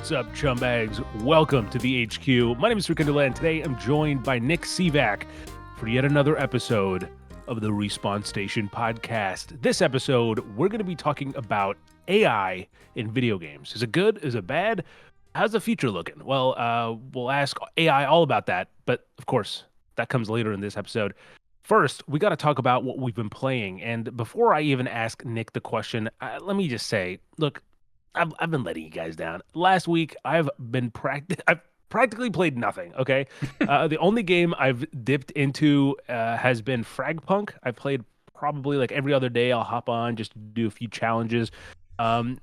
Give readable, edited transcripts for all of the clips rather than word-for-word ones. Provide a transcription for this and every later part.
What's up, Chumbags? Welcome to the HQ. My name is Kandula, and today I'm joined by Nick Sivak for yet another episode of the Respawn Station podcast. This episode, we're going to be talking about AI in video games. Is it good? Is it bad? How's the future looking? Well, we'll ask AI all about that, but of course, that comes later in this episode. First, we got to talk about what we've been playing, and before I even ask Nick the question, let me just say, look, I've been letting you guys down. Last week, I've practically played nothing, okay? The only game I've dipped into has been Fragpunk. I've played probably like every other day. I'll hop on just to do a few challenges,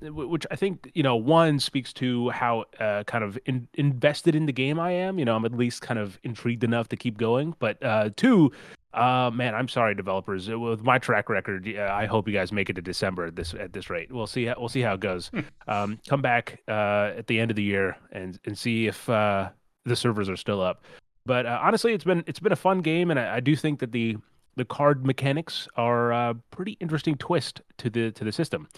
which I think, one speaks to how kind of invested in the game I am. I'm at least kind of intrigued enough to keep going. But two, man, I'm sorry, developers. With my track record, I hope you guys make it to December at this rate. We'll see how it goes. Come back at the end of the year and see if the servers are still up. But honestly, it's been a fun game, and I do think that the card mechanics are a pretty interesting twist to the system.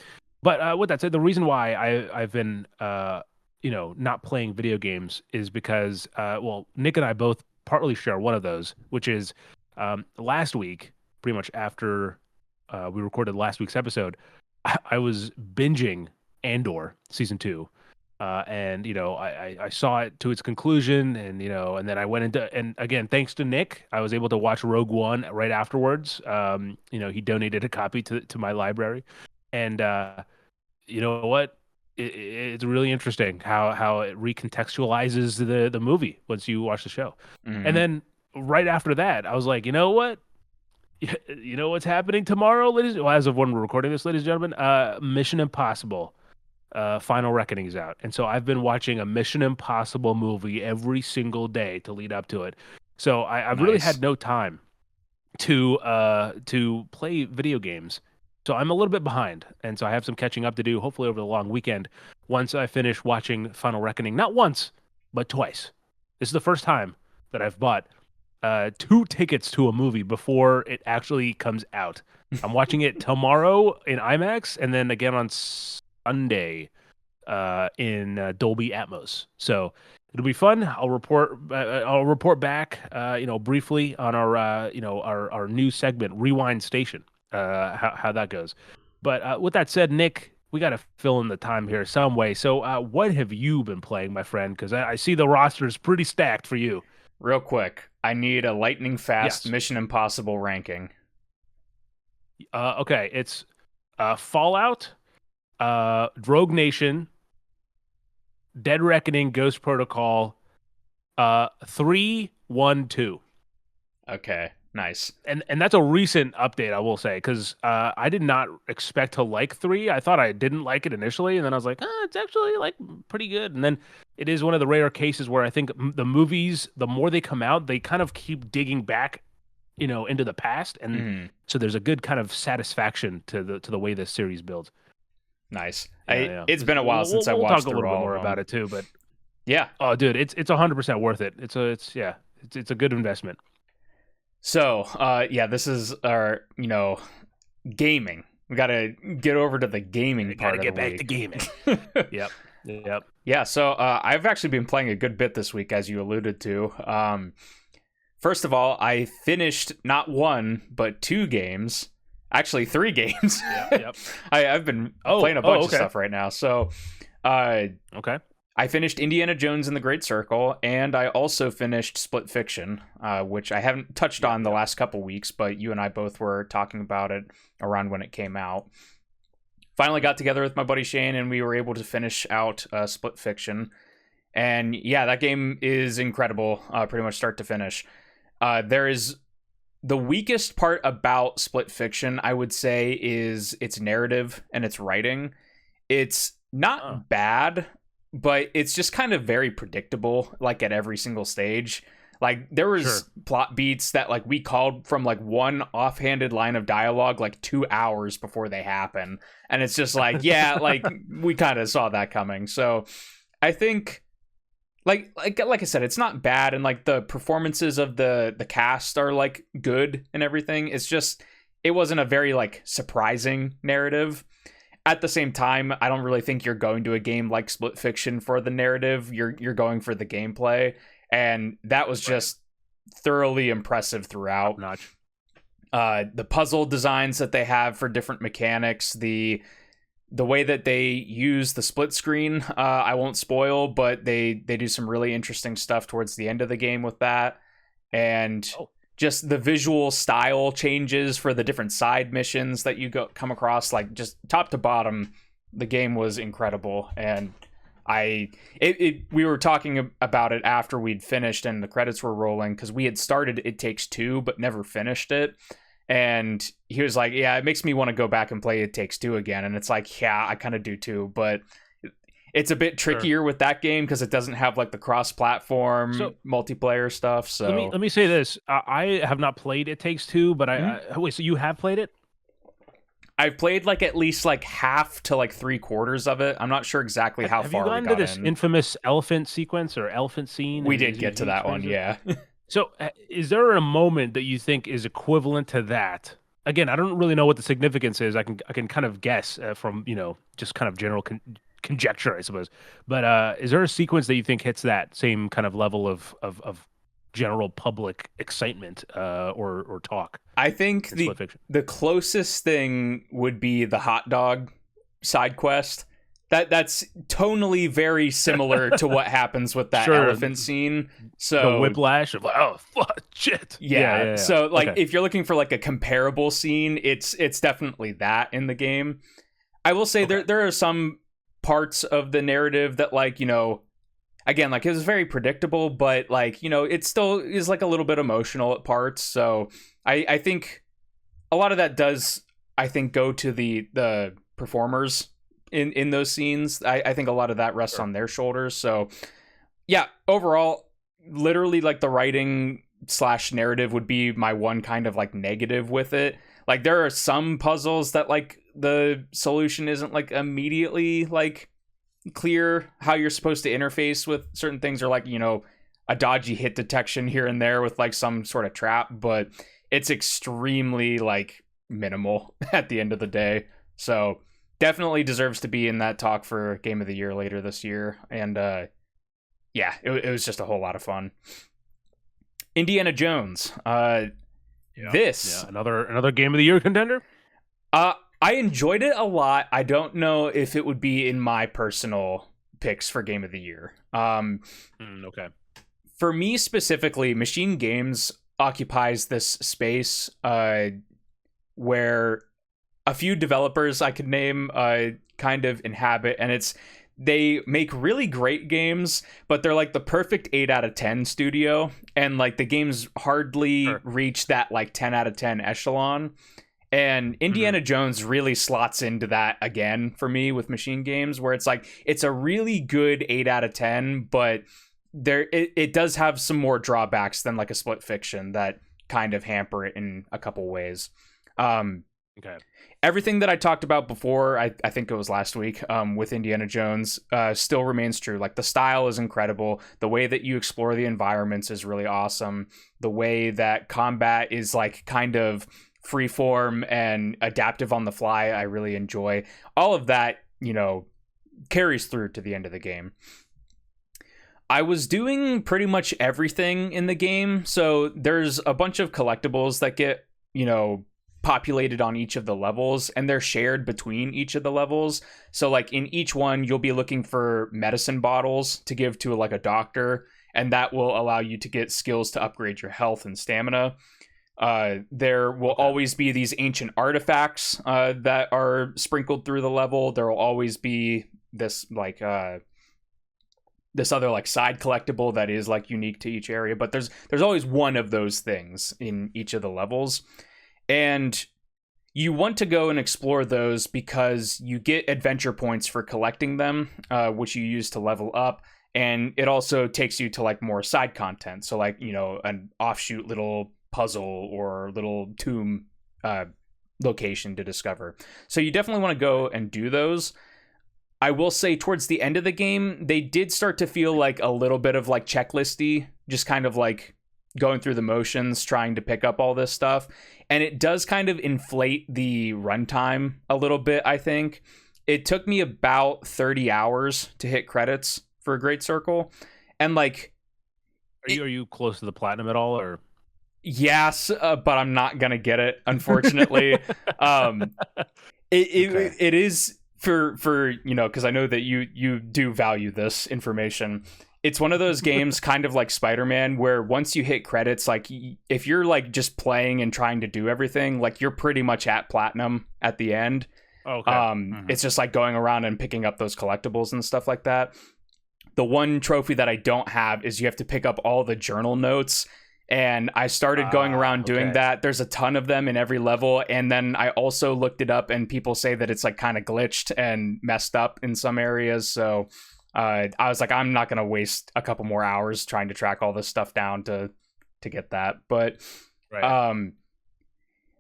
But with that said, the reason why I've been not playing video games is because Nick and I both partly share one of those, which is last week, pretty much after we recorded last week's episode, I was binging Andor season 2, and I saw it to its conclusion, and and then I went into, and again, thanks to Nick, I was able to watch Rogue One right afterwards. He donated a copy to my library, and you know what? It's really interesting how it recontextualizes the movie once you watch the show, and then right after that, I was like, you know what? You know what's happening tomorrow, as of when we're recording this, ladies and gentlemen? Mission Impossible Final Reckoning is out. And so I've been watching a Mission Impossible movie every single day to lead up to it. So I've really had no time to play video games. So I'm a little bit behind. And so I have some catching up to do, hopefully over the long weekend, once I finish watching Final Reckoning. Not once, but twice. This is the first time that I've bought 2 tickets to a movie before it actually comes out. I'm watching it tomorrow in IMAX, and then again on Sunday in Dolby Atmos. So it'll be fun. I'll report back, briefly on our new segment, Rewind Station, how that goes. But with that said, Nick, we got to fill in the time here some way. So what have you been playing, my friend? Because I see the roster is pretty stacked for you. Real quick, I need a lightning fast Mission Impossible ranking. Okay, it's Fallout, Rogue Nation, Dead Reckoning, Ghost Protocol, 3, 1, 2. Okay, nice. And that's a recent update, I will say, because I did not expect to like 3. I thought I didn't like it initially, and then I was like, it's actually like pretty good. And then it is one of the rare cases where I think the movies, the more they come out, they kind of keep digging back, into the past, and so there's a good kind of satisfaction to the way this series builds. Nice. It's been a while since I watched. We'll talk a little bit more about it too, but yeah. Oh, dude, it's 100% worth it. It's a good investment. So, this is our, gaming. We got to get over to the gaming part of the week. Got to get back to gaming. Yep. Yeah, so I've actually been playing a good bit this week, as you alluded to. First of all, I finished not 1, but 2 games. Actually, 3 games. Yep. I've been playing a bunch of stuff right now. So, okay. I finished Indiana Jones and the Great Circle, and I also finished Split Fiction, which I haven't touched on the last couple weeks, but you and I both were talking about it around when it came out. Finally got together with my buddy Shane, and we were able to finish out Split Fiction. And yeah, that game is incredible, pretty much start to finish. There is the weakest part about Split Fiction, I would say, is its narrative and its writing. It's not bad, but it's just kind of very predictable, like at every single stage. Like there was plot beats that like we called from like one offhanded line of dialogue like 2 hours before they happen. And it's just like, yeah, like we kind of saw that coming. So I think like I said, it's not bad. And like the performances of the cast are like good and everything. It's just, it wasn't a very like surprising narrative. at the same time, I don't really think you're going to a game like Split Fiction for the narrative. You're going for the gameplay, and that was just thoroughly impressive throughout. Notch. The puzzle designs that they have for different mechanics, the way that they use the split screen, I won't spoil, but they do some really interesting stuff towards the end of the game with that, and just the visual style changes for the different side missions that you come across, like just top to bottom, the game was incredible. And we were talking about it after we'd finished and the credits were rolling, because we had started It Takes Two but never finished it, and he was like, yeah, it makes me want to go back and play It Takes Two again. And it's like, yeah, I kind of do too, but it's a bit trickier with that game because it doesn't have like the cross-platform multiplayer stuff. So let me say this: I have not played It Takes Two, but wait, so you have played it? I've played like at least like half to like 3/4 of it. I'm not sure exactly how far we got in. Have you gone to this infamous elephant sequence or elephant scene? We did get to that one, yeah. So is there a moment that you think is equivalent to that? Again, I don't really know what the significance is. I can kind of guess from, just kind of general conjecture, I suppose. But is there a sequence that you think hits that same kind of level of general public excitement or talk? I think the closest thing would be the hot dog side quest. That's tonally very similar to what happens with that elephant scene. So the whiplash of fuck, shit. Yeah. So like if you're looking for like a comparable scene, it's definitely that in the game. I will say there are some parts of the narrative that, like, again, like, it was very predictable, but like, it still is like a little bit emotional at parts. So I think a lot of that does, I think, go to the performers in those scenes. I think a lot of that rests on their shoulders. So yeah, overall, literally, like, the writing / narrative would be my one kind of like negative with it. Like, there are some puzzles that, like, the solution isn't like immediately like clear how you're supposed to interface with certain things, or like, a dodgy hit detection here and there with like some sort of trap, but it's extremely like minimal at the end of the day. So definitely deserves to be in that talk for Game of the Year later this year. And yeah, it was just a whole lot of fun. Indiana Jones. Another Game of the Year contender. I enjoyed it a lot. I don't know if it would be in my personal picks for Game of the Year. Okay. For me specifically, Machine Games occupies this space where a few developers I could name kind of inhabit, and they make really great games, but they're like the perfect 8 out of 10 studio, and like the games hardly reach that like 10 out of 10 echelon. And Indiana Jones really slots into that again for me with Machine Games, where it's like, it's a really good 8 out of 10, but it does have some more drawbacks than like a Split Fiction that kind of hamper it in a couple ways. Okay. Everything that I talked about before, I think it was last week, with Indiana Jones, still remains true. Like, the style is incredible. The way that you explore the environments is really awesome. The way that combat is like kind of freeform and adaptive on the fly, I really enjoy. All of that, carries through to the end of the game. I was doing pretty much everything in the game. So there's a bunch of collectibles that get, populated on each of the levels, and they're shared between each of the levels. So like in each one, you'll be looking for medicine bottles to give to like a doctor, and that will allow you to get skills to upgrade your health and stamina. There will always be these ancient artifacts that are sprinkled through the level. There will always be this like this other like side collectible that is like unique to each area, but there's always one of those things in each of the levels. And you want to go and explore those because you get adventure points for collecting them, which you use to level up. And it also takes you to like more side content. So like, an offshoot little puzzle or little tomb location to discover. So you definitely want to go and do those. I will say towards the end of the game, they did start to feel like a little bit of like checklisty, just kind of like going through the motions, trying to pick up all this stuff. And it does kind of inflate the runtime a little bit, I think. it took me about 30 hours to hit credits for a Great Circle. And like, Are you close to the platinum at all, or? yes, but I'm not gonna get it, unfortunately. um, it is for because I know that you do value this information. It's one of those games, kind of like Spider-Man, where once you hit credits, like if you're like just playing and trying to do everything, like you're pretty much at platinum at the end. Okay. It's just like going around and picking up those collectibles and stuff like that. The one trophy that I don't have is you have to pick up all the journal notes. And I started going around doing that. There's a ton of them in every level. And then I also looked it up, and people say that it's like kind of glitched and messed up in some areas. So I was like, I'm not going to waste a couple more hours trying to track all this stuff down to get that. But Right.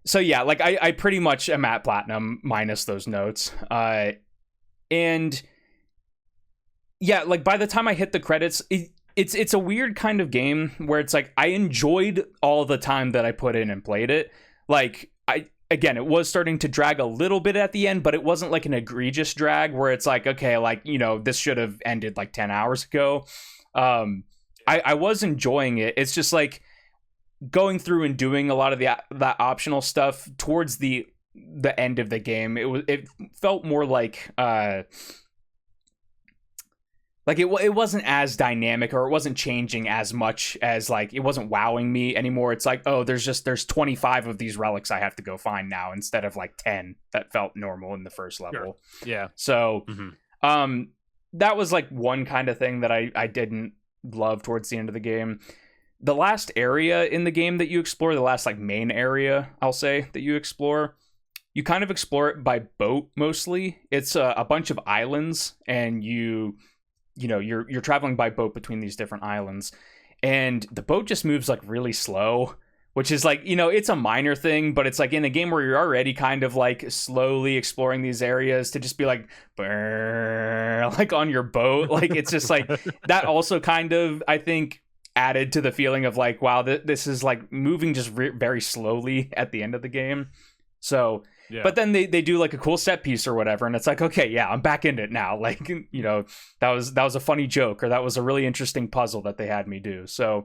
so yeah, like I pretty much am at platinum minus those notes. And yeah, like by the time I hit the credits, it's a weird kind of game where it's like I enjoyed all the time that I put in and played it. Like it was starting to drag a little bit at the end, but it wasn't like an egregious drag where it's like, okay, like, this should have ended like 10 hours ago. I was enjoying it. It's just like going through and doing a lot of that optional stuff towards the end of the game. It felt more like it wasn't as dynamic, or it wasn't changing as much as, like, it wasn't wowing me anymore. It's like, oh, there's 25 of these relics I have to go find now instead of like 10 that felt normal in the first level. Sure. Yeah. So that was like one kind of thing that I didn't love towards the end of the game. The last area in the game that you explore, the last like main area, I'll say, that you explore, you kind of explore it by boat mostly. It's a bunch of islands, and you're traveling by boat between these different islands, and the boat just moves like really slow, which is like, it's a minor thing, but it's like in a game where you're already kind of like slowly exploring these areas, to just be like, like on your boat. Like, it's just like, that also kind of, I think, added to the feeling of like, wow, this is like moving just very slowly at the end of the game. So, yeah. But then they do like a cool set piece or whatever, and it's like, okay, yeah, I'm back in it now. Like, that was a funny joke, or that was a really interesting puzzle that they had me do. So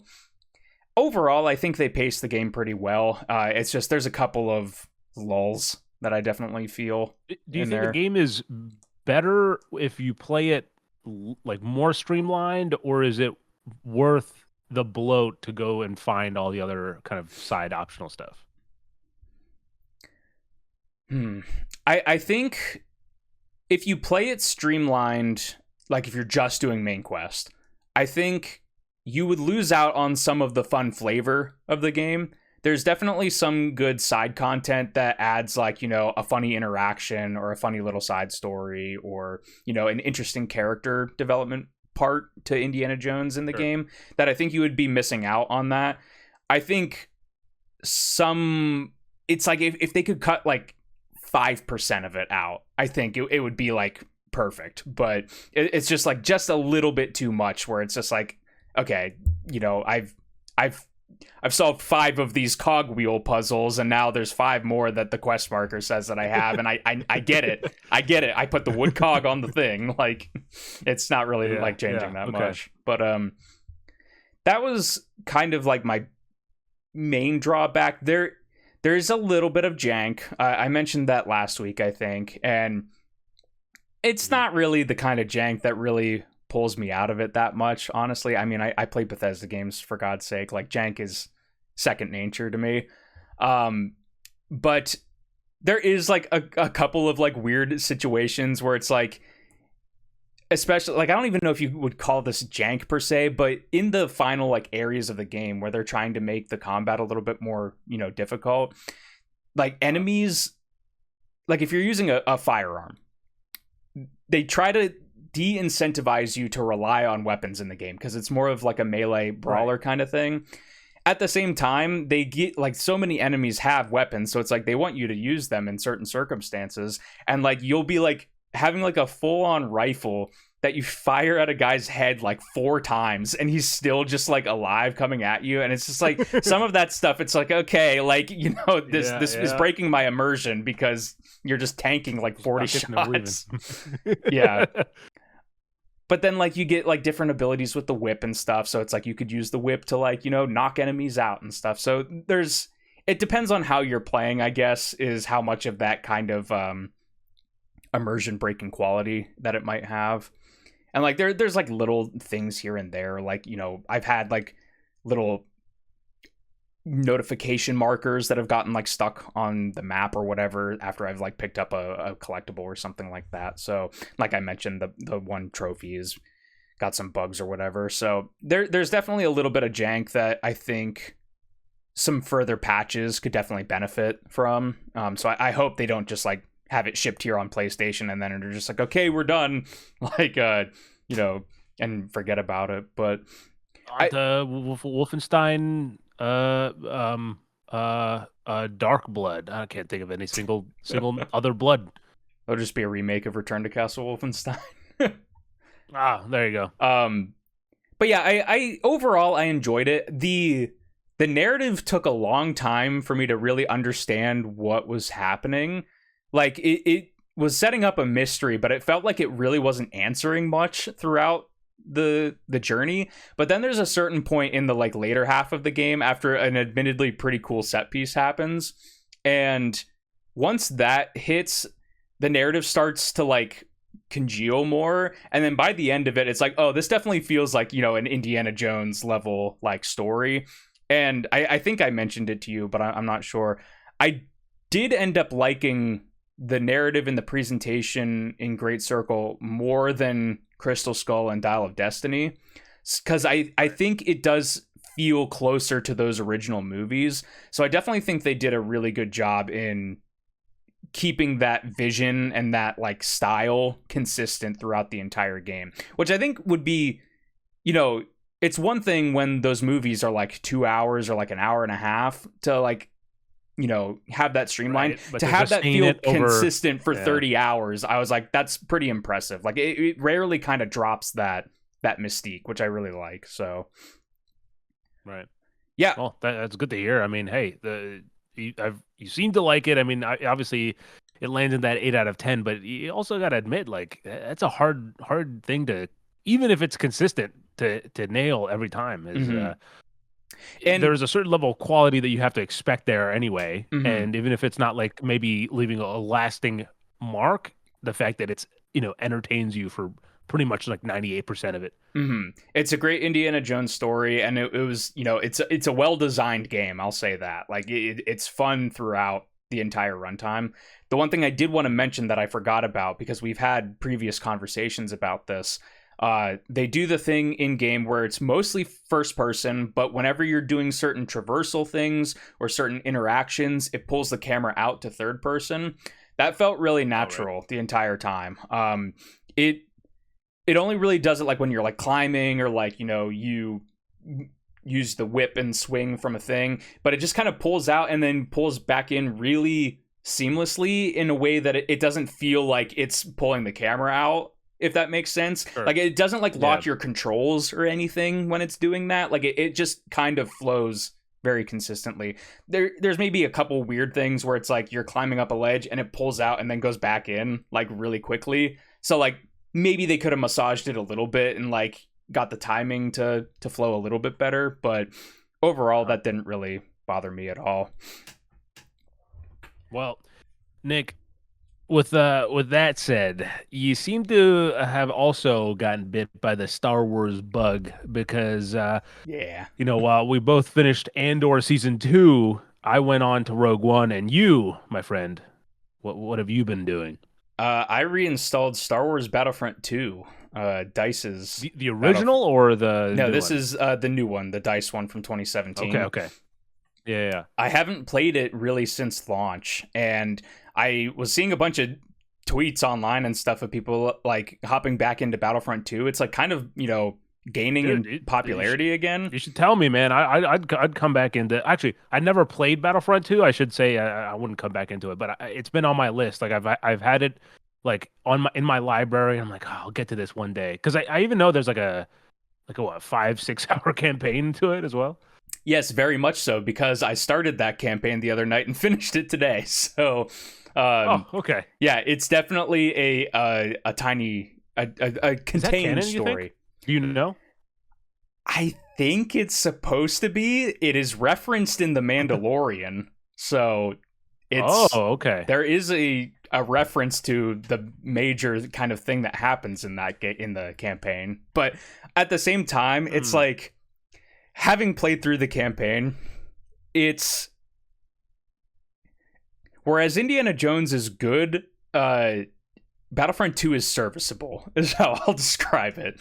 overall, I think they paced the game pretty well. It's just there's a couple of lulls that I definitely feel. Do you think the game is better if you play it like more streamlined, or is it worth the bloat to go and find all the other kind of side optional stuff? I think if you play it streamlined, like if you're just doing main quest, I think you would lose out on some of the fun flavor of the game. There's definitely some good side content that adds, like, a funny interaction or a funny little side story, or, an interesting character development part to Indiana Jones in the game, that I think you would be missing out on that. I think it's like if they could cut like 5% of it out, I think it would be like perfect. But it's just like just a little bit too much, where it's just like, okay, I've solved 5 of these cogwheel puzzles, and now there's 5 more that the quest marker says that I have, and I get it. I get it. I put the wood cog on the thing. Like, it's not really like changing that much. But that was kind of like my main drawback. There's a little bit of jank. I mentioned that last week, I think, and it's not really the kind of jank that really pulls me out of it that much, honestly. I mean, I play Bethesda games, for God's sake. Like, jank is second nature to me. But there is like a couple of like weird situations where it's like, especially like, I don't even know if you would call this jank per se, but in the final like areas of the game where they're trying to make the combat a little bit more, difficult, like enemies, like if you're using a firearm, they try to de-incentivize you to rely on weapons in the game, because it's more of like a melee brawler kind of thing. At the same time, they get like, so many enemies have weapons, so it's like they want you to use them in certain circumstances, and like you'll be like having like a full-on rifle that you fire at a guy's head like 4 times and he's still just like alive coming at you. And it's just like some of that stuff. It's like, okay, like, this is breaking my immersion because you're just tanking like 40 shots. Yeah. But then like you get like different abilities with the whip and stuff. So it's like you could use the whip to like, knock enemies out and stuff. So it depends on how you're playing, I guess, is how much of that kind of immersion breaking quality that it might have. And like there's like little things here and there, like I've had like little notification markers that have gotten like stuck on the map or whatever after I've like picked up a collectible or something like that. So like I mentioned, the one trophy has got some bugs or whatever. So there's definitely a little bit of jank that I think some further patches could definitely benefit from. So I hope they don't just like have it shipped here on PlayStation and then they're just like, okay, we're done, like and forget about it. But Wolfenstein Dark Blood, I can't think of any single other blood. It'll just be a remake of Return to Castle Wolfenstein. There you go. But yeah, I overall I enjoyed it. The narrative took a long time for me to really understand what was happening. Like it was setting up a mystery, but it felt like it really wasn't answering much throughout the journey. But then there's a certain point in the like later half of the game after an admittedly pretty cool set piece happens, and once that hits, the narrative starts to like congeal more, and then by the end of it, it's like, oh, this definitely feels like an Indiana Jones level like story. And I think I mentioned it to you, but I'm not sure. I did end up liking the narrative and the presentation in Great Circle more than Crystal Skull and Dial of Destiny, because I think it does feel closer to those original movies. So I definitely think they did a really good job in keeping that vision and that like style consistent throughout the entire game, which I think would be, it's one thing when those movies are like 2 hours or like an hour and a half to like have that streamlined, right, to have that feel consistent for 30 hours. I was like, that's pretty impressive. Like it rarely kind of drops that mystique, which I really like. So right, yeah, well, that's good to hear. I mean, hey, you seem to like it. I mean, obviously it lands in that 8 out of 10, but you also got to admit, like, that's a hard thing to, even if it's consistent, to nail every time. Is and there's a certain level of quality that you have to expect there anyway. Mm-hmm. And even if it's not like maybe leaving a lasting mark, the fact that it's, entertains you for pretty much like 98% of it. Mm-hmm. It's a great Indiana Jones story. And it was, it's a well-designed game. I'll say that. Like it's fun throughout the entire runtime. The one thing I did want to mention that I forgot about, because we've had previous conversations about this, they do the thing in game where it's mostly first person, but whenever you're doing certain traversal things or certain interactions, it pulls the camera out to third person. That felt really natural the entire time. It only really does it like when you're like climbing or like, you use the whip and swing from a thing, but it just kind of pulls out and then pulls back in really seamlessly in a way that it doesn't feel like it's pulling the camera out, if that makes sense. Sure. Like it doesn't like lock your controls or anything when it's doing that. Like it just kind of flows very consistently. There's maybe a couple weird things where it's like you're climbing up a ledge and it pulls out and then goes back in like really quickly. So like maybe they could have massaged it a little bit and like got the timing to flow a little bit better, but overall that didn't really bother me at all. Well, Nick, with that said, you seem to have also gotten bit by the Star Wars bug, because while we both finished Andor season 2, I went on to Rogue One, and you, my friend, what have you been doing? I reinstalled Star Wars Battlefront 2. Dice's the original or the no, this one? Is the new one, the Dice one from 2017. Okay. Yeah. I haven't played it really since launch, and I was seeing a bunch of tweets online and stuff of people like hopping back into Battlefront 2. It's like kind of, gaining in popularity again. You should tell me, man. I'd come back into. Actually, I never played Battlefront 2. I should say I wouldn't come back into it, but it's been on my list. Like I've had it like on my in my library. I'm like, oh, I'll get to this one day because I even know there's like a what 5 6 hour campaign to it as well. Yes, very much so, because I started that campaign the other night and finished it today. So, Oh, okay. yeah, it's definitely a tiny a Is that contained canon, you think? story. Do you know? I think it's supposed to be. It is referenced in The Mandalorian, so Oh, it's okay. there is a reference to the major kind of thing that happens in in the campaign. But at the same time, it's like, having played through the campaign, it's whereas Indiana Jones is good, Battlefront 2 is serviceable, is how I'll describe it.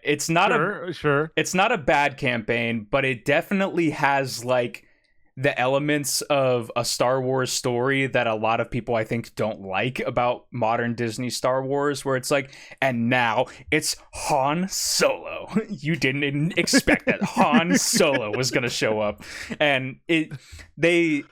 It's not Sure. it's not a bad campaign, but it definitely has like the elements of a Star Wars story that a lot of people, I think, don't like about modern Disney Star Wars, where it's like, and now it's Han Solo. You didn't expect that Han Solo was going to show up. And they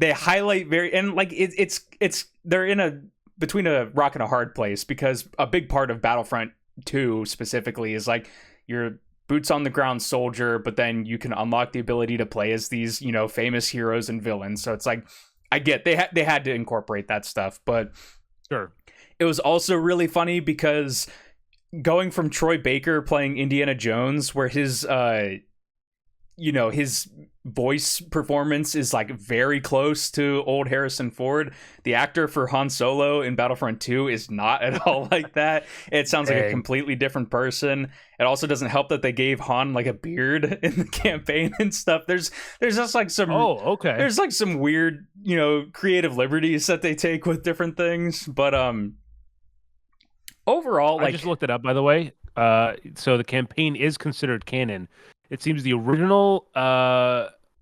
highlight and like it's they're in a between a rock and a hard place, because a big part of Battlefront 2 specifically is like you're boots on the ground soldier, but then you can unlock the ability to play as these, famous heroes and villains. So it's like, I get they had to incorporate that stuff, but Sure. it was also really funny because going from Troy Baker playing Indiana Jones, where his his voice performance is like very close to old Harrison Ford. The actor for Han Solo in Battlefront 2 is not at all like that. It sounds like a completely different person. It also doesn't help that they gave Han like a beard in the campaign and stuff. There's just like some there's like some weird, creative liberties that they take with different things, but overall, like, I just looked it up, by the way. So the campaign is considered canon. It seems the original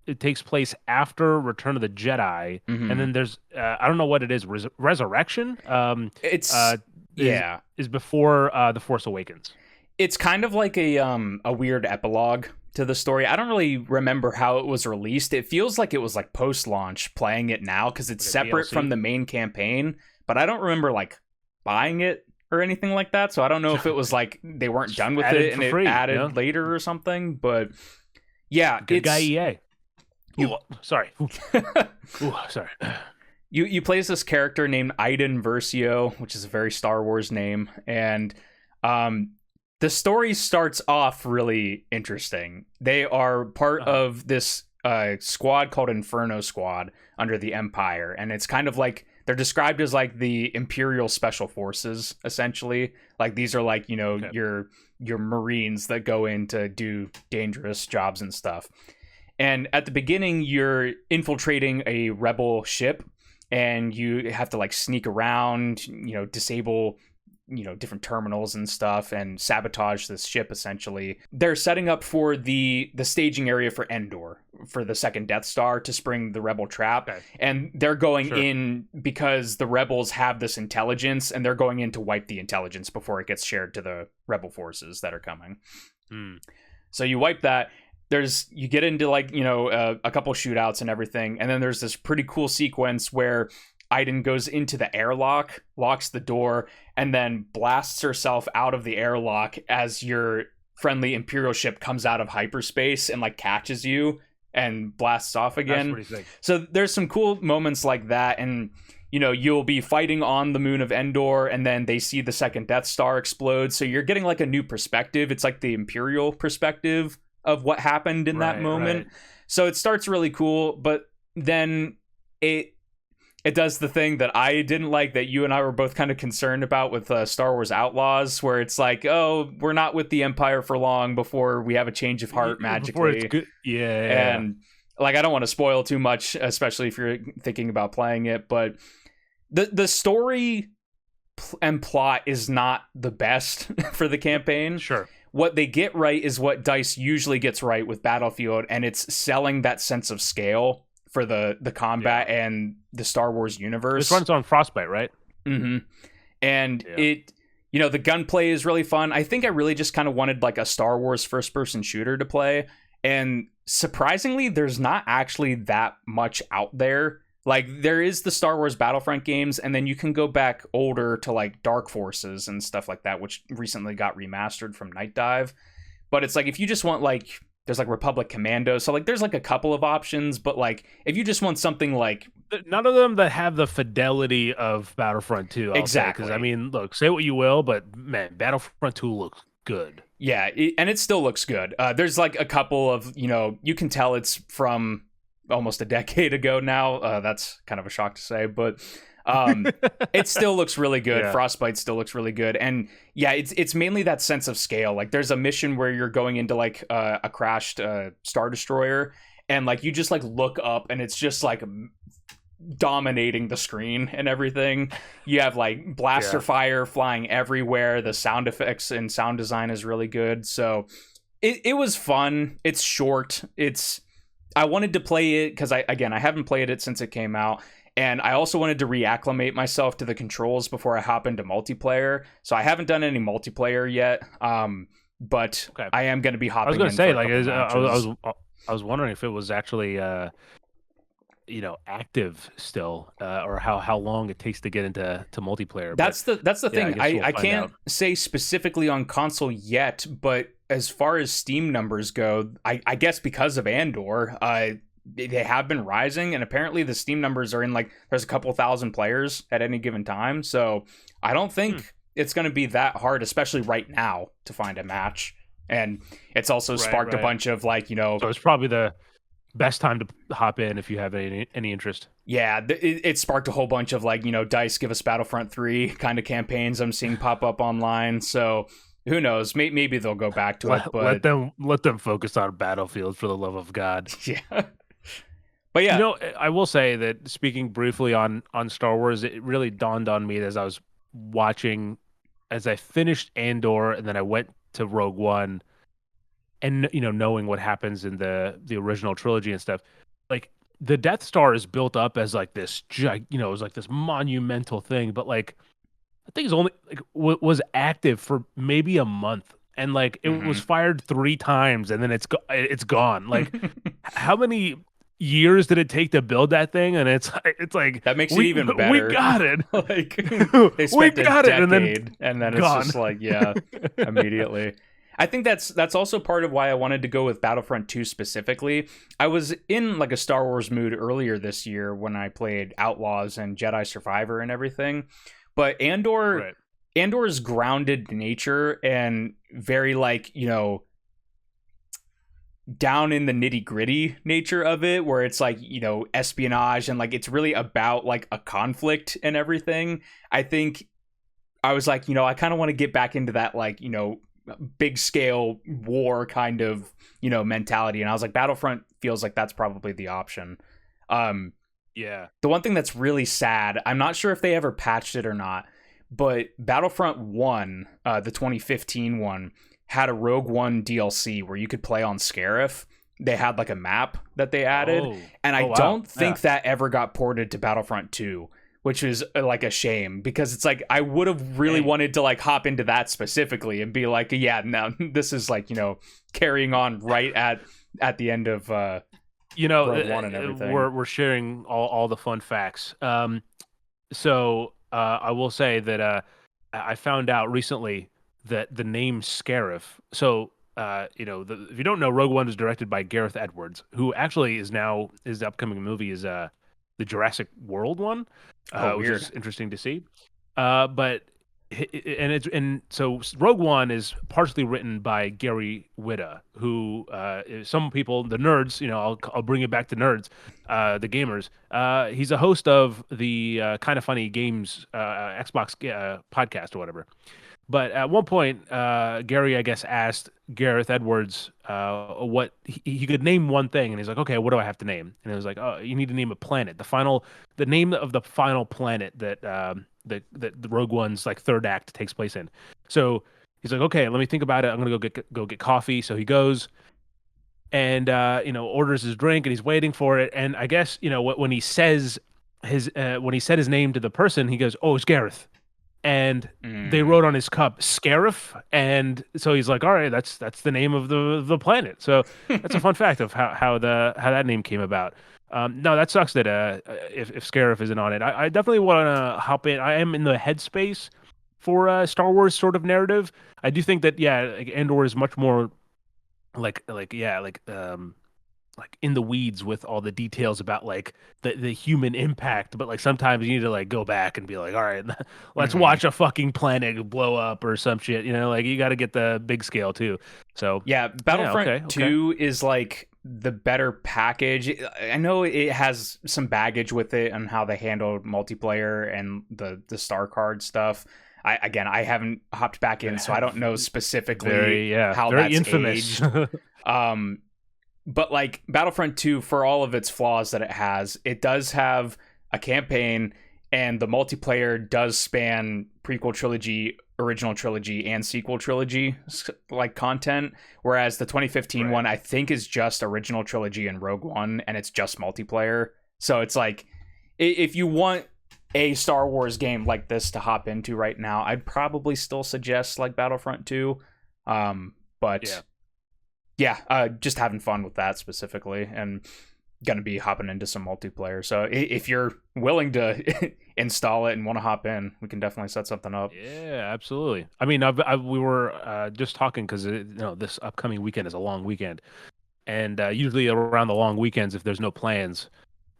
it takes place after Return of the Jedi, and then there's I don't know what it is. Resurrection. It's is before The Force Awakens. It's kind of like a weird epilogue to the story. I don't really remember how it was released. It feels like it was like post-launch playing it now, because it's like separate from the main campaign, but I don't remember like buying it or anything like that. So I don't know if it was like they weren't done with it and it added later or something. But yeah, good guy EA. Sorry. Sorry. You play as this character named Iden Versio, which is a very Star Wars name, and the story starts off really interesting. They are part of this squad called Inferno Squad under the Empire, and it's kind of like they're described as like the Imperial Special Forces, essentially. Like these are like, your Marines that go in to do dangerous jobs and stuff. And at the beginning, you're infiltrating a rebel ship, and you have to like sneak around, disable different terminals and stuff, and sabotage this ship. Essentially, they're setting up for the staging area for Endor, for the second Death Star, to spring the rebel trap. And they're going in because the rebels have this intelligence, and they're going in to wipe the intelligence before it gets shared to the rebel forces that are coming. So you wipe that. You get into like, a couple shootouts and everything, and then there's this pretty cool sequence where Iden goes into the airlock, locks the door, and then blasts herself out of the airlock as your friendly Imperial ship comes out of hyperspace and like catches you and blasts off again. So there's some cool moments like that, and you'll be fighting on the moon of Endor, and then they see the second Death Star explode, so you're getting like a new perspective. It's like the Imperial perspective of what happened in that moment. So it starts really cool, but then it does the thing that I didn't like, that you and I were both kind of concerned about with Star Wars Outlaws, where it's like, oh, we're not with the Empire for long before we have a change of heart magically. It's good. Yeah. And like, I don't want to spoil too much, especially if you're thinking about playing it, but the story and plot is not the best for the campaign. Sure. What they get right is what DICE usually gets right with Battlefield, and it's selling that sense of scale for the combat and the Star Wars universe. This runs on Frostbite, right? Mm-hmm. And it, the gunplay is really fun. I think I really just kind of wanted like a Star Wars first-person shooter to play, and surprisingly, there's not actually that much out there Like there is the Star Wars Battlefront games, and then you can go back older to like Dark Forces and stuff like that, which recently got remastered from Night Dive. But it's like if you just want like there's like Republic Commando, so like there's like a couple of options, but like if you just want something like None of them that have the fidelity of Battlefront 2, exactly, because I mean, look, say what you will, but man, Battlefront 2 looks good. yeah, and it still looks good. There's like a couple of you can tell it's from almost a decade ago now. That's kind of a shock to say, but it still looks really good. Yeah. Frostbite still looks really good, and yeah, it's mainly that sense of scale. Like there's a mission where you're going into like a crashed Star Destroyer, and like you just like look up, and it's just like dominating the screen and everything. You have like blaster fire flying everywhere. The sound effects and sound design is really good. So it was fun. It's short. I wanted to play it because I haven't played it since it came out. And I also wanted to reacclimate myself to the controls before I hop into multiplayer. So I haven't done any multiplayer yet. But Okay. I am going to be hopping. I was going in to say, for a like, couple matches. I was wondering if it was actually, active still, or how long it takes to get into multiplayer. That's the thing. I guess we'll I find can't out. say specifically on console yet, but as far as Steam numbers go, I guess because of Andor, they have been rising, and apparently the Steam numbers are in like there's a couple thousand players at any given time. So I don't think it's going to be that hard, especially right now, to find a match. And it's also sparked a bunch of like So it's probably the best time to hop in if you have any interest. yeah, it sparked a whole bunch of like DICE give us Battlefront 3 kind of campaigns I'm seeing pop up online. So who knows? Maybe they'll go back to it. But let them focus on Battlefield, for the love of God. yeah. But yeah, I will say that speaking briefly on Star Wars, it really dawned on me as I was watching, as I finished Andor and then I went to Rogue One, and knowing what happens in the original trilogy and stuff, like the Death Star is built up as like this, it was like this monumental thing, but like I think it's only like was active for maybe a month, and like it was fired 3 times, and then it's gone. Like how many years did it take to build that thing? And it's like that makes it even better. We got it. Like they we spent got a it, decade, and then gone. it's just like immediately. I think that's also part of why I wanted to go with Battlefront 2 specifically. I was in like a Star Wars mood earlier this year when I played Outlaws and Jedi Survivor and everything. But Andor's grounded nature and very like, down in the nitty-gritty nature of it, where it's like, espionage and like it's really about like a conflict and everything. I think I was like, I kind of want to get back into that like, big scale war kind of mentality, and I was like Battlefront feels like that's probably the option. Yeah, the one thing that's really sad, I'm not sure if they ever patched it or not, but Battlefront 1, the 2015 one, had a Rogue One DLC where you could play on Scarif. They had like a map that they added, and I don't think that ever got ported to Battlefront 2, which is like a shame, because it's like I would have really wanted to like hop into that specifically and be like, yeah, no, this is like carrying on right at the end of Rogue One and everything. We're sharing all the fun facts. So I will say that I found out recently that the name Scarif. So if you don't know, Rogue One was directed by Gareth Edwards, who actually is now his upcoming movie is the Jurassic World one. Which is interesting to see. But so Rogue One is partially written by Gary Whitta, who some people, the nerds, I'll bring it back to nerds, the gamers. He's a host of the Kind of Funny Games Xbox podcast or whatever. But at one point, Gary, I guess, asked Gareth Edwards what he could name one thing, and he's like, "Okay, what do I have to name?" And it was like, "Oh, you need to name a planet. The name of the final planet that the Rogue One's like third act takes place in." So he's like, "Okay, let me think about it. I'm gonna go get coffee." So he goes and orders his drink, and he's waiting for it. And I guess when he says when he said his name to the person, he goes, "Oh, it's Gareth." and they Mm. wrote on his cup Scarif, and so he's like, all right, that's the name of the planet. So that's a fun fact of how that name came about. No, that sucks that if Scarif isn't on it. I definitely want to hop in. I am in the headspace for Star Wars sort of narrative. I do think that yeah, like Andor is much more like in the weeds with all the details about like the human impact, but like sometimes you need to like go back and be like, all right, let's Hmm. watch a fucking planet blow up or some shit, like you got to get the big scale too. So Yeah, yeah, Battlefront okay. 2 is like the better package. I know it has some baggage with it and how they handled multiplayer and the star card stuff. I haven't hopped back in, so I don't know specifically Very, yeah, how very that's infamous. aged. Um, but like Battlefront 2, for all of its flaws that it has, it does have a campaign, and the multiplayer does span prequel trilogy, original trilogy, and sequel trilogy like content. Whereas the 2015 Right. one, I think, is just original trilogy and Rogue One, and it's just multiplayer. So it's like, if you want a Star Wars game like this to hop into right now, I'd probably still suggest like Battlefront 2. Yeah. But yeah, just having fun with that specifically, and gonna be hopping into some multiplayer. So if you're willing to install it and want to hop in, we can definitely set something up. Yeah, absolutely. I mean, we were just talking because this upcoming weekend is a long weekend, and usually around the long weekends, if there's no plans,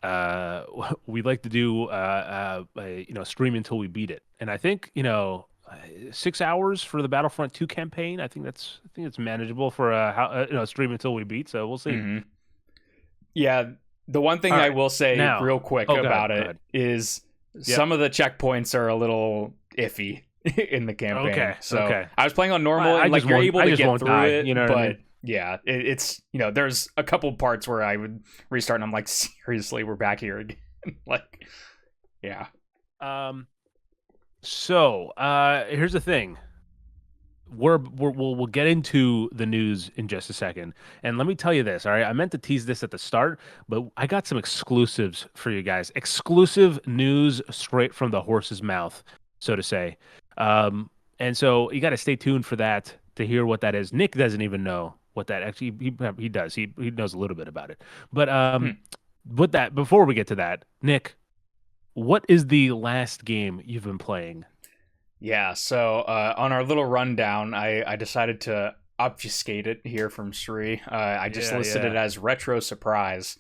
uh we like to do stream until we beat it. And I think 6 hours for the Battlefront 2 campaign, I think it's manageable for stream until we beat, so we'll see. Hmm. Yeah, the one thing All I right, will say now, real quick oh, go ahead, about go it ahead. is Yep. some of the checkpoints are a little iffy in the campaign. Okay, So okay. I was playing on I, normal, I and just like you're won't able I to just get won't through die, it, you know what I but mean? yeah, it's there's a couple parts where I would restart and I'm like, seriously, we're back here again. Like, yeah. um Here's the thing. We'll get into the news in just a second. And let me tell you this, all right? I meant to tease this at the start, but I got some exclusives for you guys. Exclusive news straight from the horse's mouth, so to say. Um, and so you got to stay tuned for that to hear what that is. Nick doesn't even know what that actually he does. He knows a little bit about it. But Hmm. with that, before we get to that, Nick, what is the last game you've been playing? Yeah, so on our little rundown, I decided to obfuscate it here from Sri. I just Yeah, listed it yeah. as Retro Surprise.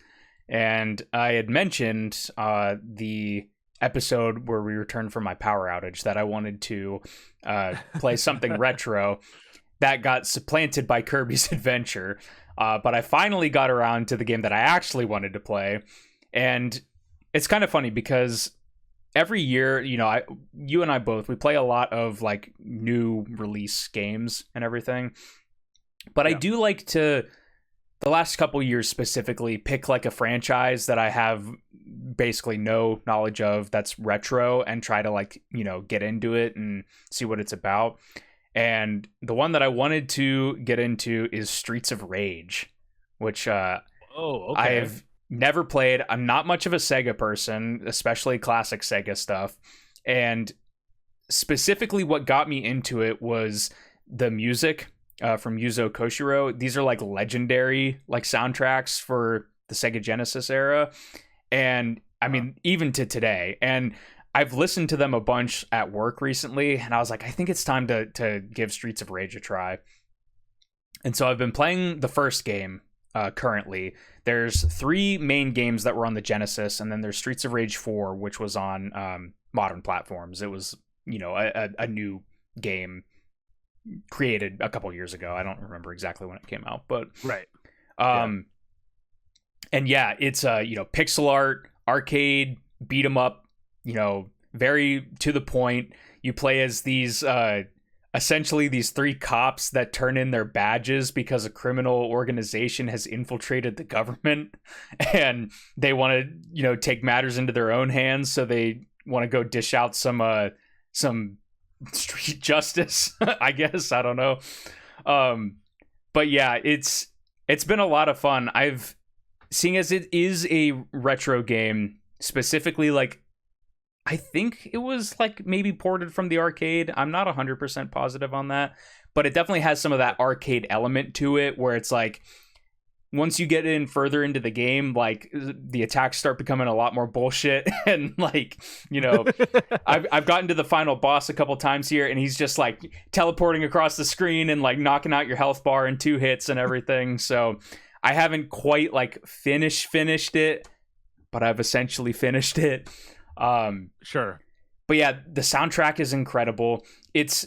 And I had mentioned the episode where we returned from my power outage that I wanted to play something retro that got supplanted by Kirby's Adventure. But I finally got around to the game that I actually wanted to play. And it's kind of funny because every year, you and I both, we play a lot of like new release games and everything. But I Yeah. do like to, the last couple years specifically, pick like a franchise that I have basically no knowledge of that's retro and try to like, get into it and see what it's about. And the one that I wanted to get into is Streets of Rage, which Oh, okay. I've never played. I'm not much of a Sega person, especially classic Sega stuff. And specifically, what got me into it was the music from Yuzo Koshiro. These are like legendary like soundtracks for the Sega Genesis era, and I Huh. mean even to today. And I've listened to them a bunch at work recently, and I was like, I think it's time to give Streets of Rage a try. And so I've been playing the first game currently. There's three main games that were on the Genesis, and then there's Streets of Rage 4, which was on modern platforms. It was, a new game created a couple years ago. I don't remember exactly when it came out, but Right. Yeah. um, and yeah, it's pixel art, arcade, beat 'em up, very to the point. You play as these essentially these three cops that turn in their badges because a criminal organization has infiltrated the government and they want to, take matters into their own hands, so they want to go dish out some street justice, I guess. I don't know. Um but yeah, it's been a lot of fun. I've seeing as it is a retro game, specifically like I think it was like maybe ported from the arcade. I'm not 100% positive on that, but it definitely has some of that arcade element to it where it's like once you get in further into the game, like the attacks start becoming a lot more bullshit. And like, I've gotten to the final boss a couple times here, and he's just like teleporting across the screen and like knocking out your health bar in 2 hits and everything. So I haven't quite like finished it, but I've essentially finished it. Sure. But yeah, the soundtrack is incredible. It's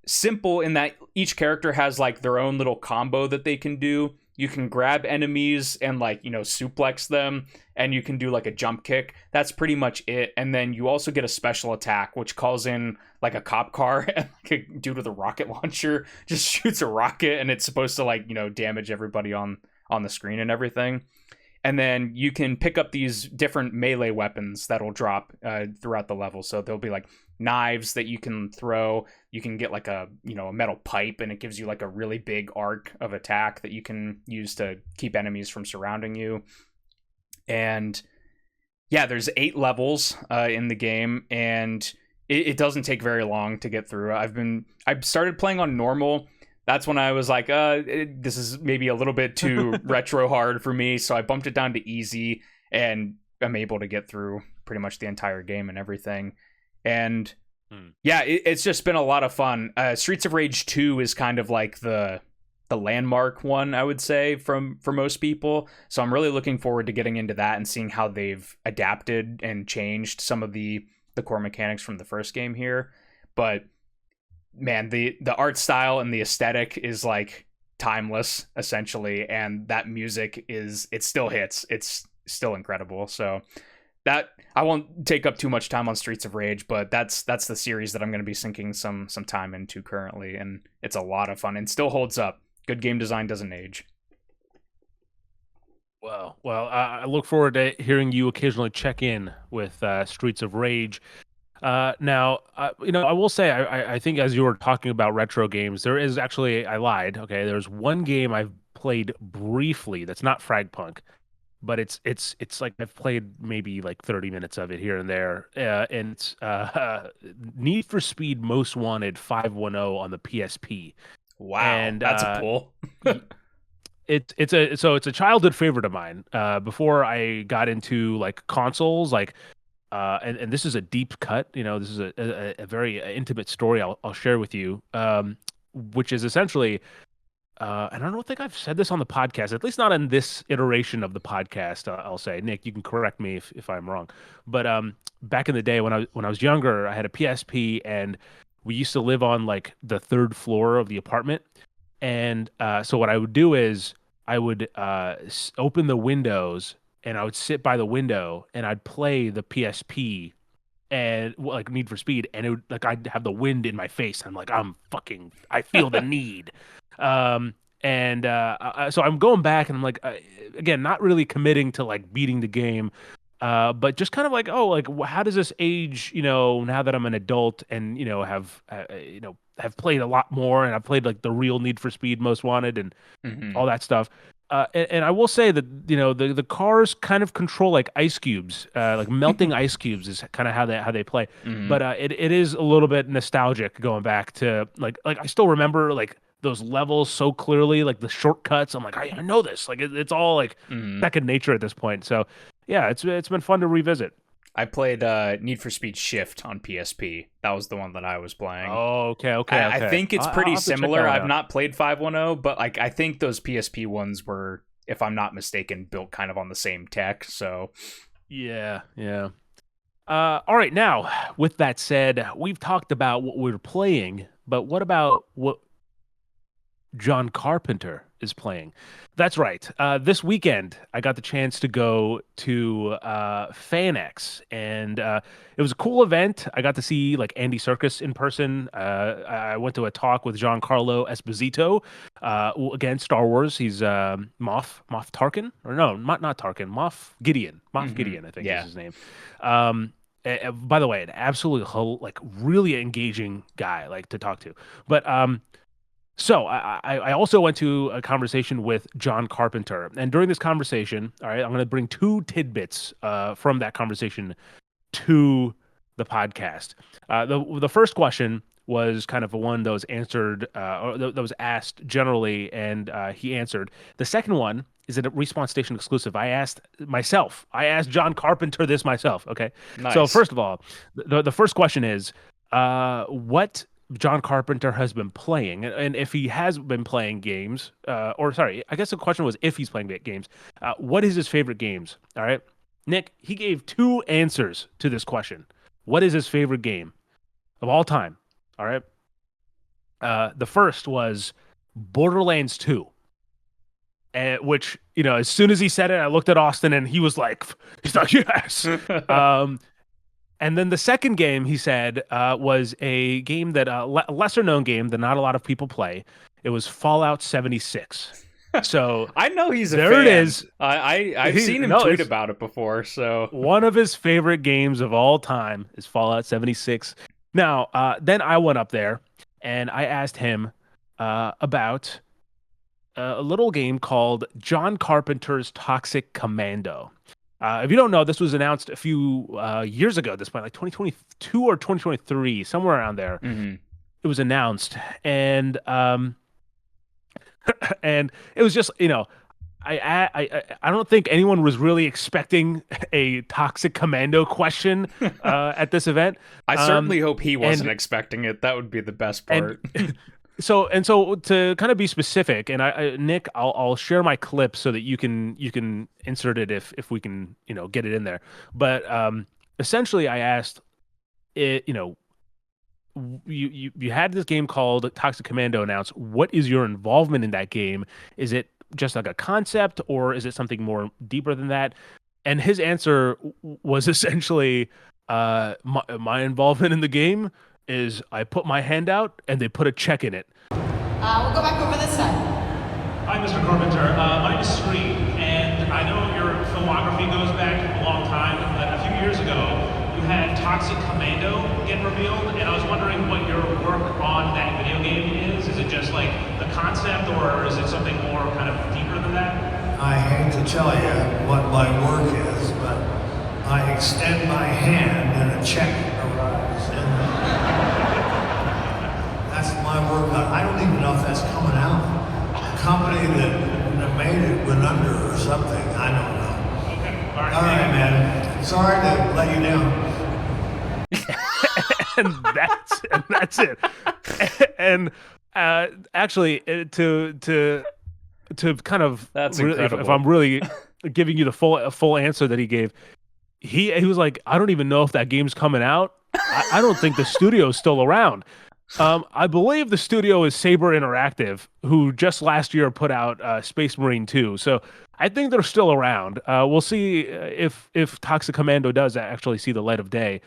simple in that each character has like their own little combo that they can do. You can grab enemies and like, suplex them, and you can do like a jump kick. That's pretty much it. And then you also get a special attack, which calls in like a cop car, and like a dude with a rocket launcher just shoots a rocket, and it's supposed to like, damage everybody on the screen and everything. And then you can pick up these different melee weapons that'll drop throughout the level. So there'll be like knives that you can throw. You can get like a metal pipe, and it gives you like a really big arc of attack that you can use to keep enemies from surrounding you. And yeah, there's 8 levels in the game, and it doesn't take very long to get through. I've started playing on normal. That's when I was like, this is maybe a little bit too retro hard for me. So I bumped it down to easy, and I'm able to get through pretty much the entire game and everything. And yeah, it's just been a lot of fun. Streets of Rage 2 is kind of like the landmark one, I would say, for most people. So I'm really looking forward to getting into that and seeing how they've adapted and changed some of the core mechanics from the first game here. But man, the art style and the aesthetic is like timeless essentially, and that music it still hits. It's still incredible. So that I won't take up too much time on Streets of Rage, but that's the series that I'm going to be sinking some time into currently, and it's a lot of fun and still holds up. Good game design doesn't age. Well, I look forward to hearing you occasionally check in with Streets of Rage. Now, I will say, I think as you were talking about retro games, there is actually, I lied. Okay, there's one game I've played briefly that's not Fragpunk, but it's like I've played maybe like 30 minutes of it here and there, and it's Need for Speed Most Wanted 510 on the PSP. Wow, And that's a pull. it's a childhood favorite of mine. Before I got into like consoles, like. And this is a deep cut. This is a very intimate story I'll share with you, which is essentially, and I don't think I've said this on the podcast, at least not in this iteration of the podcast. I'll say, Nick, you can correct me if I'm wrong. But back in the day when I was younger, I had a PSP, and we used to live on like the 3rd floor of the apartment. And so what I would do is I would open the windows, and I would sit by the window, and I'd play the PSP and like Need for Speed, and it would like I'd have the wind in my face. I'm like, I feel the need. And so I'm going back, and I'm like, again, not really committing to like beating the game, but just kind of like, oh, like how does this age? Now that I'm an adult, and have played a lot more, and I've played like the real Need for Speed Most Wanted and all that stuff. And I will say that the cars kind of control like ice cubes, like melting ice cubes is kind of how they play. But it is a little bit nostalgic going back to like I still remember like those levels so clearly, like the shortcuts. I'm like I know this, like it's all like second nature at this point. So yeah, it's been fun to revisit. I played Need for Speed Shift on PSP. That was the one that I was playing. Oh, okay. I think it's pretty I'll have to check similar. that I've out. not played 510, but like I think those PSP ones were, if I'm not mistaken, built kind of on the same tech. So Yeah. All right. Now, with that said, we've talked about what we're playing, but what about what John Carpenter is playing? That's right. This weekend, I got the chance to go to FanX, and it was a cool event. I got to see like Andy Serkis in person. I went to a talk with Giancarlo Esposito. Again, Star Wars. He's Moff Tarkin, or no, not Tarkin. Moff Gideon. Gideon, I think is his name. By the way, an absolutely like really engaging guy, like to talk to. But so I also went to a conversation with John Carpenter, and during this conversation, all right, I'm going to bring 2 tidbits from that conversation to the podcast. The first question was kind of one that was answered that was asked generally, and he answered. The second one is a Respawn Station exclusive. I asked myself. I asked John Carpenter this myself. Okay, so Nice. first of all, the first question is what John Carpenter has been playing, and if he has been playing games, or sorry, I guess the question was if he's playing games. What is his favorite games? All right, Nick, he gave two answers to this question. What is his favorite game of all time? All right. The first was Borderlands 2, which, as soon as he said it, I looked at Austin and he's like, yes. And then the second game he said was a game that a lesser known game that not a lot of people play. It was Fallout 76. So I know he's a there fan. It is. I've seen him tweet about it before. So one of his favorite games of all time is Fallout 76. Now, then I went up there and I asked him about a little game called John Carpenter's Toxic Commando. If you don't know, this was announced a few years ago at this point, like 2022 or 2023, somewhere around there. Mm-hmm. It was announced, and and it was just, I don't think anyone was really expecting a Toxic Commando question at this event. I certainly hope he wasn't expecting it. That would be the best part. So to kind of be specific, and Nick, I'll share my clip so that you can insert it if we can get it in there. But essentially, I asked it. You had this game called Toxic Commando announced. What is your involvement in that game? Is it just like a concept, or is it something more deeper than that? And his answer was essentially, my involvement in the game is I put my hand out and they put a check in it. We'll go back over this side. Hi, Mr. Carpenter. My name is Sri, and I know your filmography goes back a long time, but a few years ago, you had Toxic Commando get revealed, and I was wondering what your work on that video game is. Is it just like the concept, or is it something more kind of deeper than that? I hate to tell you what my work is, but I extend my hand and a check arrives. And that's my work. I don't even know if that's coming out. The company that made it went under or something. I don't know. Okay. All right, man. Sorry to let you down. and that's it. And actually, to kind of that's incredible. If I'm really giving you the full answer that he gave, he was like, I don't even know if that game's coming out. I don't think the studio is still around. I believe the studio is Saber Interactive, who just last year put out Space Marine 2. So I think they're still around. We'll see if Toxic Commando does actually see the light of day.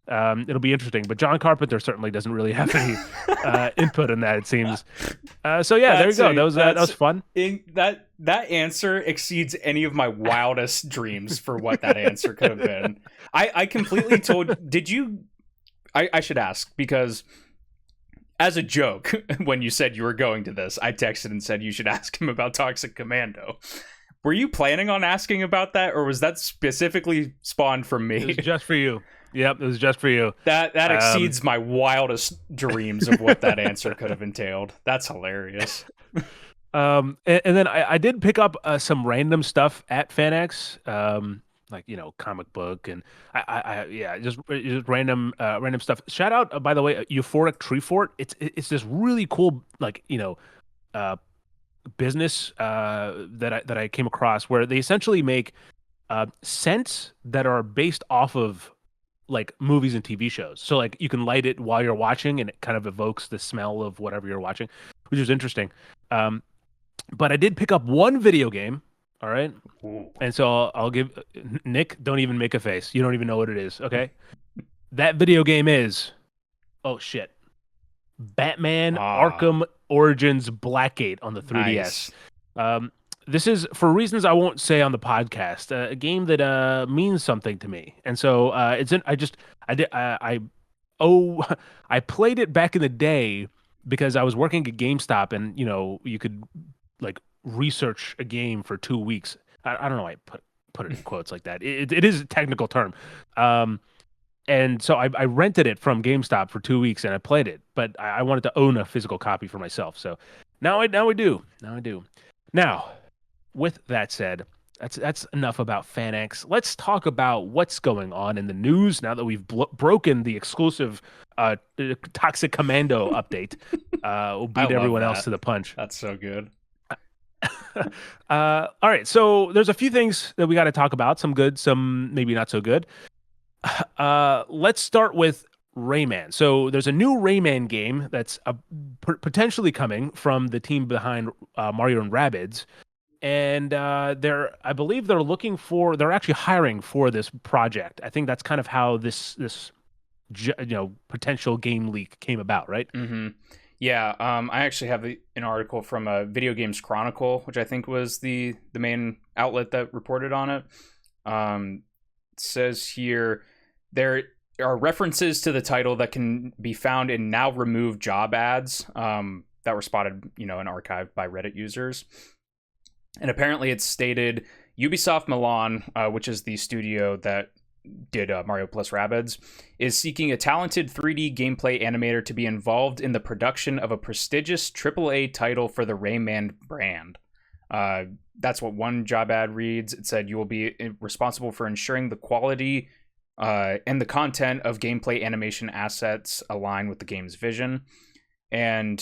It'll be interesting. But John Carpenter certainly doesn't really have any input in that, it seems. So yeah, there you go. That was fun. That answer exceeds any of my wildest dreams for what that answer could have been. I completely told. Did you? I should ask, because as a joke, when you said you were going to this, I texted and said you should ask him about Toxic Commando. Were you planning on asking about that, or was that specifically spawned from me? It was just for you. Yep, it was just for you. That exceeds my wildest dreams of what that answer could have entailed. That's hilarious. And then I did pick up some random stuff at FanX, like comic book, and just random stuff. Shout out, by the way, Euphoric Tree Fort. It's this really cool business that I came across, where they essentially make scents that are based off of like movies and TV shows. So like you can light it while you're watching, and it kind of evokes the smell of whatever you're watching, which is interesting. But I did pick up one video game. All right. Ooh. And so I'll give Nick, don't even make a face. You don't even know what it is. Okay. That video game is, oh shit, Batman Arkham Origins Blackgate on the 3DS. Nice. This is, for reasons I won't say on the podcast, a game that means something to me. And so I played it back in the day because I was working at GameStop, and you could like research a game for 2 weeks. I don't know why I put it in quotes like that. It is a technical term. and so I rented it from GameStop for 2 weeks and I played it, but I wanted to own a physical copy for myself. So now I do. Now, with that said, that's enough about FanX. Let's talk about what's going on in the news now that we've broken the exclusive Toxic Commando update. We'll beat everyone else to the punch. That's so good. All right, so there's a few things that we got to talk about. Some good, some maybe not so good. Let's start with Rayman. So there's a new Rayman game that's potentially coming from the team behind Mario and Rabbids, and I believe they're actually hiring for this project. I think that's kind of how this potential game leak came about, right? Mm-hmm. Yeah, I actually have an article from Video Games Chronicle, which I think was the main outlet that reported on it. It says here there are references to the title that can be found in now removed job ads that were spotted, and archived by Reddit users. And apparently it's stated Ubisoft Milan, which is the studio that did Mario plus Rabbids, is seeking a talented 3D gameplay animator to be involved in the production of a prestigious AAA title for the Rayman brand. That's what one job ad reads. It said you will be responsible for ensuring the quality and the content of gameplay animation assets align with the game's vision. And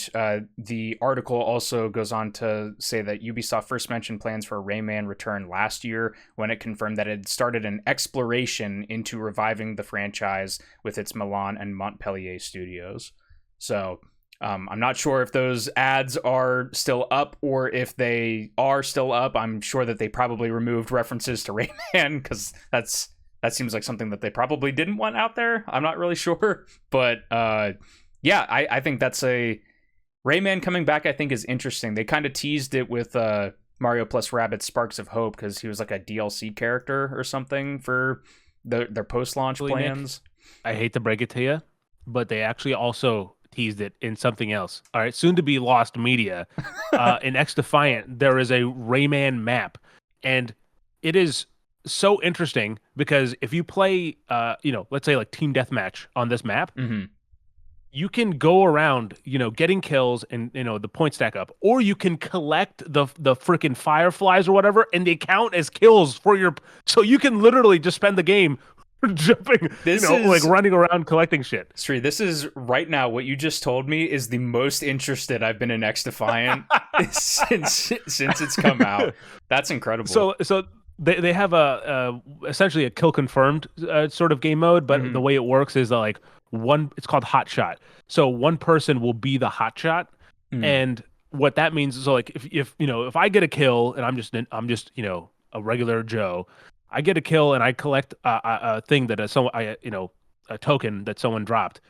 the article also goes on to say that Ubisoft first mentioned plans for a Rayman return last year when it confirmed that it had started an exploration into reviving the franchise with its Milan and Montpellier studios. So I'm not sure if those ads are still up, or if they are still up, I'm sure that they probably removed references to Rayman, because that seems like something that they probably didn't want out there. I'm not really sure, but yeah, I think that's a Rayman coming back. I think is interesting. They kind of teased it with Mario plus Rabbids Sparks of Hope, because he was like a DLC character or something for their post-launch plans. Nick, I hate to break it to you, but they actually also teased it in something else. All right, soon to be lost media. In X Defiant, there is a Rayman map, and it is so interesting because if you play, let's say like Team Deathmatch on this map. Mm-hmm. You can go around, getting kills and, the points stack up, or you can collect the freaking fireflies or whatever, and they count as kills for your. So you can literally just spend the game jumping, like running around collecting shit. Sri, this is right now what you just told me is the most interested I've been in X Defiant since it's come out. That's incredible. So they have essentially a kill confirmed sort of game mode, but the way it works is like it's called hot shot. So one person will be the hot shot, and what that means is, so like if I get a kill and I'm just a regular Joe, I get a kill and I collect a thing that a token that someone dropped,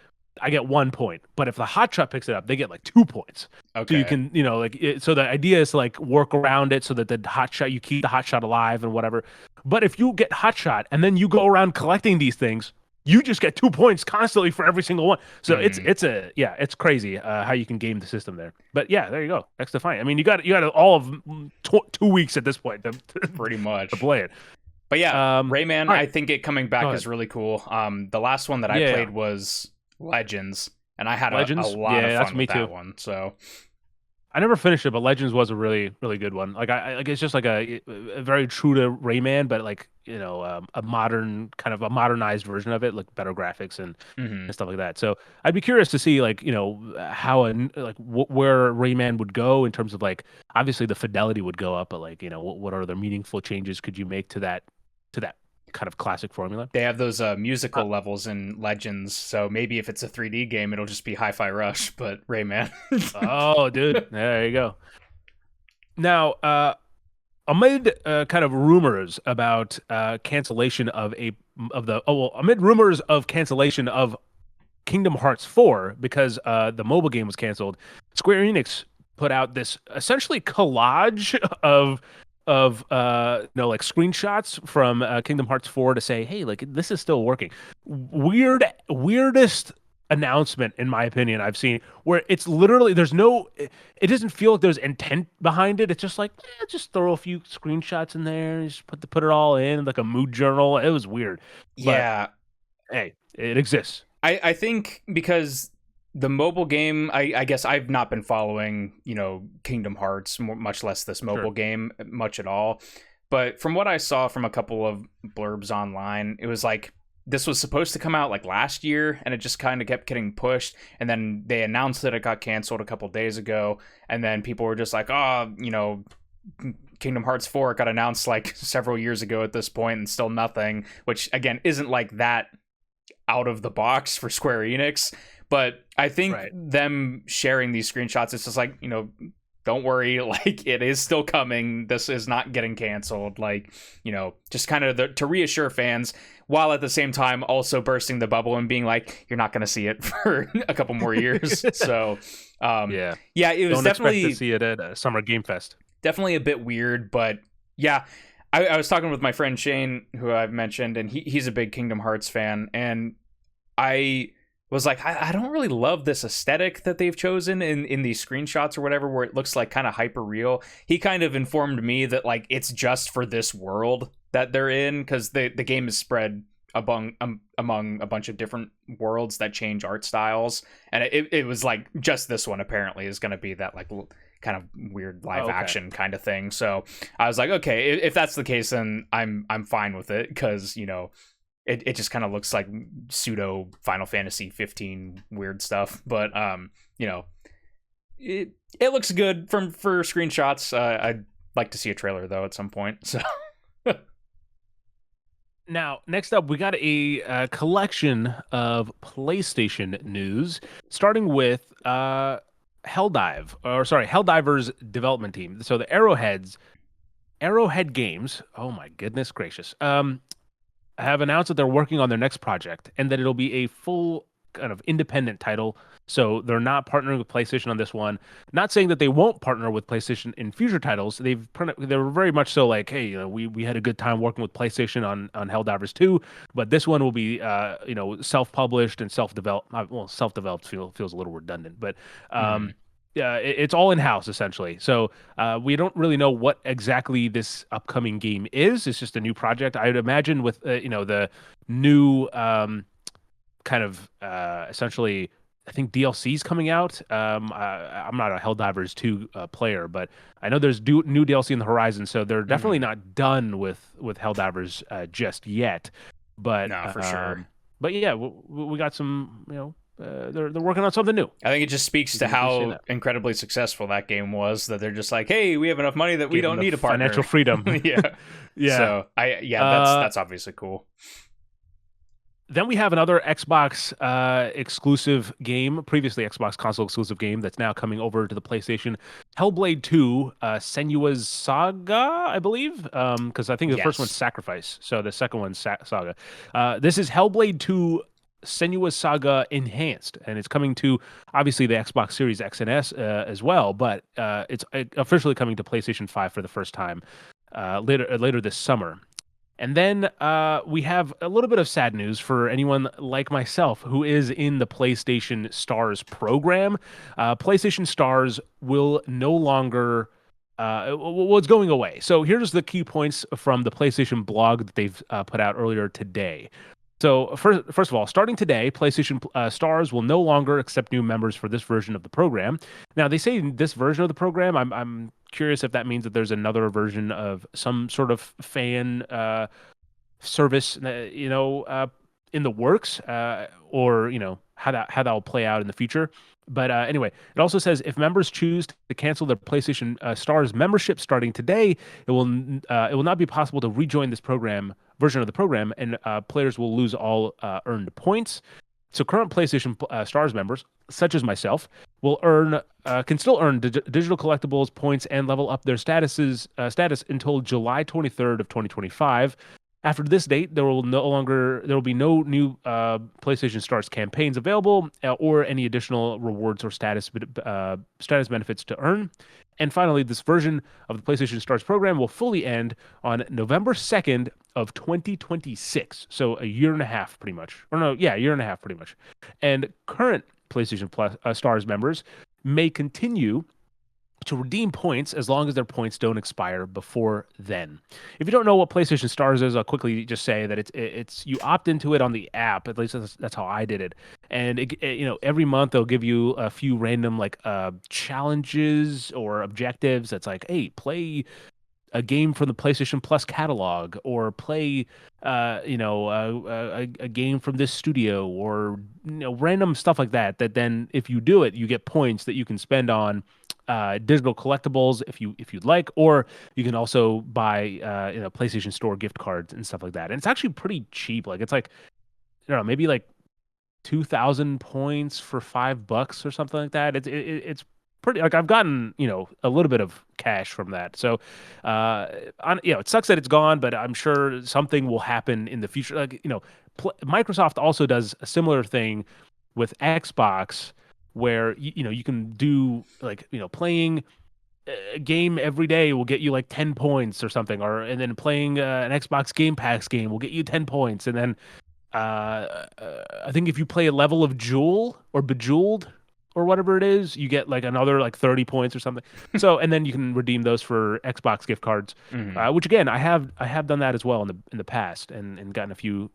I get 1 point. But if the hot shot picks it up, they get like 2 points. Okay. So you can, so the idea is to like work around it so that the hot shot, you keep the hot shot alive and whatever. But if you get hot shot and then you go around collecting these things, you just get 2 points constantly for every single one. So it's crazy how you can game the system there. But yeah, there you go. X Defiant. I mean, you got all of 2 weeks at this point to pretty much to play it. But yeah, Rayman, right. I think it coming back is really cool. The last one that I played was Legends, and I had a lot of fun with that one. So I never finished it, but Legends was a really, really good one. Like it's just like a very true to Rayman, but like a modern kind of a modernized version of it, like better graphics and stuff like that. So I'd be curious to see like how where Rayman would go in terms of like, obviously the fidelity would go up, but like what other meaningful changes could you make to that kind of classic formula? They have those musical levels in Legends, so maybe if it's a 3D game, it'll just be Hi-Fi Rush, but Rayman. Oh, dude, there you go. Now, amid kind of rumors about cancellation amid rumors of cancellation of Kingdom Hearts 4 because the mobile game was canceled, Square Enix put out this essentially collage of like screenshots from Kingdom Hearts 4 to say, hey, like this is still working. Weirdest announcement in my opinion I've seen, where it's literally it doesn't feel like there's intent behind it. It's just like just throw a few screenshots in there and just put it all in like a mood journal. It was weird. Yeah. hey, it exists. I think because the mobile game, I guess I've not been following, Kingdom Hearts, much less this mobile Sure. game much at all. But from what I saw from a couple of blurbs online, it was like this was supposed to come out like last year, and it just kind of kept getting pushed. And then they announced that it got canceled a couple days ago, and then people were just like, oh, Kingdom Hearts 4 got announced like several years ago at this point, and still nothing. Which again isn't like that out of the box for Square Enix. But I think them sharing these screenshots, it's just like, don't worry, like it is still coming. This is not getting canceled. Like, just kind of to reassure fans, while at the same time also bursting the bubble and being like, you're not going to see it for a couple more years. So, yeah, it was definitely expect to see it at Summer Game Fest. Definitely a bit weird, but yeah. I was talking with my friend Shane, who I've mentioned, and he's a big Kingdom Hearts fan, and I was like, I don't really love this aesthetic that they've chosen in these screenshots or whatever, where it looks like kind of hyper real. He kind of informed me that like it's just for this world that they're in, because the game is spread among a bunch of different worlds that change art styles, and it was like just this one apparently is going to be that like kind of weird live action kind of thing. So I was like, okay, if that's the case, then I'm fine with it, because it just kind of looks like pseudo Final Fantasy 15 weird stuff. But it looks good for screenshots. I'd like to see a trailer though at some point. So now, next up, we got a collection of PlayStation news, starting with Helldivers development team. So the Arrowhead Games. Oh my goodness gracious! Have announced that they're working on their next project, and that it'll be a full kind of independent title. So they're not partnering with PlayStation on this one. Not saying that they won't partner with PlayStation in future titles. They were very much so like, hey, we had a good time working with PlayStation on Helldivers 2, but this one will be self-published and self-developed. Well, self-developed feels a little redundant, but yeah, it's all in-house essentially. So we don't really know what exactly this upcoming game is. It's just a new project. I'd imagine with the new kind of essentially, I think DLC's coming out. I'm not a Helldivers 2 player, but I know there's new DLC in the horizon. So they're definitely not done with Helldivers just yet. But no, for sure. But yeah, we got some they're working on something new. I think it just speaks to how incredibly successful that game was, that they're just like, hey, we have enough money that we don't need a partner. Financial freedom. Yeah. So that's obviously cool. Then we have another Xbox exclusive game, previously Xbox console exclusive game that's now coming over to the PlayStation. Hellblade 2, Senua's Saga, I believe, because I think the first one's Sacrifice, so the second one's Saga. This is Hellblade 2 Senua's Saga Enhanced, and it's coming to obviously the Xbox Series X and S as well, but it's officially coming to PlayStation 5 for the first time later this summer. And then we have a little bit of sad news for anyone like myself who is in the PlayStation Stars program. PlayStation Stars will no longer it's going away. So here's the key points from the PlayStation blog that they've put out earlier today. So first of all, starting today, PlayStation Stars will no longer accept new members for this version of the program. Now, they say this version of the program. I'm curious if that means that there's another version of some sort of fan service, in the works, or how that will play out in the future. But anyway, it also says if members choose to cancel their PlayStation Stars membership starting today, it will not be possible to rejoin this version of the program, and players will lose all earned points. So current PlayStation Stars members, such as myself, can still earn digital collectibles, points, and level up their status until July 23rd of 2025. After this date, there will be no new PlayStation Stars campaigns available, or any additional rewards or status benefits to earn. And finally, this version of the PlayStation Stars program will fully end on November 2nd of 2026. So a year and a half, pretty much. A year and a half, pretty much. And current PlayStation Stars members may continue to redeem points as long as their points don't expire before then. If you don't know what PlayStation Stars is, I'll quickly just say that it's you opt into it on the app. At least that's how I did it. And every month they'll give you a few random like challenges or objectives. That's like, hey, play a game from the PlayStation Plus catalog, or play, a game from this studio, or random stuff like that. That then, if you do it, you get points that you can spend on digital collectibles if you'd like, or you can also buy PlayStation Store gift cards and stuff like that. And it's actually pretty cheap. Like it's like I don't know, maybe like 2,000 points for $5 or something like that. It's pretty like I've gotten, a little bit of cash from that. So, it sucks that it's gone, but I'm sure something will happen in the future. Like, Microsoft also does a similar thing with Xbox where, you can do like, playing a game every day will get you like 10 points or something, and then playing an Xbox Game Pass game will get you 10 points. And then I think if you play a level of Jewel or Bejeweled or whatever it is, you get like another like 30 points or something. So, and then you can redeem those for Xbox gift cards, which again, I have done that as well in the past, and gotten a few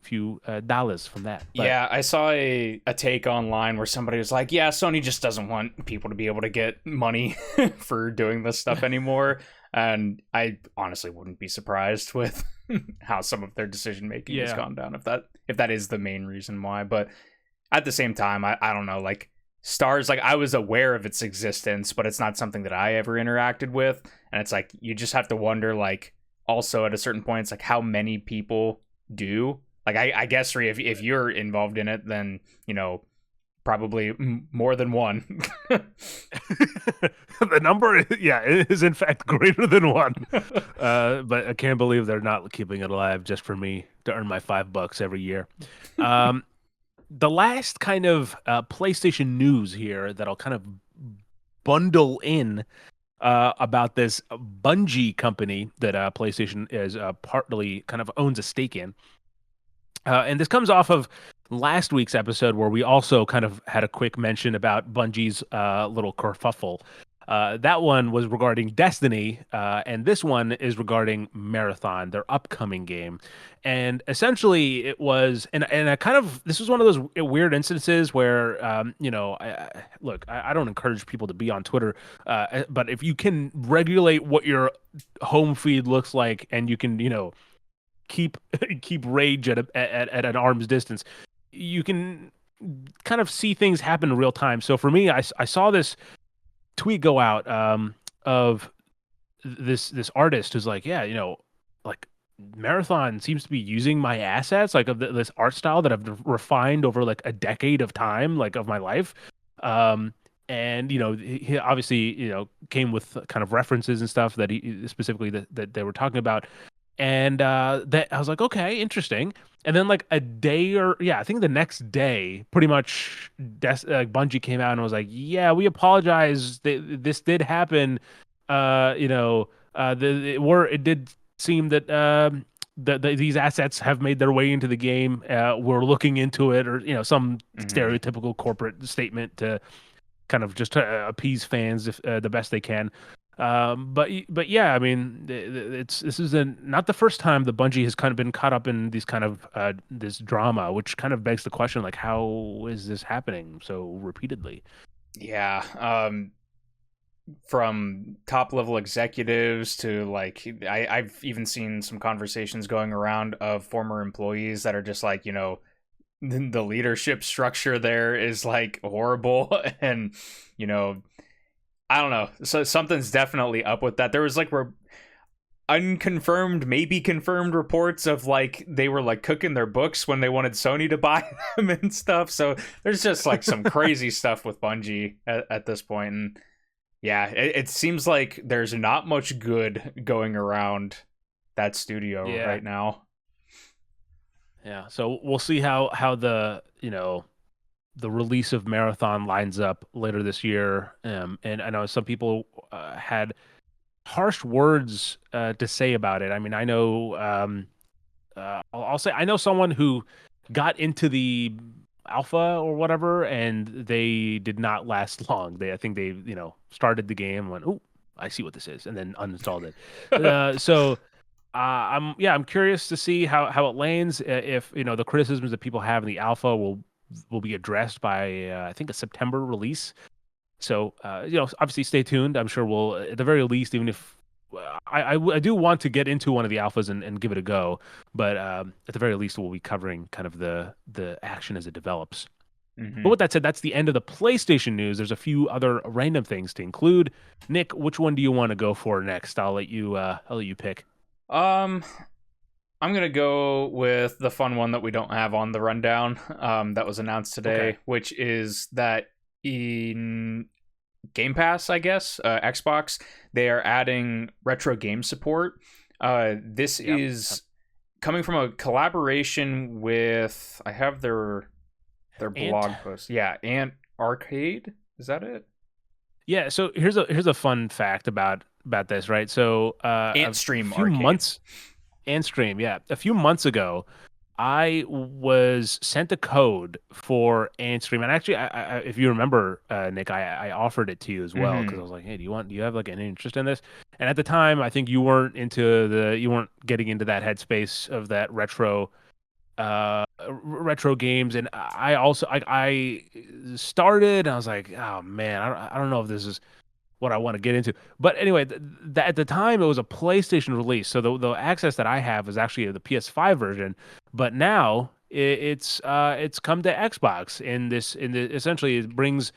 dollars from that. But, yeah, I saw a take online where somebody was like, yeah, Sony just doesn't want people to be able to get money for doing this stuff anymore. And I honestly wouldn't be surprised with how some of their decision making has gone down if that is the main reason why. But at the same time, I don't know, like Stars, like I was aware of its existence, but it's not something that I ever interacted with. And it's like you just have to wonder, like, also at a certain point, it's like how many people do. Like I guess Rhea, if you're involved in it, then probably more than one. The number, is in fact greater than one. But I can't believe they're not keeping it alive just for me to earn my $5 every year. The last kind of PlayStation news here that I'll kind of bundle in about this Bungie company that PlayStation is partly kind of owns a stake in. And this comes off of last week's episode where we also kind of had a quick mention about Bungie's little kerfuffle. That one was regarding Destiny, and this one is regarding Marathon, their upcoming game. And essentially, it was, and I kind of, this was one of those weird instances where, I don't encourage people to be on Twitter, but if you can regulate what your home feed looks like, and you can, keep rage at an arm's distance, you can kind of see things happen in real time. So for me, I saw this tweet go out of this artist who's like, like Marathon seems to be using my assets, like of this art style that I've refined over like a decade of time, like of my life. And he obviously came with kind of references and stuff that he specifically that they were talking about. And that I was like, okay, interesting. And then like a day I think the next day, pretty much Bungie came out and was like, yeah, we apologize. This did happen. It did seem that these assets have made their way into the game. We're looking into it, or some stereotypical corporate statement to kind of just to appease fans if the best they can. But yeah, I mean, this is not the first time the Bungie has kind of been caught up in these kind of this drama, which kind of begs the question, like, how is this happening so repeatedly? Yeah, from top level executives to like I've even seen some conversations going around of former employees that are just like, the leadership structure there is like horrible, and I don't know. So something's definitely up with that. There was like unconfirmed, maybe confirmed reports of like they were like cooking their books when they wanted Sony to buy them and stuff. So there's just like some crazy stuff with Bungie at this point. And yeah, it seems like there's not much good going around that studio right now. Yeah. So we'll see how the the release of Marathon lines up later this year. And I know some people had harsh words to say about it. I mean, I know, I'll say, I know someone who got into the alpha or whatever, and they did not last long. I think they, started the game and went, oh, I see what this is, and then uninstalled it. I'm curious to see how it lands. If the criticisms that people have in the alpha will be addressed by I think a September release. So obviously stay tuned. I'm sure we'll at the very least, even if I do want to get into one of the alphas and give it a go, but at the very least we'll be covering kind of the action as it develops. But with that said, that's the end of the PlayStation news. There's a few other random things to include. Nick, which one do you want to go for next? I'll let you pick. I'm gonna go with the fun one that we don't have on the rundown. That was announced today, which is that in Game Pass, I guess, Xbox, they are adding retro game support. This is coming from a collaboration with, I have their blog post. Yeah, Ant Arcade. Is that it? Yeah. So here's a fun fact about this, right? So Ant Stream Arcade. Ant Stream. Yeah, a few months ago, I was sent a code for Ant Stream, and actually, I if you remember, Nick, I offered it to you as well because I was like, hey, do you have like an interest in this? And at the time, I think you weren't getting into that headspace of that retro games, and I also I started and I was like, oh man, I don't know if this is what I want to get into. But anyway, at the time it was a PlayStation release, so the access that I have is actually the PS5 version, but now it's come to Xbox essentially it brings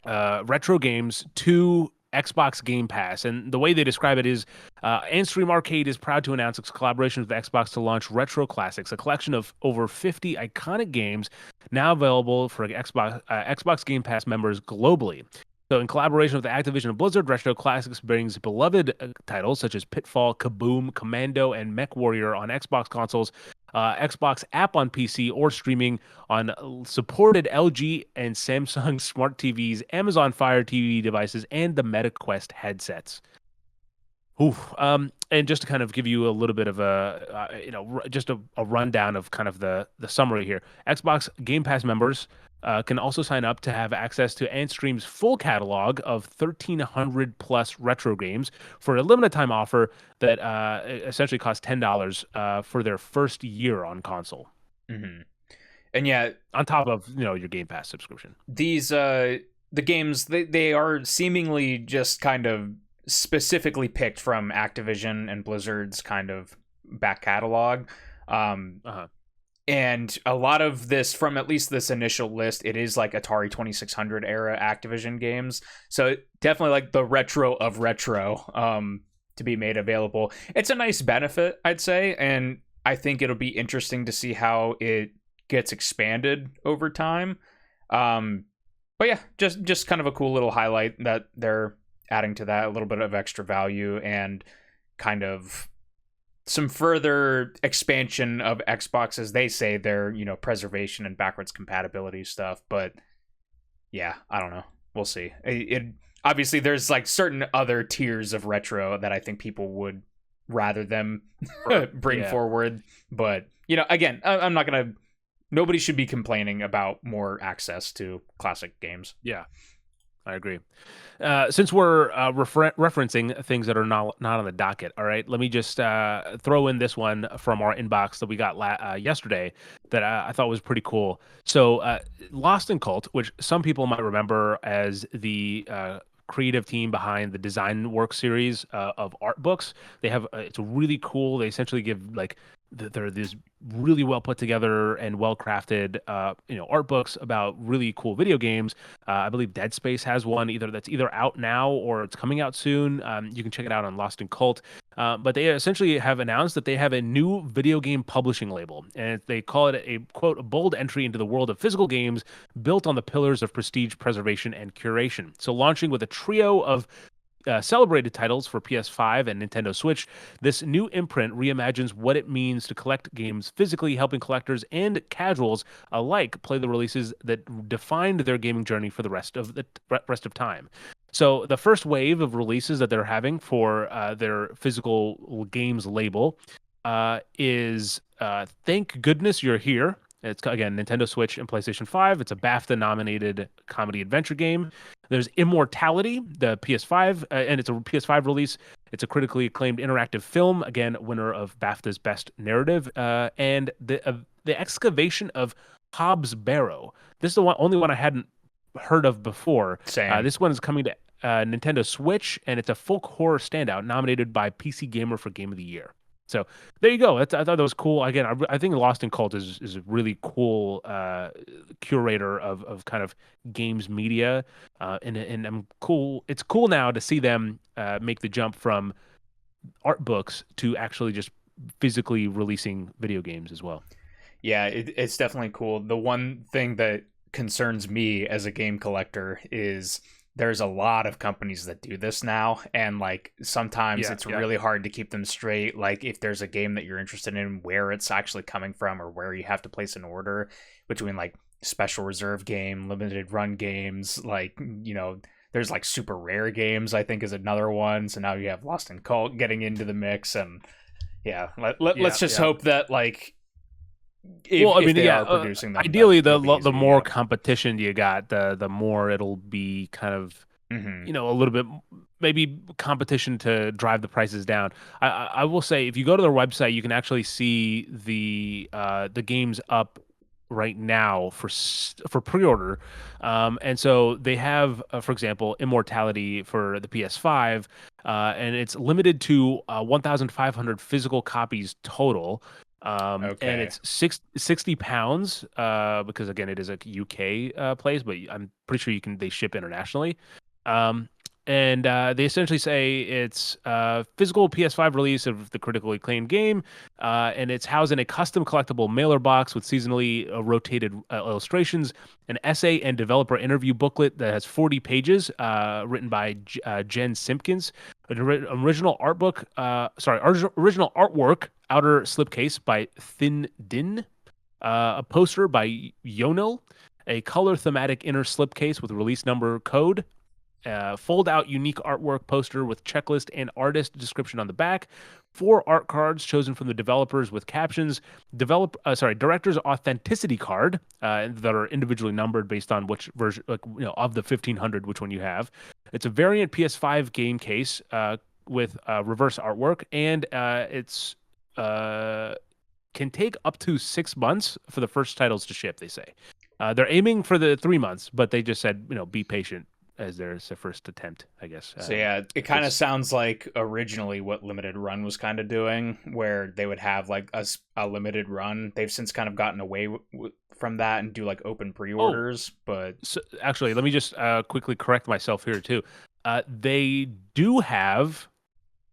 retro games to Xbox Game Pass. And the way they describe it is Antstream Arcade is proud to announce its collaboration with Xbox to launch Retro Classics, a collection of over 50 iconic games now available for Xbox Game Pass members globally. So in collaboration with Activision and Blizzard, Retro Classics brings beloved titles such as Pitfall, Kaboom, Commando, and Mech Warrior on Xbox consoles, Xbox app on PC, or streaming on supported LG and Samsung smart TVs, Amazon Fire TV devices, and the MetaQuest headsets. Oof. And just to kind of give you a little bit of just a rundown of kind of the summary here. Xbox Game Pass members can also sign up to have access to Antstream's full catalog of 1,300 plus retro games for a limited time offer that essentially costs $10 for their first year on console. Mm-hmm. And yeah, on top of your Game Pass subscription, these the games they are seemingly just kind of specifically picked from Activision and Blizzard's kind of back catalog. And a lot of this, from at least this initial list, it is like Atari 2600 era Activision games. So definitely like the retro of retro to be made available. It's a nice benefit, I'd say. And I think it'll be interesting to see how it gets expanded over time. But yeah, just kind of a cool little highlight that they're adding to that, a little bit of extra value and kind of some further expansion of Xbox, as they say, their preservation and backwards compatibility stuff. But yeah, I don't know, we'll see. It obviously there's like certain other tiers of retro that I think people would rather them bring forward. But again, I'm not gonna. Nobody should be complaining about more access to classic games. Yeah, I agree. Since we're referencing things that are not on the docket, all right, let me just throw in this one from our inbox that we got yesterday that I thought was pretty cool. So Lost in Cult, which some people might remember as the creative team behind the Design Work series of art books. They have it's really cool. They essentially give like they're these really well put together and well crafted art books about really cool video games. I believe Dead Space has one that's either out now or it's coming out soon. You can check it out on Lost in Cult. But they essentially have announced that they have a new video game publishing label, and they call it a quote a bold entry into the world of physical games built on the pillars of prestige, preservation, and curation. So launching with a trio of celebrated titles for PS5 and Nintendo Switch, this new imprint reimagines what it means to collect games physically, helping collectors and casuals alike play the releases that defined their gaming journey for the rest of time. So the first wave of releases that they're having for their physical games label is Thank Goodness You're Here. It's again Nintendo Switch and PlayStation 5. It's a BAFTA-nominated comedy adventure game. There's Immortality, the PS5, and it's a PS5 release. It's a critically acclaimed interactive film, again winner of BAFTA's Best Narrative, and the excavation of Hobbs Barrow. This is the only one I hadn't heard of before. Same. This one is coming to Nintendo Switch, and it's a folk horror standout nominated by PC Gamer for Game of the Year. So there you go. I thought that was cool. Again, I think Lost in Cult is a really cool curator of kind of games media, and I'm cool. It's cool now to see them make the jump from art books to actually just physically releasing video games as well. Yeah, it's definitely cool. The one thing that concerns me as a game collector is there's a lot of companies that do this now, and like sometimes it's really hard to keep them straight. Like if there's a game that you're interested in, where it's actually coming from or where you have to place an order between like special reserve game, limited run games, like, you know, there's like super rare games, I think is another one. So now you have Lost in Cult getting into the mix, and let's just hope that like if they are producing them, ideally the more competition you got, the more it'll be kind of you know, a little bit maybe competition to drive the prices down. I will say if you go to their website, you can actually see the games up right now for pre-order, and so they have for example Immortality for the PS5, and it's limited to 1,500 physical copies total. And it's 60 pounds, because again, it is a UK place, but I'm pretty sure they ship internationally. And they essentially say it's physical PS5 release of the critically acclaimed game, and it's housed in a custom collectible mailer box with seasonally rotated illustrations, an essay and developer interview booklet that has 40 pages, written by Jen Simpkins, an original original artwork, outer slipcase by Thin Din, a poster by Yonil, a color thematic inner slipcase with release number code, fold out unique artwork poster with checklist and artist description on the back, 4 art cards chosen from the developers with captions, director's authenticity card that are individually numbered based on which version, like, you know, of the 1,500, which one you have. It's a variant PS5 game case with reverse artwork, and it's can take up to 6 months for the first titles to ship, they say. They're aiming for the 3 months, but they just said, you know, be patient as their first attempt, I guess. So yeah, it kind of sounds like originally what Limited Run was kind of doing, where they would have like a limited run. They've since kind of gotten away from that and do like open pre-orders. But so, actually, let me just quickly correct myself here too. They do have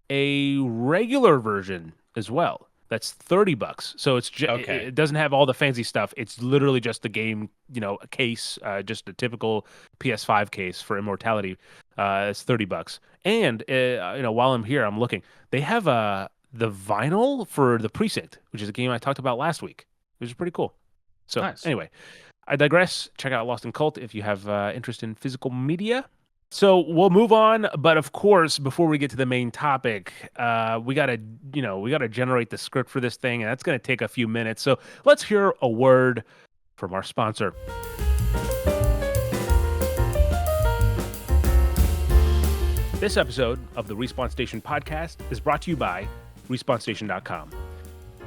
a regular version as well. That's $30. So it's it doesn't have all the fancy stuff. It's literally just the game, you know, a case, just a typical PS5 case for Immortality. It's $30. And you know, while I'm here, I'm looking. They have the vinyl for The Precinct, which is a game I talked about last week, which is pretty cool. So nice. Anyway, I digress. Check out Lost in Cult if you have interest in physical media. So we'll move on, but of course, before we get to the main topic, we gotta generate the script for this thing, and that's gonna take a few minutes. So let's hear a word from our sponsor. This episode of the Respawn Station podcast is brought to you by RespawnStation.com.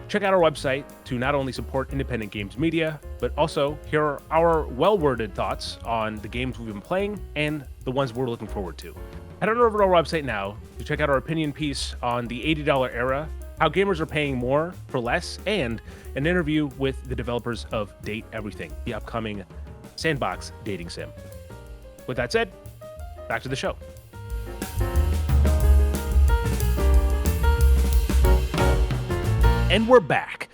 Check out our website to not only support independent games media, but also hear our well-worded thoughts on the games we've been playing and the ones we're looking forward to. Head on over to our website now to check out our opinion piece on the $80 era, how gamers are paying more for less, and an interview with the developers of Date Everything, the upcoming sandbox dating sim. With that said, back to the show. And we're back.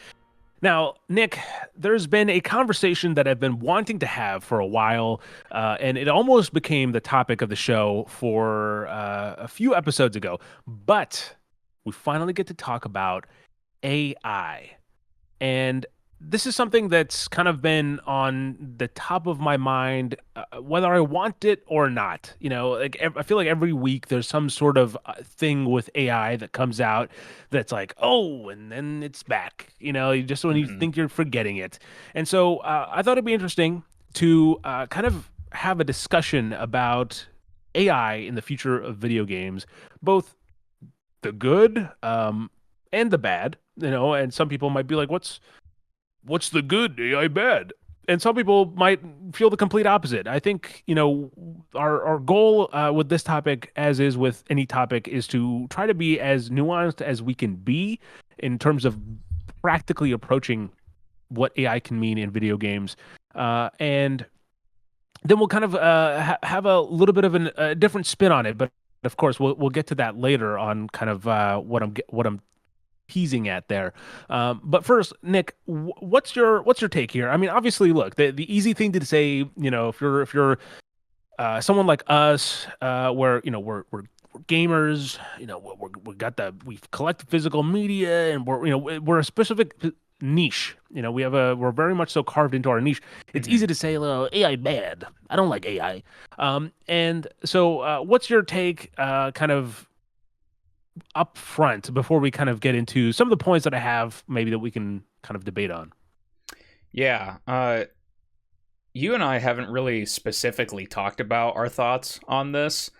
Now, Nick, there's been a conversation that I've been wanting to have for a while, and it almost became the topic of the show for a few episodes ago, but we finally get to talk about AI. And this is something that's kind of been on the top of my mind, whether I want it or not. Like I feel like every week there's some sort of thing with AI that comes out that's like, oh, and then it's back. Just when you Hmm. think you're forgetting it. And so I thought it'd be interesting to kind of have a discussion about AI in the future of video games, both the good and the bad. And some people might be like, what's the good AI bad? And some people might feel the complete opposite. I think, our goal with this topic, as is with any topic, is to try to be as nuanced as we can be in terms of practically approaching what AI can mean in video games. And then we'll kind of have a little bit of a different spin on it. But of course, we'll get to that later on kind of what I'm teasing at there. But first, Nick, what's your take here? I mean, obviously, look, the easy thing to say, if you're someone like us, where we're gamers, we've collected physical media, and we're a specific niche. We're very much so carved into our niche. It's Hmm. easy to say, well, AI bad. I don't like AI. And so, what's your take, kind of up front before we kind of get into some of the points that I have maybe that we can kind of debate on? Yeah. You and I haven't really specifically talked about our thoughts on this.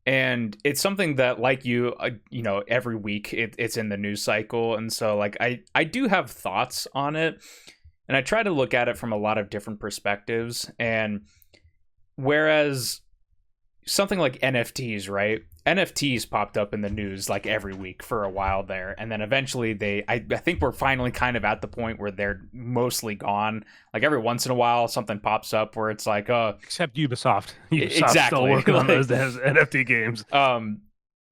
And it's something that, like every week it's in the news cycle. And so, like, I do have thoughts on it. And I try to look at it from a lot of different perspectives. And whereas something like NFTs, right? NFTs popped up in the news like every week for a while there, and then eventually I think we're finally kind of at the point where they're mostly gone. Like every once in a while, something pops up where it's like, Except Ubisoft. Ubisoft's still exactly, working on like, those NFT games.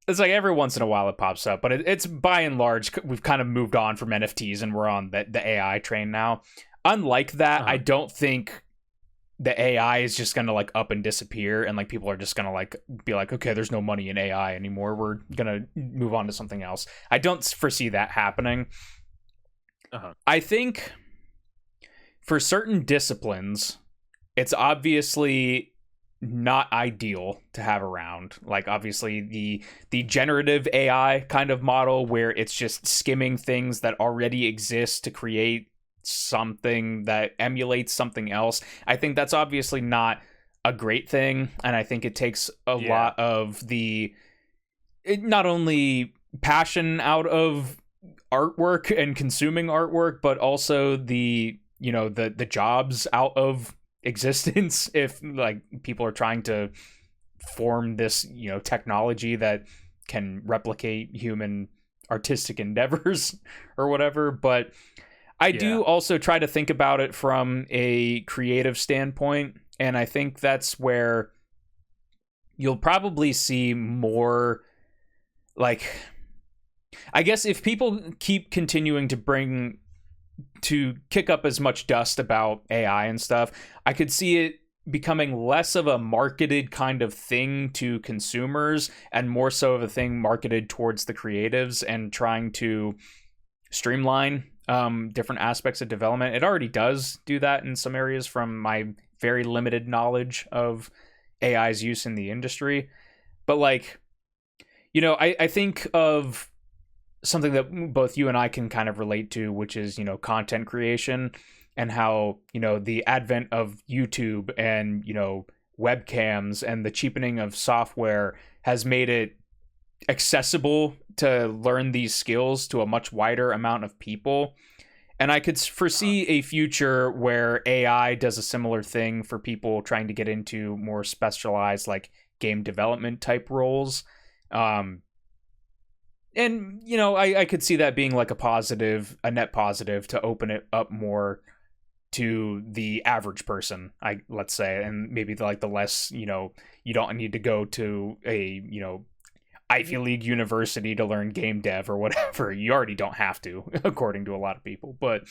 it's like every once in a while it pops up, but it's by and large we've kind of moved on from NFTs and we're on the AI train now. Unlike that, I Uh-huh. don't think the AI is just gonna like up and disappear, and like people are just gonna like be like, okay, there's no money in AI anymore. We're gonna move on to something else. I don't foresee that happening. Uh-huh. I think for certain disciplines, it's obviously not ideal to have around. Like obviously the generative AI kind of model where it's just skimming things that already exist to create something that emulates something else. I think that's obviously not a great thing, and I think it takes a lot of not only passion out of artwork and consuming artwork, but also the jobs out of existence if like people are trying to form this technology that can replicate human artistic endeavors or whatever. But I do also try to think about it from a creative standpoint, and I think that's where you'll probably see more, like, I guess if people keep continuing to kick up as much dust about AI and stuff, I could see it becoming less of a marketed kind of thing to consumers and more so of a thing marketed towards the creatives and trying to streamline different aspects of development. It already does do that in some areas from my very limited knowledge of AI's use in the industry. But like, I think of something that both you and I can kind of relate to, which is, content creation and how, the advent of YouTube and, webcams and the cheapening of software has made it accessible to learn these skills to a much wider amount of people. And I could foresee a future where AI does a similar thing for people trying to get into more specialized, like game development type roles. And I could see that being like a net positive to open it up more to the average person, let's say, and maybe the less, you don't need to go to a, Ivy League university to learn game dev or whatever. You already don't have to, according to a lot of people. But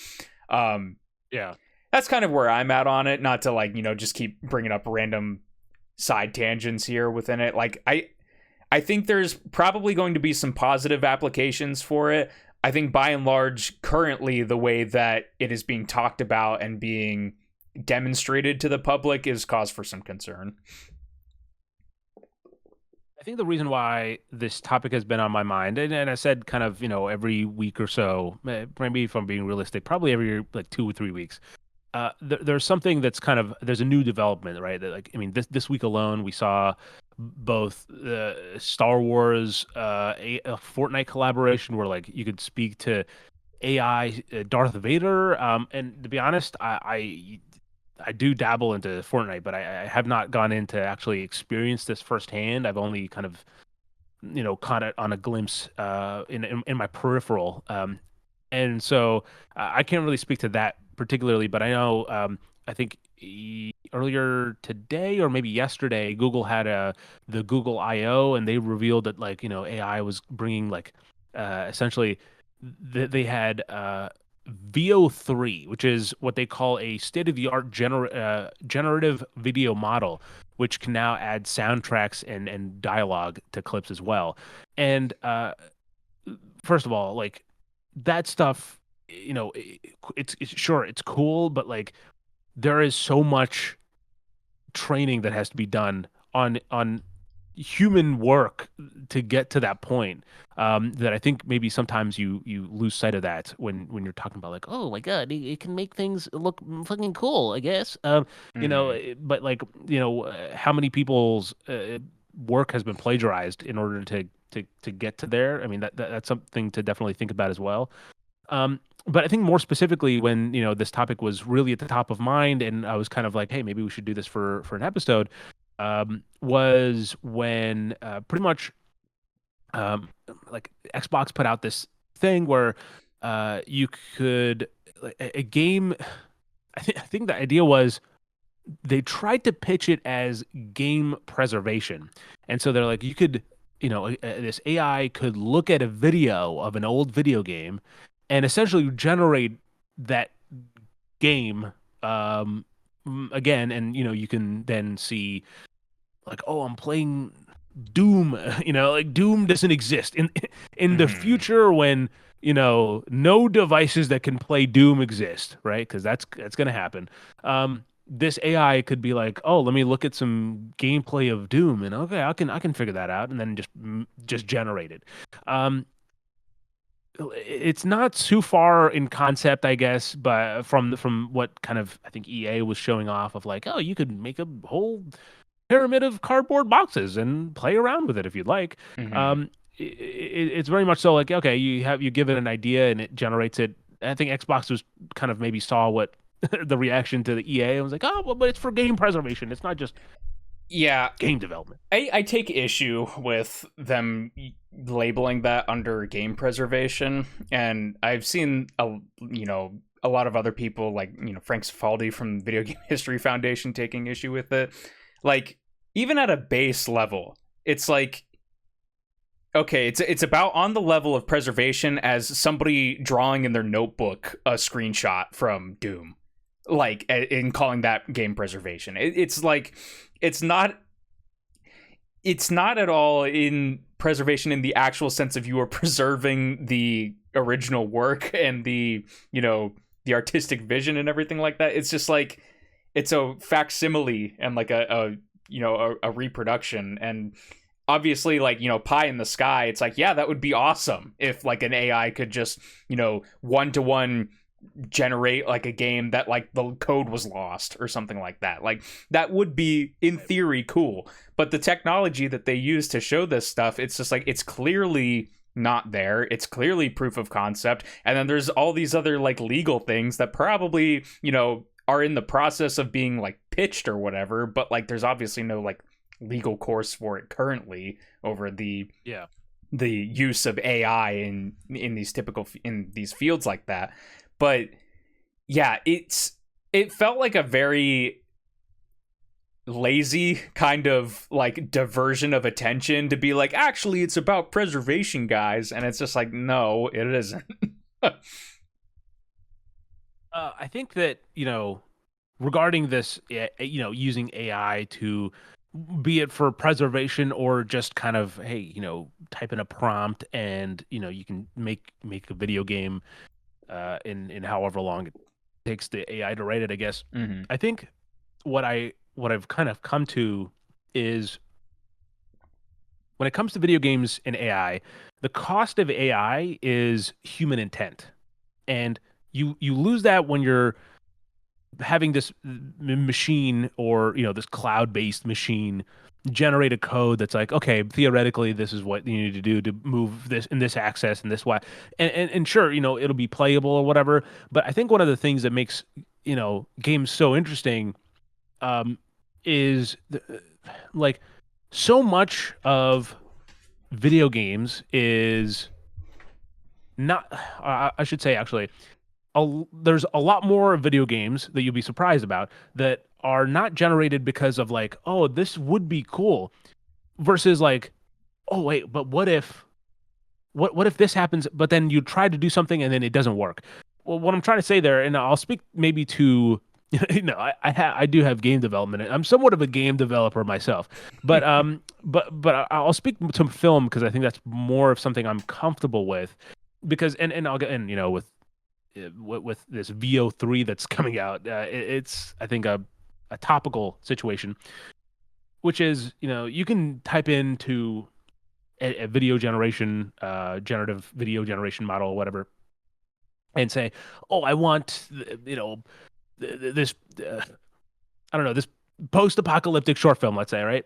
Yeah. that's kind of where I'm at on it. Not to just keep bringing up random side tangents here within it. Like I think there's probably going to be some positive applications for it, I think by and large, currently, the way that it is being talked about and being demonstrated to the public is cause for some concern. I think the reason why this topic has been on my mind, and I said kind of, every week or so, maybe if I'm being realistic, probably every like 2 or 3 weeks, there's something that's kind of, there's a new development, right? That, like, I mean, this week alone, we saw both Star Wars, a Fortnite collaboration where like you could speak to AI Darth Vader. And to be honest, I do dabble into Fortnite, but I have not gone in to actually experience this firsthand. I've only kind of, caught it on a glimpse in my peripheral. And so I can't really speak to that particularly, but I know I think earlier today or maybe yesterday, Google had the Google I/O, and they revealed that, like, AI was bringing like essentially they had VO3, which is what they call a state-of-the-art generative video model, which can now add soundtracks and dialogue to clips as well. And first of all, like, that stuff, it's sure it's cool, but like there is so much training that has to be done on human work to get to that point, that I think maybe sometimes you lose sight of that when you're talking about, like, oh my god, it can make things look fucking cool, I guess. But like, how many people's work has been plagiarized in order to get to there? I mean, that's something to definitely think about as well. But I think more specifically, when this topic was really at the top of mind, and I was kind of like, hey, maybe we should do this for an episode, was when pretty much like Xbox put out this thing where you could, like, a game. I think the idea was they tried to pitch it as game preservation, and so they're like, you could, this AI could look at a video of an old video game and essentially generate that game again, and you can then see, like, oh, I'm playing Doom. Like, Doom doesn't exist in the Mhm. future when no devices that can play Doom exist, right? Because that's gonna happen. This AI could be like, oh, let me look at some gameplay of Doom, and okay, I can figure that out, and then just generate it. Um, it's not too far in concept, I guess, but from what kind of I think EA was showing off of, like, oh, you could make a whole pyramid of cardboard boxes and play around with it if you'd like. Mhm. It's very much so like, okay, you give it an idea and it generates it. I think Xbox was kind of maybe saw what the reaction to the EA and was like, oh, well, but it's for game preservation. It's not just Yeah, game development. I take issue with them labeling that under game preservation, and I've seen a lot of other people, like, Frank Cifaldi from Video Game History Foundation, taking issue with it. Like, even at a base level, it's like, okay, it's about on the level of preservation as somebody drawing in their notebook a screenshot from Doom, like, in calling that game preservation. It's like, it's not it's not at all in preservation in the actual sense of you are preserving the original work and the artistic vision and everything like that. It's just like, it's a facsimile and like a reproduction. And obviously, like, pie in the sky, it's like, yeah, that would be awesome if, like, an AI could just, one to one generate, like, a game that, like, the code was lost or something like that. Like, that would be, in theory, cool. But the technology that they use to show this stuff, it's just like, it's clearly not there. It's clearly proof of concept. And then there's all these other, like, legal things that probably, are in the process of being, like, pitched or whatever, but, like, there's obviously no, like, legal course for it currently over the Yeah. use of AI in these fields like that. But yeah, it felt like a very lazy kind of, like, diversion of attention to be like, actually, it's about preservation, guys. And it's just like, no, it isn't. I think that, regarding this, using AI to be it for preservation or just kind of, hey, type in a prompt and you can make a video game in however long it takes the AI to write it, I guess. Mm-hmm. I think what I've kind of come to is when it comes to video games and AI, the cost of AI is human intent. And you lose that when you're having this machine, or this cloud-based machine generate a code that's like, okay, theoretically this is what you need to do to move this in this access and this way, and sure, it'll be playable or whatever. But I think one of the things that makes games so interesting is like, so much of video games is not, I should say, actually, there's a lot more video games that you'll be surprised about that are not generated because of like, oh, this would be cool, versus like, oh wait, but what if this happens, but then you try to do something and then it doesn't work. Well, what I'm trying to say there, and I'll speak maybe to I do have game development. I'm somewhat of a game developer myself, but but I'll speak to film because I think that's more of something I'm comfortable with, because and I'll get, and with this VO3 that's coming out, it's, I think, a topical situation, which is, you can type into a video generation, generative video generation model or whatever, and say, oh, I want, this, I don't know, this post-apocalyptic short film, let's say, right?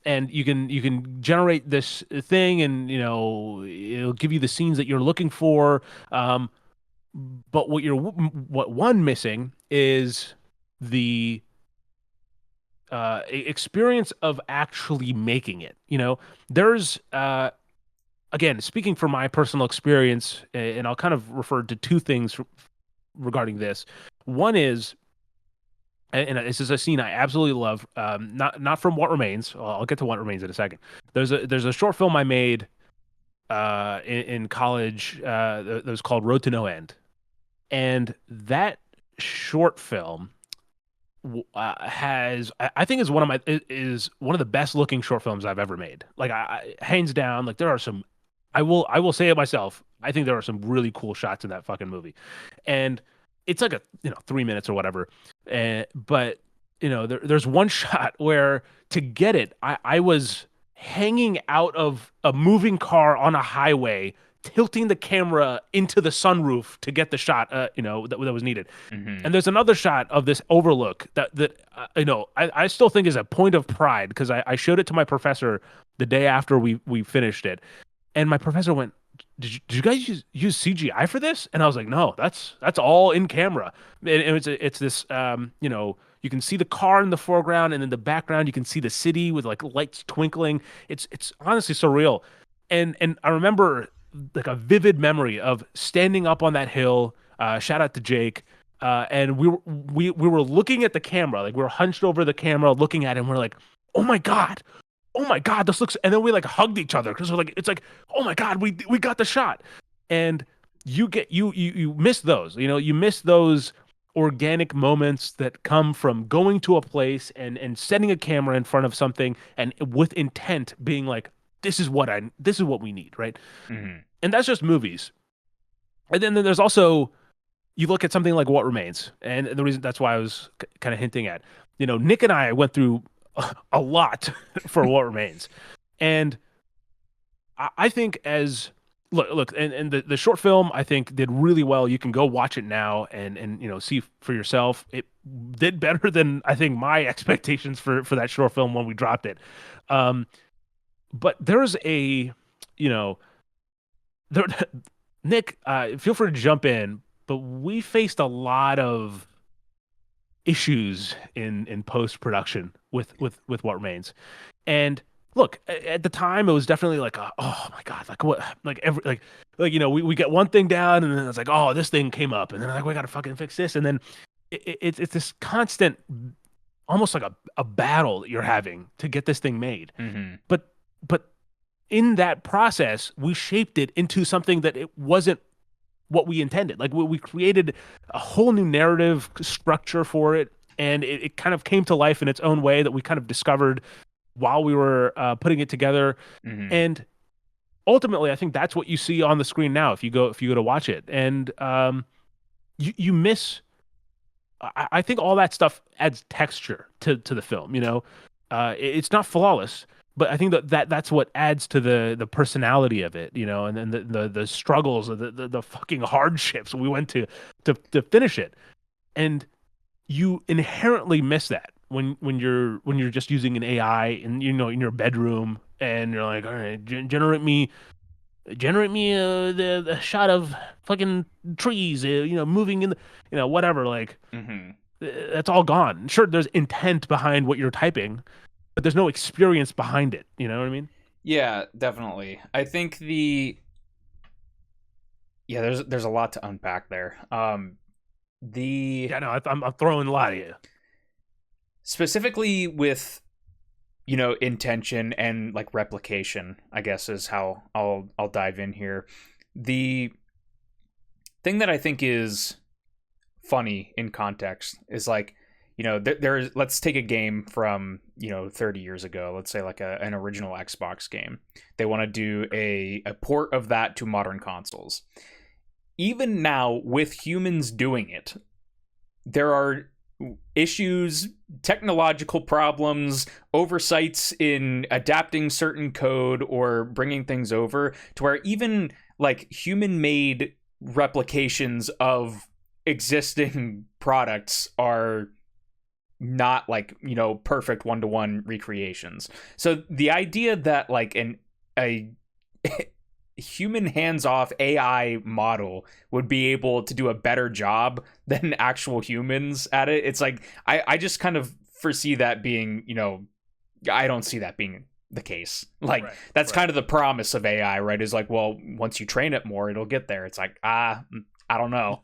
And you can generate this thing, and it'll give you the scenes that you're looking for. But what one missing is the experience of actually making it. There's again, speaking from my personal experience, and I'll kind of refer to two things regarding this. One is, and this is a scene I absolutely love. Not from What Remains. Well, I'll get to What Remains in a second. There's a short film I made in college that was called Road to No End, and that short film I think is one of the best looking short films I've ever made. Like, hands down. Like, there are some, I will say it myself, I think there are some really cool shots in that fucking movie, and it's like 3 minutes or whatever. But there's one shot where, to get it, I was hanging out of a moving car on a highway, tilting the camera into the sunroof to get the shot, that was needed. Mm-hmm. And there's another shot of this overlook that I still think is a point of pride, because I showed it to my professor the day after we finished it, and my professor went, Did you guys use CGI for this? And I was like, no, that's all in camera. And it's this, you can see the car in the foreground, and in the background you can see the city with like lights twinkling. It's honestly surreal. And I remember, like, a vivid memory of standing up on that hill. Shout out to Jake. And we were looking at the camera, like we were hunched over the camera looking at it, and we're like, oh my god, this looks. And then we like hugged each other, because we're like, it's like, oh my god, we got the shot. And you miss those, you miss those organic moments that come from going to a place and setting a camera in front of something, and with intent, being like, this is what we need, right? Mm-hmm. And that's just movies. And then there's also, you look at something like What Remains, and the reason, that's why I was kind of hinting at, Nick and I went through a lot for What Remains, and I think, as look, and the short film, I think, did really well. You can go watch it now and see for yourself. It did better than, I think, my expectations for that short film when we dropped it. But there's a, there, Nick, feel free to jump in, but we faced a lot of issues in post production with What Remains. And look, at the time, it was definitely like, oh my god, like what, like every like we get one thing down, and then it's like, oh, this thing came up, and then like, we gotta fucking fix this, and then it's this constant, almost like a battle that you're having to get this thing made. Mm-hmm. But in that process, we shaped it into something that it wasn't what we intended. Like, we created a whole new narrative structure for it, and it kind of came to life in its own way, that we kind of discovered while we were putting it together, and ultimately, I think that's what you see on the screen now. If you go to watch it, and you miss. I think all that stuff adds texture to the film. It's not flawless, but I think that's what adds to the personality of it. And then the struggles, the fucking hardships we went to finish it, and you inherently miss that when you're just using an AI and in your bedroom and you're like, all right, generate me the shot of fucking trees, moving in whatever, like that's all gone. Sure, there's intent behind what you're typing, but there's no experience behind it. You know what I mean? Yeah, definitely. I think there's a lot to unpack there. Yeah, no, I'm throwing a lot at you. Specifically with intention and like replication, I guess is how I'll dive in here. The thing that I think is funny in context is like, there's let's take a game from 30 years ago, let's say like an original Xbox game. They want to do a port of that to modern consoles. Even now, with humans doing it, there are issues, technological problems, oversights in adapting certain code or bringing things over to where even like human-made replications of existing products are not like perfect one-to-one recreations. So the idea that like a human hands-off AI model would be able to do a better job than actual humans at it, it's like I just kind of foresee that being, I don't see that being the case. Like that's kind of the promise of AI, right? Is like, well, once you train it more, it'll get there. It's like, I don't know.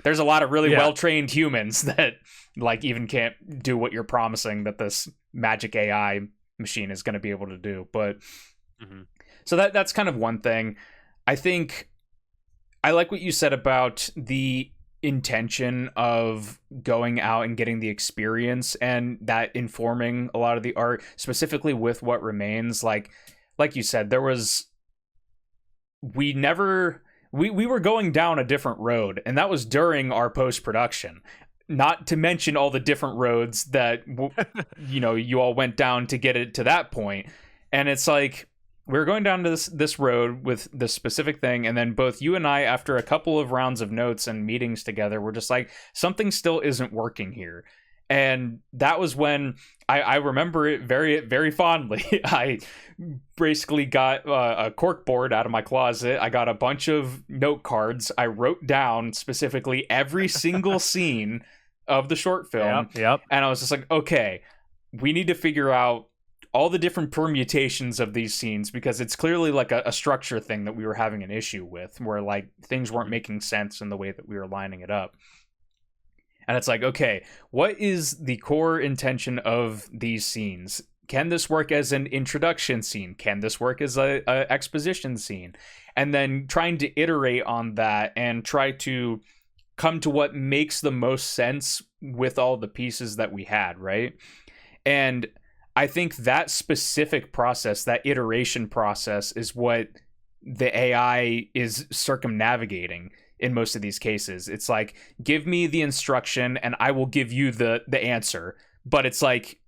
There's a lot of really well-trained humans that like even can't do what you're promising that this magic AI machine is going to be able to do. But so that's kind of one thing. I think I like what you said about the intention of going out and getting the experience and that informing a lot of the art, specifically with What Remains. Like you said, we were going down a different road, and that was during our post-production. Not to mention all the different roads that you all went down to get it to that point. And it's like, we were going down to this road with this specific thing, and then both you and I, after a couple of rounds of notes and meetings together, were just like, something still isn't working here. And that was when I remember it very, very fondly. I basically got a cork board out of my closet. I got a bunch of note cards. I wrote down specifically every single scene of the short film. Yep. And I was just like, okay, we need to figure out all the different permutations of these scenes, because it's clearly like a structure thing that we were having an issue with, where like things weren't making sense in the way that we were lining it up. And it's like, okay, what is the core intention of these scenes? Can this work as an introduction scene? Can this work as a exposition scene? And then trying to iterate on that and try to come to what makes the most sense with all the pieces that we had, right? And I think that specific process, that iteration process, is what the AI is circumnavigating in most of these cases. It's like, give me the instruction and I will give you the answer. But it's like,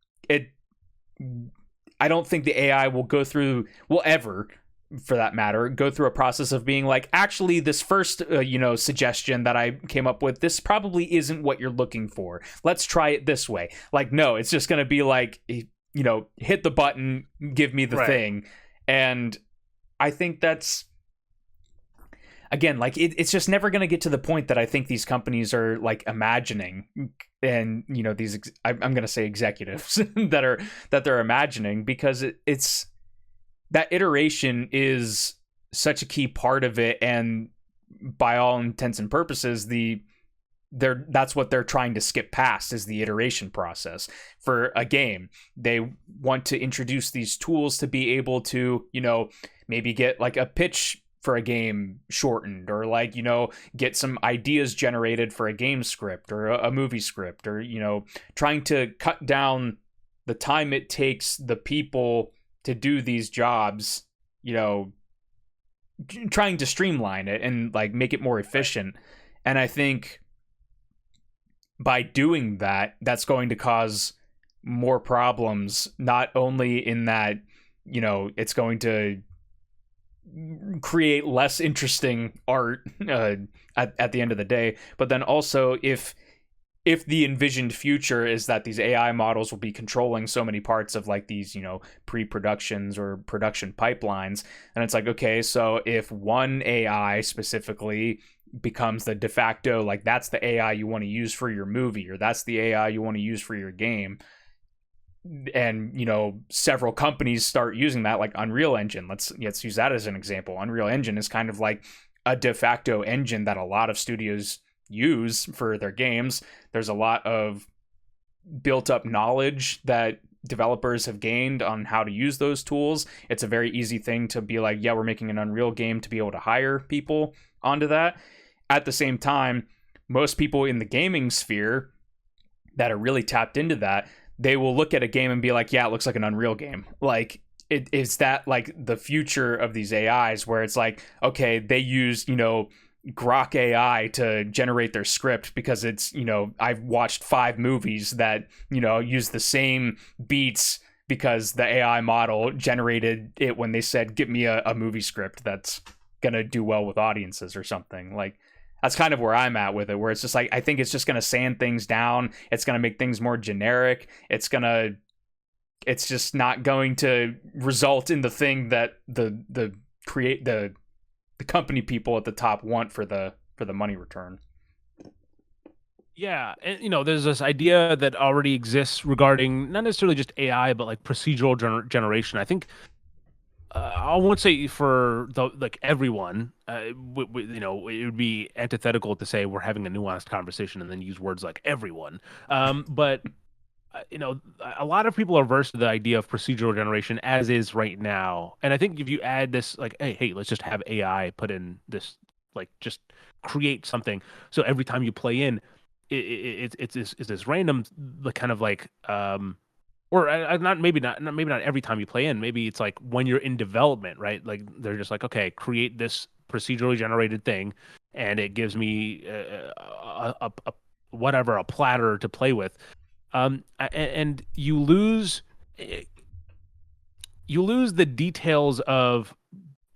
I don't think the AI will ever, for that matter, go through a process of being like, actually, this first, suggestion that I came up with, this probably isn't what you're looking for. Let's try it this way. Like, no, it's just going to be like, hit the button, give me the thing. And I think that's, again, like it's just never going to get to the point that I think these companies are like imagining, and these I'm going to say executives that they're imagining, because it's that iteration is such a key part of it, and by all intents and purposes, that's what they're trying to skip past, is the iteration process for a game. They want to introduce these tools to be able to, maybe get like a pitch for a game shortened, or like, get some ideas generated for a game script or a movie script, or, trying to cut down the time it takes the people to do these jobs, trying to streamline it and like make it more efficient. And I think by doing that, that's going to cause more problems, not only in that, it's going to create less interesting art at the end of the day, but then also if the envisioned future is that these AI models will be controlling so many parts of like these, pre-productions or production pipelines, and it's like, okay, so if one AI specifically becomes the de facto, like that's the AI you want to use for your movie, or that's the AI you want to use for your game, and several companies start using that, like Unreal Engine, let's use that as an example. Unreal Engine is kind of like a de facto engine that a lot of studios use for their games. There's a lot of built up knowledge that developers have gained on how to use those tools. It's a very easy thing to be like, yeah, we're making an Unreal game, to be able to hire people onto that. At the same time, most people in the gaming sphere that are really tapped into that, they will look at a game and be like, yeah, it looks like an Unreal game. Like, it is that like the future of these AIs, where it's like, okay, they use, Grok AI to generate their script because it's, I've watched 5 movies that, use the same beats because the AI model generated it when they said, give me a movie script that's going to do well with audiences or something. Like, that's kind of where I'm at with it, where it's just like, I think it's just going to sand things down. It's going to make things more generic. It's just not going to result in the thing that the company people at the top want for the money return. Yeah, and there's this idea that already exists regarding not necessarily just AI, but like procedural generation. I think I won't say for everyone. It would be antithetical to say we're having a nuanced conversation and then use words like everyone. But a lot of people are versed to the idea of procedural generation as is right now. And I think if you add this, like, hey, let's just have AI put in this, like, just create something. So every time you play in, it's this random, like, kind of like, or not, maybe not every time you play in. Maybe it's like when you're in development, right? Like they're just like, okay, create this procedurally generated thing, and it gives me a platter to play with. And you lose the details of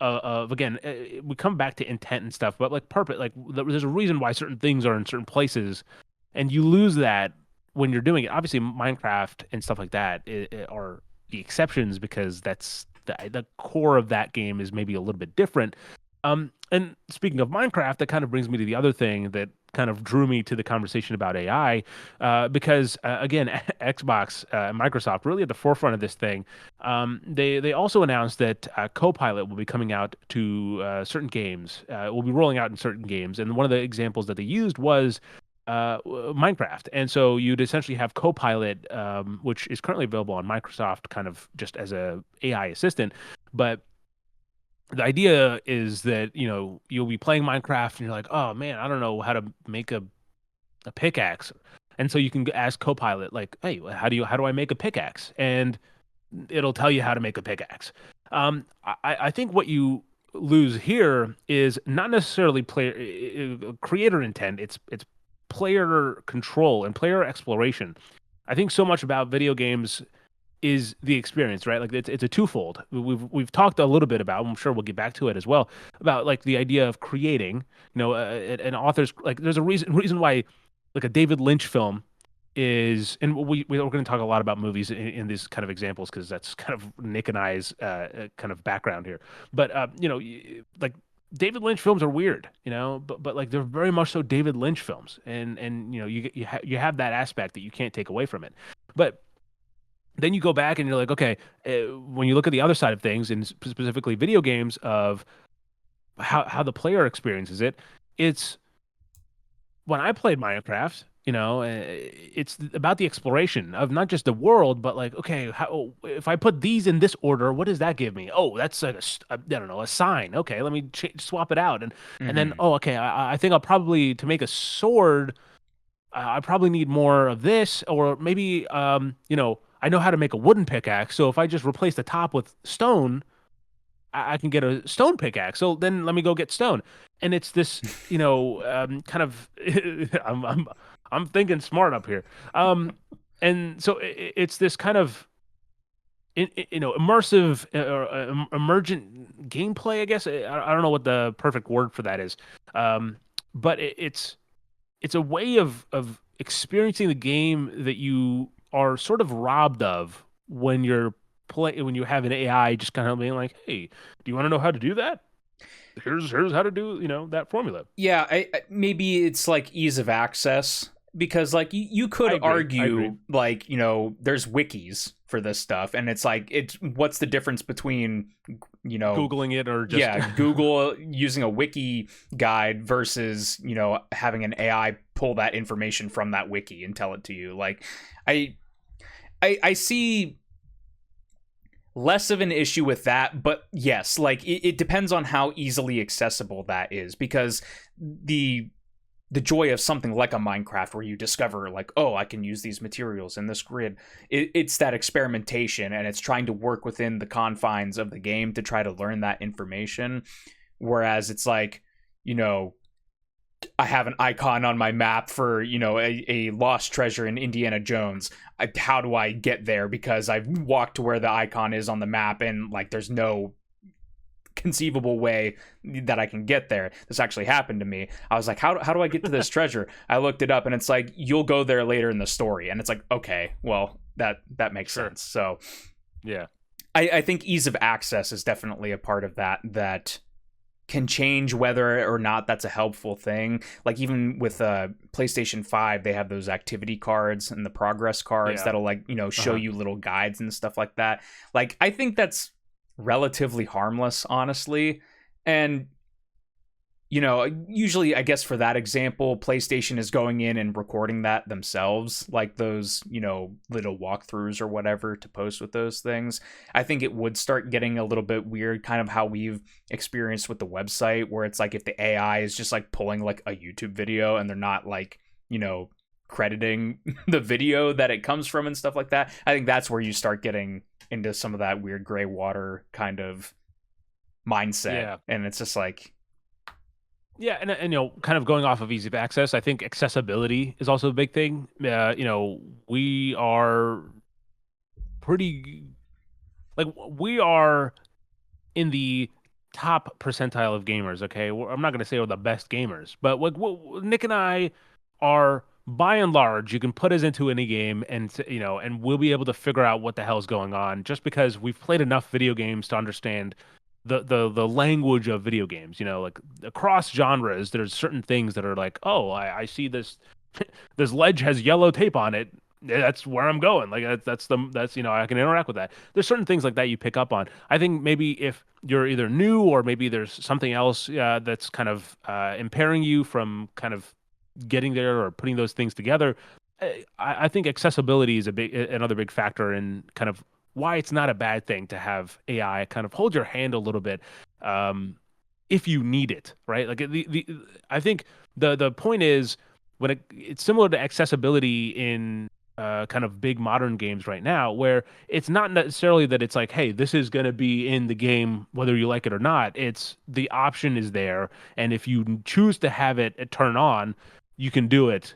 again, we come back to intent and stuff, but like purpose, like there's a reason why certain things are in certain places, and you lose that when you're doing it. Obviously, Minecraft and stuff like that are the exceptions, because that's the core of that game is maybe a little bit different. And speaking of Minecraft, that kind of brings me to the other thing that kind of drew me to the conversation about AI, because again, Xbox, Microsoft, really at the forefront of this thing. They also announced that Copilot will be coming out to certain games. Will be rolling out in certain games, and one of the examples that they used was Minecraft. And so you'd essentially have Copilot, which is currently available on Microsoft, kind of just as a AI assistant, but the idea is that you'll be playing Minecraft and you're like, oh man, I don't know how to make a pickaxe, and so you can ask Copilot, like, hey, how do I make a pickaxe, and it'll tell you how to make a pickaxe. I think what you lose here is not necessarily player creator intent. It's player control and player exploration. I think so much about video games is the experience, right? Like it's a twofold. We've talked a little bit about, I'm sure we'll get back to it as well, about like the idea of creating, an author's, like there's a reason why like a David Lynch film is, and we're going to talk a lot about movies in these kind of examples, because that's kind of Nick and I's kind of background here. But like David Lynch films are weird, but like they're very much so David Lynch films, and you have that aspect that you can't take away from it. But then you go back and you're like, okay, when you look at the other side of things, and specifically video games, of how the player experiences it, it's when I played Minecraft, it's about the exploration of not just the world, but like, okay, if I put these in this order, what does that give me? Oh, that's like I don't know, a sign. Okay, let me swap it out, and then oh, okay, I think I'll probably, to make a sword, I probably need more of this, or maybe I know how to make a wooden pickaxe. So if I just replace the top with stone, I can get a stone pickaxe. So then let me go get stone. And it's this, kind of, I'm thinking smart up here. And so it's this kind of, immersive or emergent gameplay, I guess. I don't know what the perfect word for that is. But it's a way of experiencing the game that you are sort of robbed of when when you have an AI just kind of being like, "Hey, do you want to know how to do that? Here's how to do, that formula." Yeah, maybe it's like ease of access, because like you could I agree. argue like, there's wikis for this stuff, and it's like, what's the difference between Googling it or just yeah, Google using a wiki guide versus, having an AI pull that information from that wiki and tell it to you. Like I see less of an issue with that, but yes, like it depends on how easily accessible that is, because the joy of something like a Minecraft where you discover like, oh, I can use these materials in this grid, it's that experimentation, and it's trying to work within the confines of the game to try to learn that information. Whereas it's like, I have an icon on my map for, a lost treasure in Indiana Jones. How do I get there? Because I've walked to where the icon is on the map, and like there's no conceivable way that I can get there. This actually happened to me. I was like, how do I get to this treasure? I looked it up, and it's like, you'll go there later in the story. And it's like, okay, well, that makes sense. So yeah. I think ease of access is definitely a part of that can change whether or not that's a helpful thing. Like even with PlayStation 5, they have those activity cards and the progress cards that'll like, show you little guides and stuff like that. Like I think that's relatively harmless, honestly. And usually I guess for that example, PlayStation is going in and recording that themselves, like those, little walkthroughs or whatever to post with those things. I think it would start getting a little bit weird, kind of how we've experienced with the website, where it's like if the AI is just like pulling like a YouTube video and they're not like, crediting the video that it comes from and stuff like that. I think that's where you start getting into some of that weird gray water kind of mindset. Yeah. And it's just like, yeah, and kind of going off of ease of access, I think accessibility is also a big thing. We are pretty, like, we are in the top percentile of gamers. Okay, I'm not going to say we're the best gamers, but what Nick and I are, by and large, you can put us into any game, and and we'll be able to figure out what the hell's going on, just because we've played enough video games to understand the language of video games. Like across genres, there's certain things that are like, oh, I see this this ledge has yellow tape on it. That's where I'm going. Like that's I can interact with that. There's certain things like that you pick up on. I think maybe if you're either new, or maybe there's something else that's kind of impairing you from kind of getting there or putting those things together, I think accessibility is another big factor in kind of why it's not a bad thing to have AI kind of hold your hand a little bit, if you need it, right? Like I think the point is, when it's similar to accessibility in kind of big modern games right now, where it's not necessarily that it's like, hey, this is going to be in the game whether you like it or not. It's the option is there, and if you choose to have it turn on, you can do it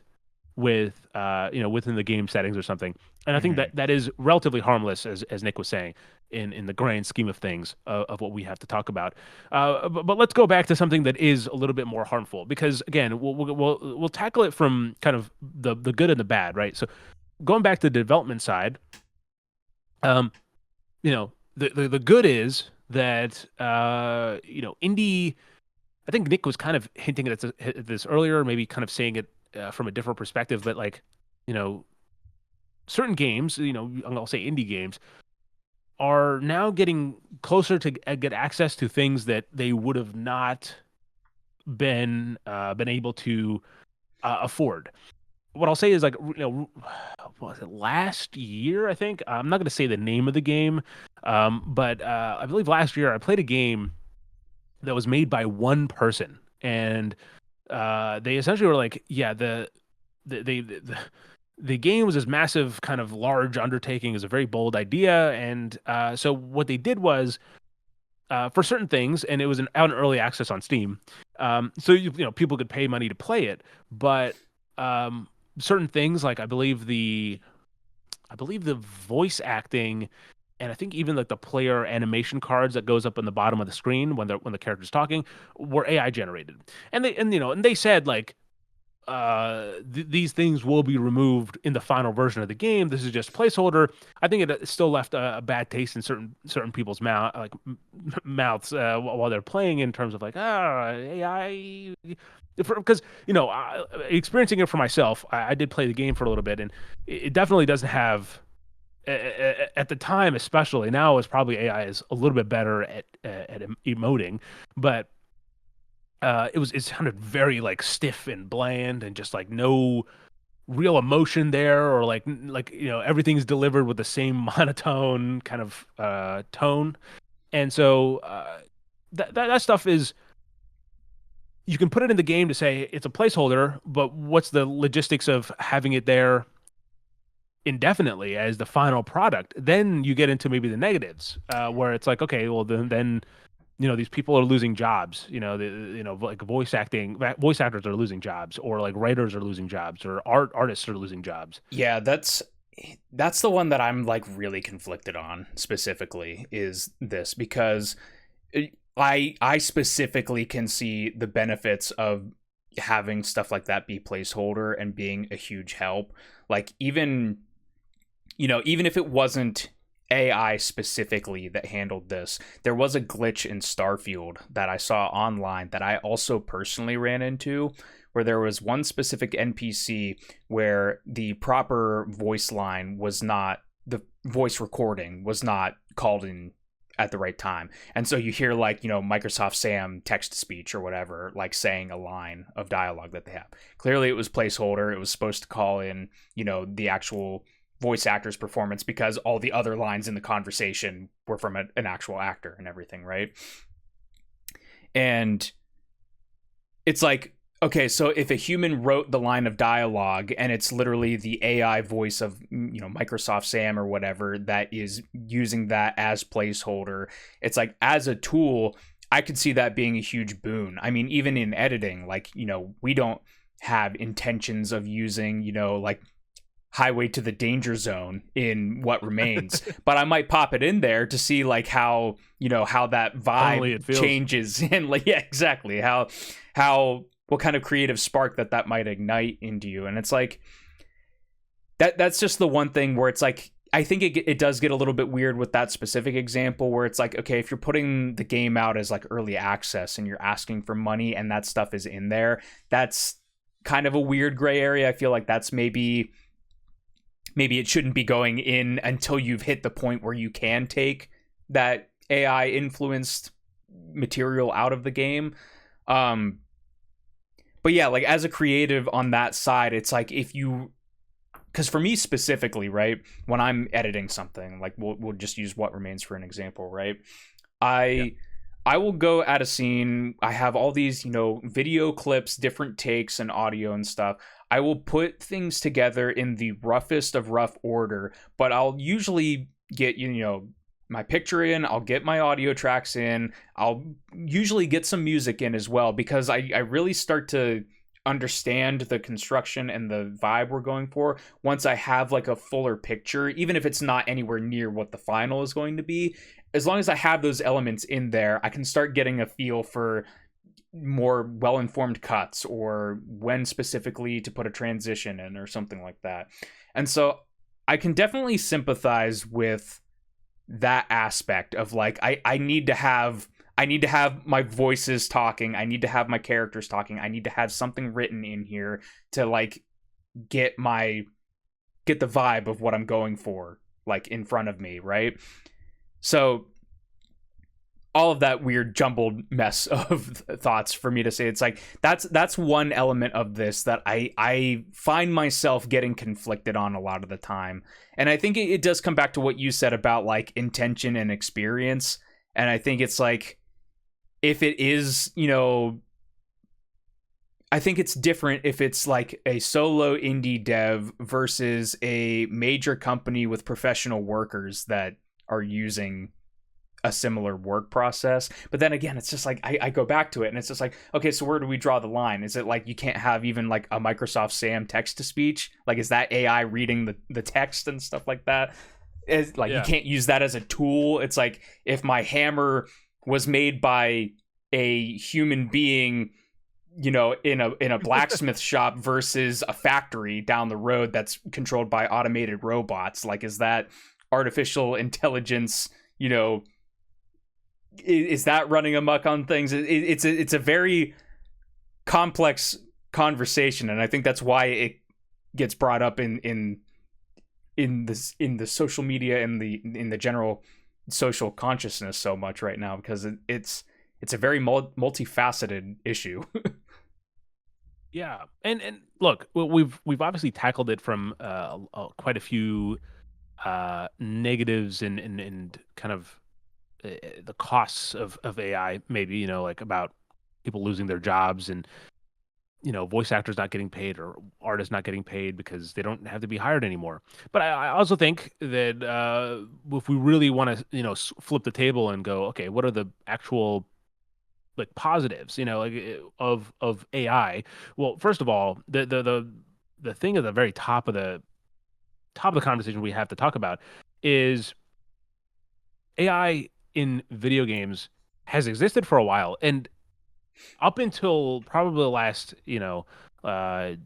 with within the game settings or something. And I think that is relatively harmless, as Nick was saying, in the grand scheme of things, of what we have to talk about. But let's go back to something that is a little bit more harmful, because again, we'll tackle it from kind of the good and the bad, right? So going back to the development side, the good is that indie. I think Nick was kind of hinting at this earlier, maybe kind of saying it from a different perspective, but like, certain games, I'll say indie games, are now getting closer to get access to things that they would have not been able to afford. What I'll say is, like, what was it, last year? I think I'm not going to say the name of the game, but I believe last year I played a game that was made by one person, and they essentially were like, yeah, the the game was this massive kind of large undertaking. It was a very bold idea, and so what they did was for certain things, and it was out in early access on Steam. So people could pay money to play it, but certain things like I believe the voice acting, and I think even like the player animation cards that goes up on the bottom of the screen when the character's talking were AI generated. And they said like these things will be removed in the final version of the game. This is just placeholder. I think it still left a bad taste in certain people's mouths while they're playing, in terms of like AI. Because experiencing it for myself, I did play the game for a little bit, and it definitely doesn't have at the time, especially now, is probably AI is a little bit better at emoting, but it sounded very like stiff and bland, and just like no real emotion there, or like everything's delivered with the same monotone kind of tone. And so that stuff is, you can put it in the game to say it's a placeholder, but what's the logistics of having it there indefinitely as the final product? Then you get into maybe the negatives, where it's like, okay, well then these people are losing jobs. Like voice actors are losing jobs, or like writers are losing jobs, or artists are losing jobs. Yeah, that's the one that I'm like really conflicted on specifically, is this, because I specifically can see the benefits of having stuff like that be placeholder and being a huge help. Like even if it wasn't AI specifically that handled this, there was a glitch in Starfield that I saw online that I also personally ran into, where there was one specific NPC where the proper voice line was not, the voice recording was not called in at the right time. And so you hear like, Microsoft Sam text to speech or whatever, like saying a line of dialogue that they have. Clearly it was placeholder. It was supposed to call in, the actual voice actor's performance, because all the other lines in the conversation were from an actual actor and everything, right? And it's like, okay, so if a human wrote the line of dialogue and it's literally the AI voice of, Microsoft Sam or whatever that is using that as placeholder, it's like, as a tool, I could see that being a huge boon. I mean, even in editing, like, we don't have intentions of using, like Highway to the Danger Zone in What Remains, but I might pop it in there to see like how that vibe changes, and like, yeah, exactly, how what kind of creative spark that might ignite into you. And it's like that's just the one thing where it's like, I think it does get a little bit weird with that specific example, where it's like, okay, if you're putting the game out as like early access and you're asking for money and that stuff is in there, that's kind of a weird gray area. I feel like that's maybe it shouldn't be going in until you've hit the point where you can take that AI influenced material out of the game. But yeah, like as a creative on that side, it's like, because for me specifically, right, when I'm editing something, like we'll just use What Remains for an example, right? I will go at a scene. I have all these, video clips, different takes and audio and stuff. I will put things together in the roughest of rough order, but I'll usually get, my picture in, I'll get my audio tracks in, I'll usually get some music in as well, because I really start to understand the construction and the vibe we're going for once I have like a fuller picture, even if it's not anywhere near what the final is going to be. As long as I have those elements in there, I can start getting a feel for more well-informed cuts, or when specifically to put a transition in or something like that. And so I can definitely sympathize with that aspect of like, I need to have my voices talking, I need to have my characters talking, I need to have something written in here to like get the vibe of what I'm going for like in front of me, right? So all of that weird jumbled mess of thoughts for me to say, it's like that's one element of this that I find myself getting conflicted on a lot of the time. And I think it does come back to what you said about like intention and experience. And I think it's like, if it is, I think it's different if it's like a solo indie dev versus a major company with professional workers that are using a similar work process. But then again, it's just like I go back to it and it's just like, okay, so where do we draw the line? Is it like you can't have even like a Microsoft Sam text to speech? Like, is that AI reading the text and stuff like that? Is like, you can't use that as a tool. It's like if my hammer was made by a human being, you know, in a blacksmith shop versus a factory down the road that's controlled by automated robots. Like, is that artificial intelligence, you know, is that running amok on things? It's a very complex conversation, and I think that's why it gets brought up in the social media and in the general social consciousness so much right now, because it's a very multifaceted issue. Yeah, and look, we've obviously tackled it from quite a few negatives and kind of the costs of AI, maybe, you know, like about people losing their jobs and, you know, voice actors not getting paid or artists not getting paid because they don't have to be hired anymore. But I also think that if we really want to, you know, flip the table and go, okay, what are the actual like positives, you know, like of AI? Well, first of all, the thing at the very top of the conversation we have to talk about is AI in video games has existed for a while, and up until probably the last, you know,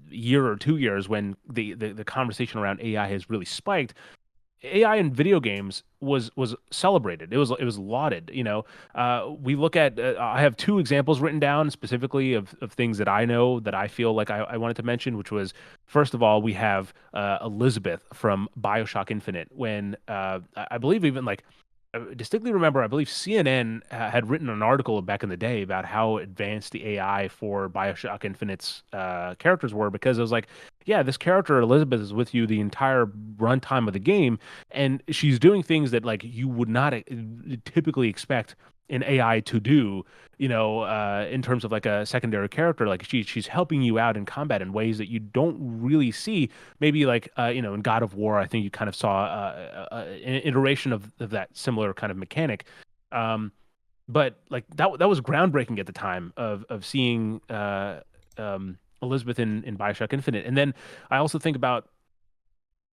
year or 2 years, when the conversation around AI has really spiked. AI in video games was celebrated. It was lauded. You know, we look at. I have two examples written down specifically of things that I know that I feel like I wanted to mention. Which was, first of all, we have Elizabeth from BioShock Infinite. When I believe even like I distinctly remember, I believe CNN had written an article back in the day about how advanced the AI for BioShock Infinite's characters were, because it was like, yeah, this character Elizabeth is with you the entire runtime of the game, and she's doing things that like you would not typically expect an AI to do, you know, in terms of like a secondary character. Like she's helping you out in combat in ways that you don't really see. Maybe like you know, in God of War, I think you kind of saw an iteration of that similar kind of mechanic. Um, but like that was groundbreaking at the time of seeing Elizabeth in Bioshock Infinite. And then I also think about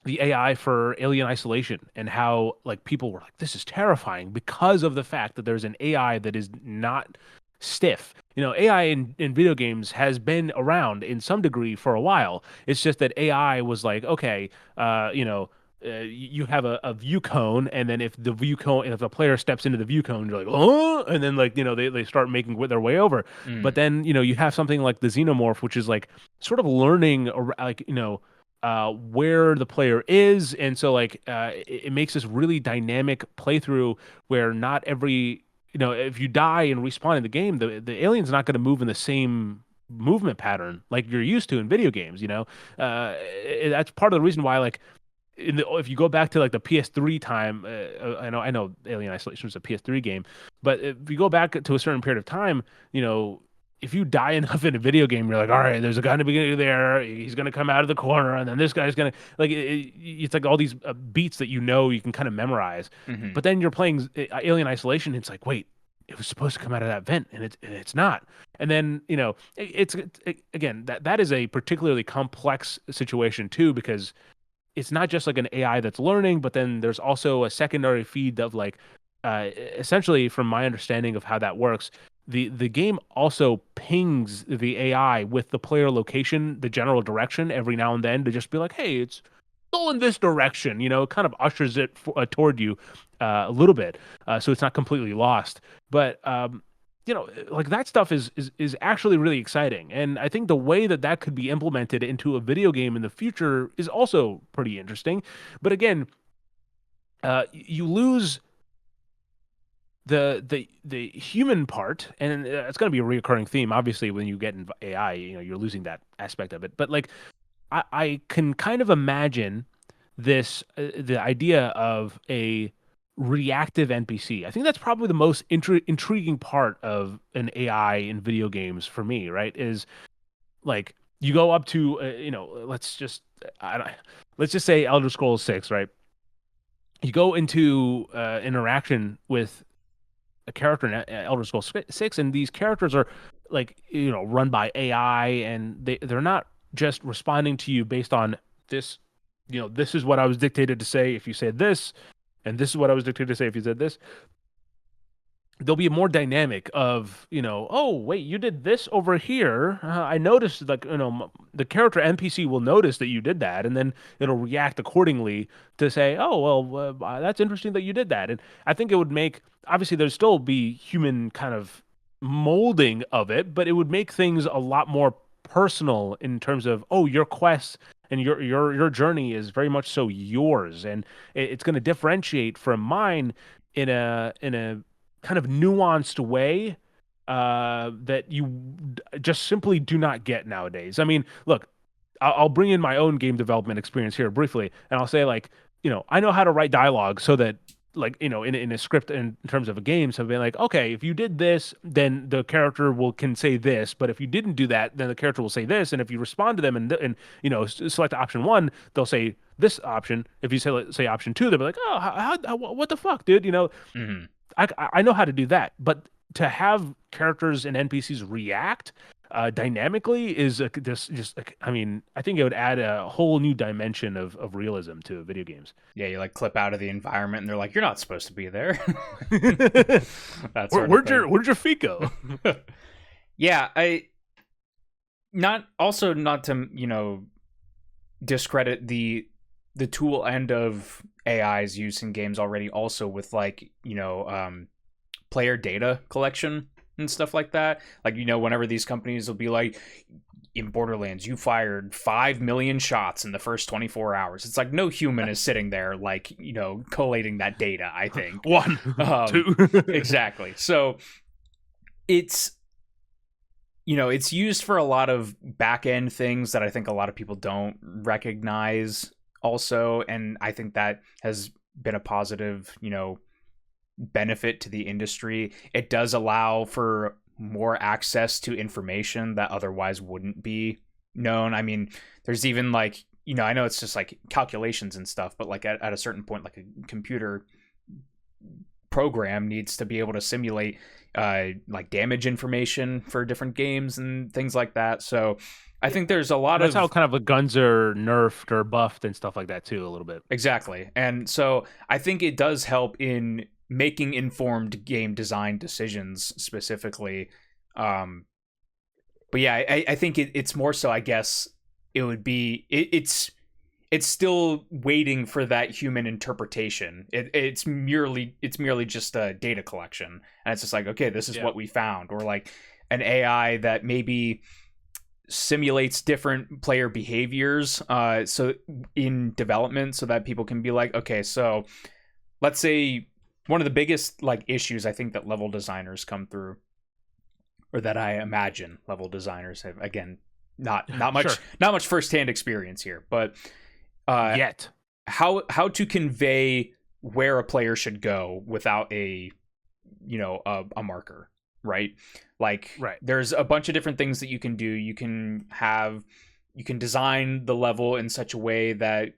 the AI for Alien Isolation and how like people were like, this is terrifying because of the fact that there's an AI that is not stiff. You know, AI in video games has been around in some degree for a while. It's just that AI was like, okay, you know, you have a view cone, and then if the view cone, if a player steps into the view cone, you're like, oh, and then like, you know, they start making their way over. But then, you know, you have something like the xenomorph, which is like sort of learning, like, you know, where the player is, and so like it makes this really dynamic playthrough where not every, you know, if you die and respawn in the game, the alien's not going to move in the same movement pattern like you're used to in video games. You know, that's part of the reason why like if you go back to like the PS3 time, I know Alien Isolation was a PS3 game, but if you go back to a certain period of time, you know, if you die enough in a video game, you're like, all right, there's a guy in the beginning there, he's gonna come out of the corner, and then this guy's gonna like it's like all these beats that you know you can kind of memorize. Mm-hmm. But then you're playing Alien Isolation, and it's like, wait, it was supposed to come out of that vent, and it's not. And then, you know, again, that is a particularly complex situation too, because it's not just like an AI that's learning, but then there's also a secondary feed of like, essentially, from my understanding of how that works, the game also pings the AI with the player location, the general direction every now and then to just be like, hey, it's still in this direction, you know, kind of ushers it toward you a little bit, so it's not completely lost. But you know, like that stuff is actually really exciting, and I think the way that that could be implemented into a video game in the future is also pretty interesting. But again, you lose the human part, and it's going to be a recurring theme. Obviously, when you get in AI, you know, you're losing that aspect of it. But like, I can kind of imagine this the idea of a reactive NPC. I think that's probably the most intriguing part of an AI in video games for me, right? Is like you go up to let's just say Elder Scrolls 6, right? You go into interaction with a character in Elder Scrolls 6, and these characters are like run by AI, and they're not just responding to you based on this. This is what I was dictated to say if you said this, and this is what I was dictated to say if you said this. There'll be a more dynamic of oh wait, you did this over here. I noticed, like, the character NPC will notice that you did that, and then it'll react accordingly to say, oh well, that's interesting that you did that. And I think it would make, obviously there'd still be human kind of molding of it, but it would make things a lot more personal in terms of, oh, your quest and your journey is very much so yours, and it's going to differentiate from mine in a kind of nuanced way that you just simply do not get nowadays. I mean, look, I'll bring in my own game development experience here briefly, and I'll say, like, I know how to write dialogue so that, like, in a script, in terms of a game, so being like, okay, if you did this, then the character can say this, but if you didn't do that, then the character will say this, and if you respond to them and select option one, they'll say this option. If you say option two, they'll be like, oh, what the fuck, dude? Mm-hmm. I know how to do that, but to have characters and NPCs react dynamically is just I mean, I think it would add a whole new dimension of realism to video games. Yeah, you like clip out of the environment and they're like, you're not supposed to be there. Where'd your feet go? Yeah, not to discredit the tool end of AI's use in games already, also with, like, player data collection and stuff like that. Like, whenever these companies will be like, in Borderlands, you fired 5 million shots in the first 24 hours. It's like, no human is sitting there, like, collating that data, I think. One, two. Exactly. So it's used for a lot of back end things that I think a lot of people don't recognize also, and I think that has been a positive benefit to the industry. It does allow for more access to information that otherwise wouldn't be known. I mean, there's even, like, I know it's just like calculations and stuff, but like at a certain point, like, a computer program needs to be able to simulate like damage information for different games and things like that. So I think there's a lot That's how kind of the guns are nerfed or buffed and stuff like that too, a little bit. Exactly. And so I think it does help in making informed game design decisions specifically. But yeah, I think it's more so, I guess it would be, it's still waiting for that human interpretation. It's merely just a data collection. And it's just like, okay, this is what we found. Or like an AI that maybe simulates different player behaviors so in development, so that people can be like, okay, so let's say one of the biggest, like, issues I think that level designers come through, or that I imagine level designers have, again, not much Sure. not much firsthand experience here, but Yet. how to convey where a player should go without a marker, right? Like, Right. there's a bunch of different things that you can do. You can design the level in such a way that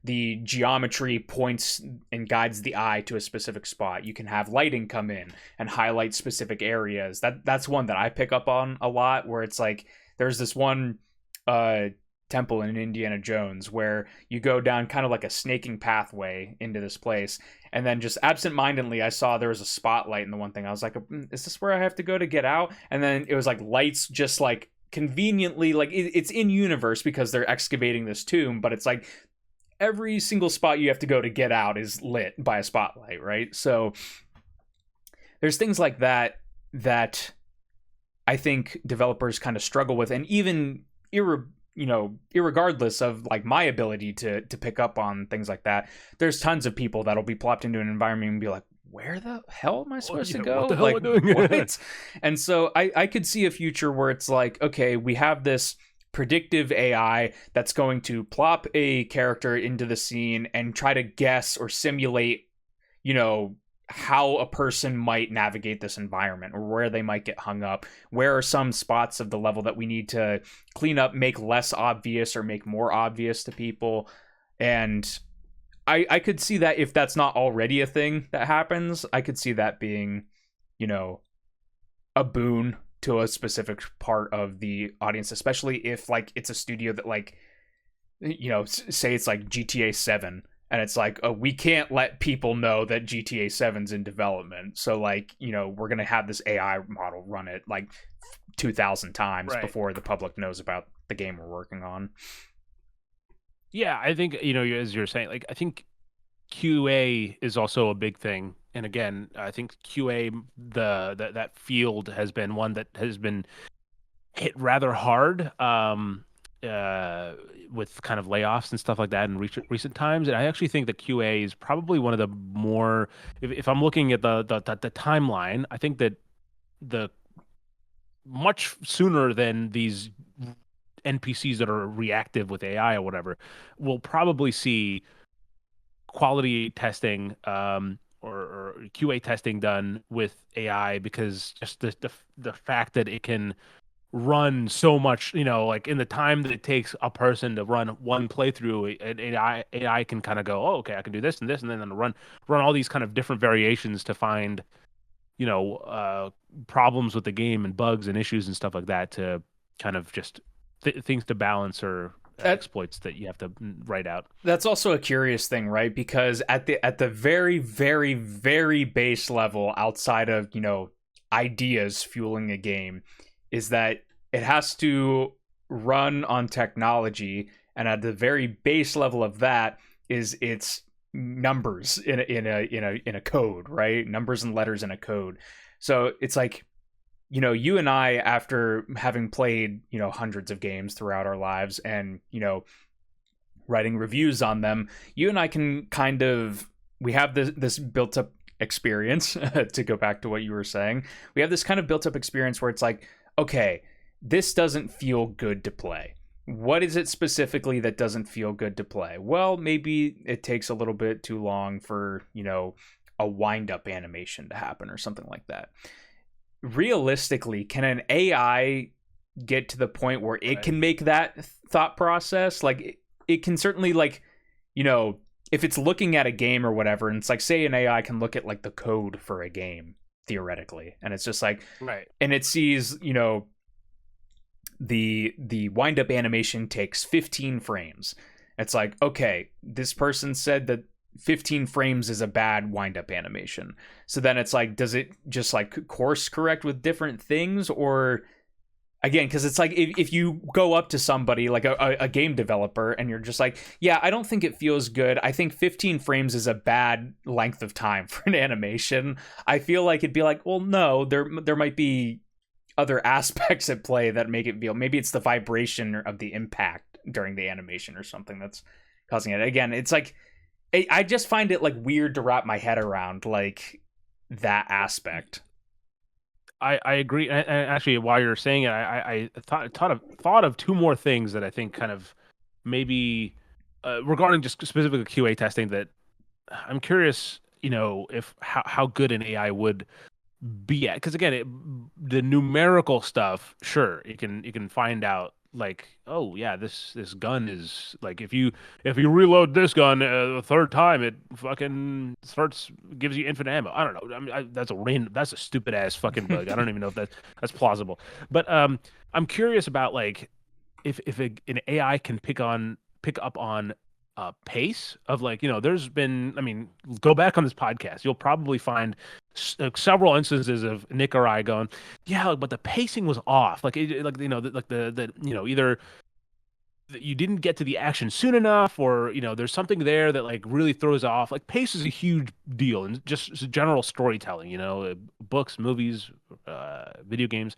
the geometry points and guides the eye to a specific spot. You can have lighting come in and highlight specific areas. That's one that I pick up on a lot, where it's like there's this one temple in Indiana Jones where you go down kind of like a snaking pathway into this place, and then just absentmindedly I saw there was a spotlight in the one thing. I was like, is this where I have to go to get out? And then it was like lights just like conveniently, like it's in universe because they're excavating this tomb, but it's like every single spot you have to go to get out is lit by a spotlight, right? So there's things like that I think developers kind of struggle with, and even irregardless of like my ability to pick up on things like that, there's tons of people that'll be plopped into an environment and be like, where the hell am I supposed to go? What the hell like, am I doing? What? And so I could see a future where it's like, okay, we have this predictive AI that's going to plop a character into the scene and try to guess or simulate, how a person might navigate this environment or where they might get hung up. Where are some spots of the level that we need to clean up, make less obvious or make more obvious to people? And I could see that if that's not already a thing that happens, I could see that being, you know, a boon to a specific part of the audience, especially if like it's a studio that like, you know, say it's like GTA 7 and it's like, oh, we can't let people know that GTA 7's in development. So like, you know, we're going to have this AI model run it like 2,000 times before the public knows about the game we're working on. Yeah, I think, you know, as you're saying, like, I think QA is also a big thing. And again, I think QA, that field has been one that has been hit rather hard with kind of layoffs and stuff like that in recent times. And I actually think that QA is probably one of the more, if I'm looking at the timeline, I think that the much sooner than these NPCs that are reactive with AI or whatever, we'll probably see quality testing or QA testing done with AI, because just the fact that it can run so much, you know, like in the time that it takes a person to run one playthrough, an AI can kind of go, oh, okay, I can do this and this, and then run all these kind of different variations to find, you know, problems with the game and bugs and issues and stuff like that, to kind of just things to balance or exploits that you have to write out. That's also a curious thing, right? Because at the very, very, very base level, outside of, you know, ideas fueling a game, is that it has to run on technology, and at the very base level of that is its numbers in a code, right? Numbers and letters in a code. So it's like, you know, you and I, after having played, you know, hundreds of games throughout our lives and, you know, writing reviews on them, you and I can kind of, we have this built up experience to go back to what you were saying. We have this kind of built up experience where it's like, okay, this doesn't feel good to play. What is it specifically that doesn't feel good to play? Well, maybe it takes a little bit too long for, you know, a wind-up animation to happen or something like that. Realistically, can an AI get to the point where it can make that thought process? Like, it can certainly, like, you know, if it's looking at a game or whatever, and it's like, say an AI can look at like the code for a game, theoretically, and it's just like, and it sees, you know, the wind-up animation takes 15 frames. It's like, okay, this person said that 15 frames is a bad wind-up animation. So then it's like, does it just like course correct with different things? Or again, because it's like, if you go up to somebody like a game developer and you're just like, yeah, I don't think it feels good, I think 15 frames is a bad length of time for an animation, I feel like it'd be like, well, no, there might be other aspects at play that make it feel, maybe it's the vibration of the impact during the animation or something that's causing it. Again, it's like, I just find it like weird to wrap my head around, like, that aspect. I agree. And actually, while you're saying it, I thought of two more things that I think kind of maybe regarding just specifically QA testing, that I'm curious, you know, if how good an AI would be at. Because again, the numerical stuff, sure, you can find out, like, oh yeah, this gun is like, if you reload this gun a third time, it fucking gives you infinite ammo. I don't know. I mean, that's a stupid ass fucking bug. I don't even know if that's plausible. But I'm curious about, like, if an AI can pick up on pace of, like, you know, there's been, I mean, go back on this podcast, you'll probably find several instances of Nick or I going, yeah, but the pacing was off, like, like, you know, the you know, either you didn't get to the action soon enough, or, you know, there's something there that like really throws off. Like, pace is a huge deal, and just general storytelling, you know, books, movies, video games.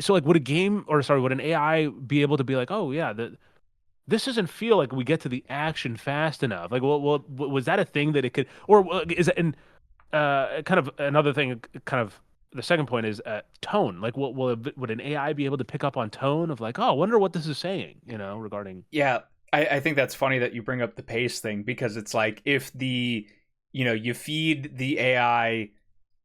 So like, would an AI be able to be like, oh yeah, this doesn't feel like we get to the action fast enough? Like, well, was that a thing that it could, or is it in kind of another thing? Kind of the second point is tone. Like, would an AI be able to pick up on tone of, like, oh, I wonder what this is saying, you know, regarding? Yeah, I think that's funny that you bring up the pace thing, because it's like, if you feed the AI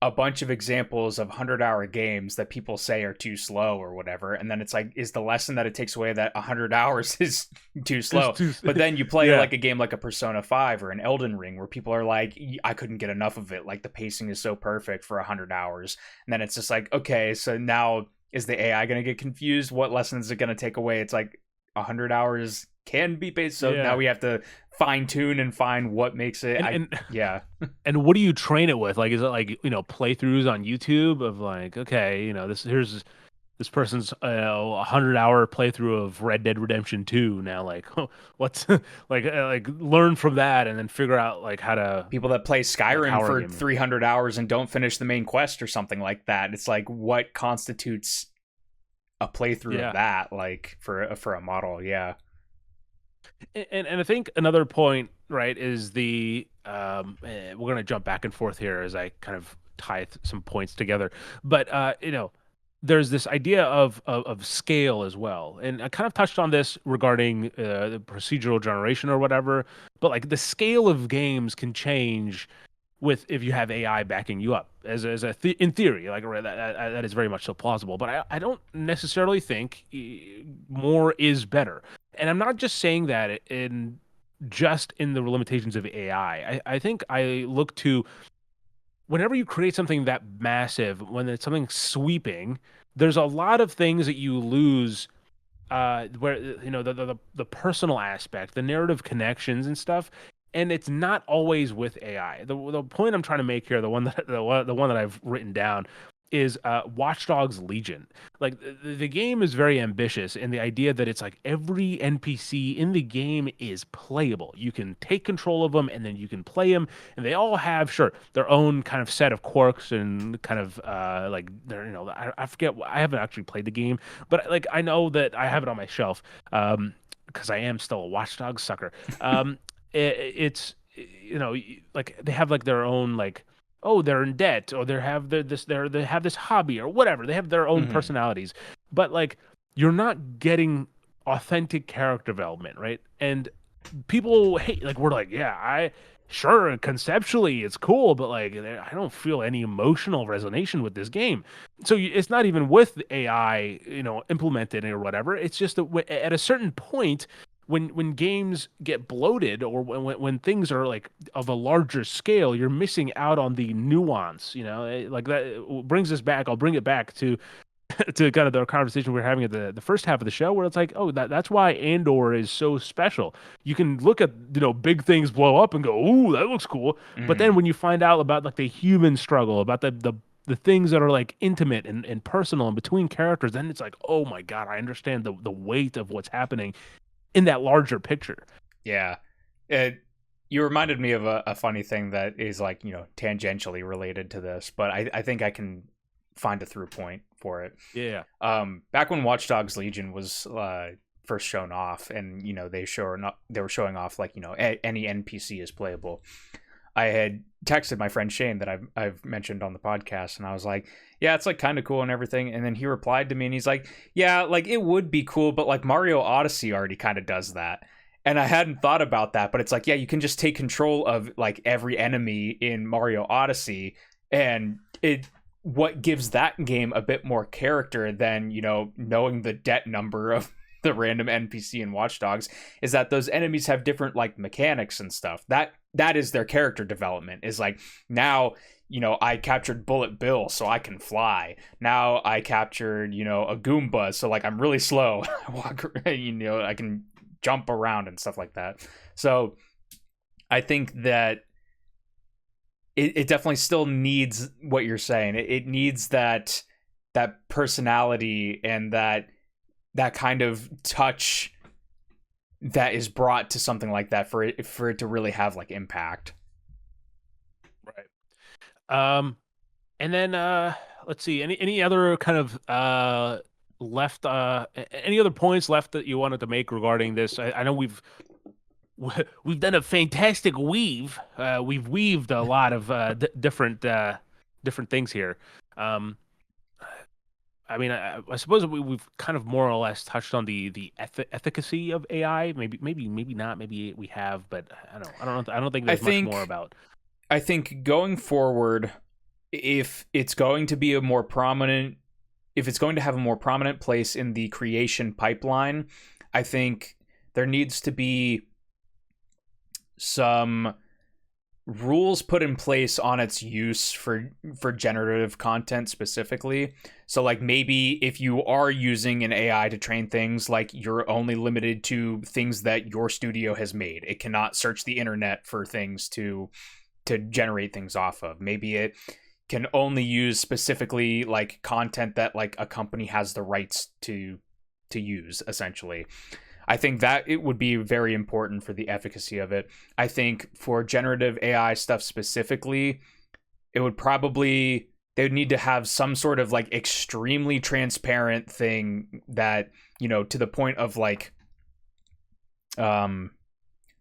a bunch of examples of 100-hour games that people say are too slow or whatever, and then it's like, is the lesson that it takes away that 100 hours is too slow? But then you play like a game like a Persona 5 or an Elden Ring where people are like, I couldn't get enough of it, like the pacing is so perfect for 100 hours. And then it's just like, okay, so now is the AI going to get confused? What lessons is it going to take away? It's like 100 hours can be based, so now we have to fine tune and find what makes it. And what do you train it with? Like, is it like, playthroughs on YouTube of like, okay, here's this person's 100-hour playthrough of Red Dead Redemption 2. Now, like, what's like learn from that and then figure out like how to. People that play Skyrim like, for 300 hours and don't finish the main quest or something like that. It's like, what constitutes a playthrough of that? Like for a model, And I think another point, right, is the we're going to jump back and forth here as I kind of tie some points together. But there's this idea of scale as well, and I kind of touched on this regarding the procedural generation or whatever. But like the scale of games can change with if you have AI backing you up in theory, like that is very much so plausible. But I don't necessarily think more is better. And I'm not just saying that in the limitations of AI. I think I look to whenever you create something that massive, when it's something sweeping, there's a lot of things that you lose where the personal aspect, the narrative connections and stuff, and it's not always with AI. The point I'm trying to make here, the one that I've written down, is Watch Dogs Legion. Like the game is very ambitious, and the idea that it's like every NPC in the game is playable. You can take control of them, and then you can play them, and they all have their own kind of set of quirks and kind of like they're I forget. I haven't actually played the game, but like I know that I have it on my shelf because I am still a Watch Dogs sucker. It's like they have like their own like, oh, they're in debt, or they have this hobby or whatever. They have their own personalities, but like you're not getting authentic character development, right? And people hate, like, we're like, yeah, sure, conceptually it's cool, but like I don't feel any emotional resonation with this game. So it's not even with AI, implemented or whatever. It's just that at a certain point, when games get bloated, or when things are like of a larger scale, you're missing out on the nuance. Like that brings us back. I'll bring it back to to kind of the conversation we were having at the first half of the show, where it's like, oh, that's why Andor is so special. You can look at big things blow up and go, ooh, that looks cool. But then when you find out about like the human struggle, about the things that are like intimate and personal and between characters, then it's like, oh my god, I understand the weight of what's happening in that larger picture. Yeah. You reminded me of a funny thing that is like, tangentially related to this, but I think I can find a through point for it. Yeah. Back when Watch Dogs Legion was first shown off, and they were showing off like, any NPC is playable. I had texted my friend Shane that I've mentioned on the podcast, and I was like, yeah, it's like kind of cool and everything. And then he replied to me and he's like, yeah, like it would be cool, but like Mario Odyssey already kind of does that. And I hadn't thought about that, but it's like, yeah, you can just take control of like every enemy in Mario Odyssey, and what gives that game a bit more character than, knowing the debt number of the random NPC in Watch Dogs is that those enemies have different like mechanics and stuff. That is their character development, is like, now, I captured Bullet Bill so I can fly. Now I captured, a Goomba, so like I'm really slow. I walk, I can jump around and stuff like that. So I think that it definitely still needs what you're saying. It needs that personality and that kind of touch that is brought to something like that for it to really have like impact. Right. And then let's see, any other kind of left any other points left that you wanted to make regarding this? I know we've done a fantastic weave. We've weaved a lot of different things here. I mean, I suppose we've kind of more or less touched on the efficacy of AI. Maybe not. Maybe we have, but I don't know. I don't think there's much more about. I think going forward, if it's going to be a more prominent, if it's going to have a more prominent place in the creation pipeline, I think there needs to be some rules put in place on its use for generative content specifically. So like maybe if you are using an AI to train things, like you're only limited to things that your studio has made. It cannot search the internet for things to generate things off of. Maybe it can only use specifically like content that like a company has the rights to use, essentially. I think that it would be very important for the efficacy of it. I think for generative AI stuff specifically, it would probably, they would need to have some sort of like extremely transparent thing that, you know, to the point of like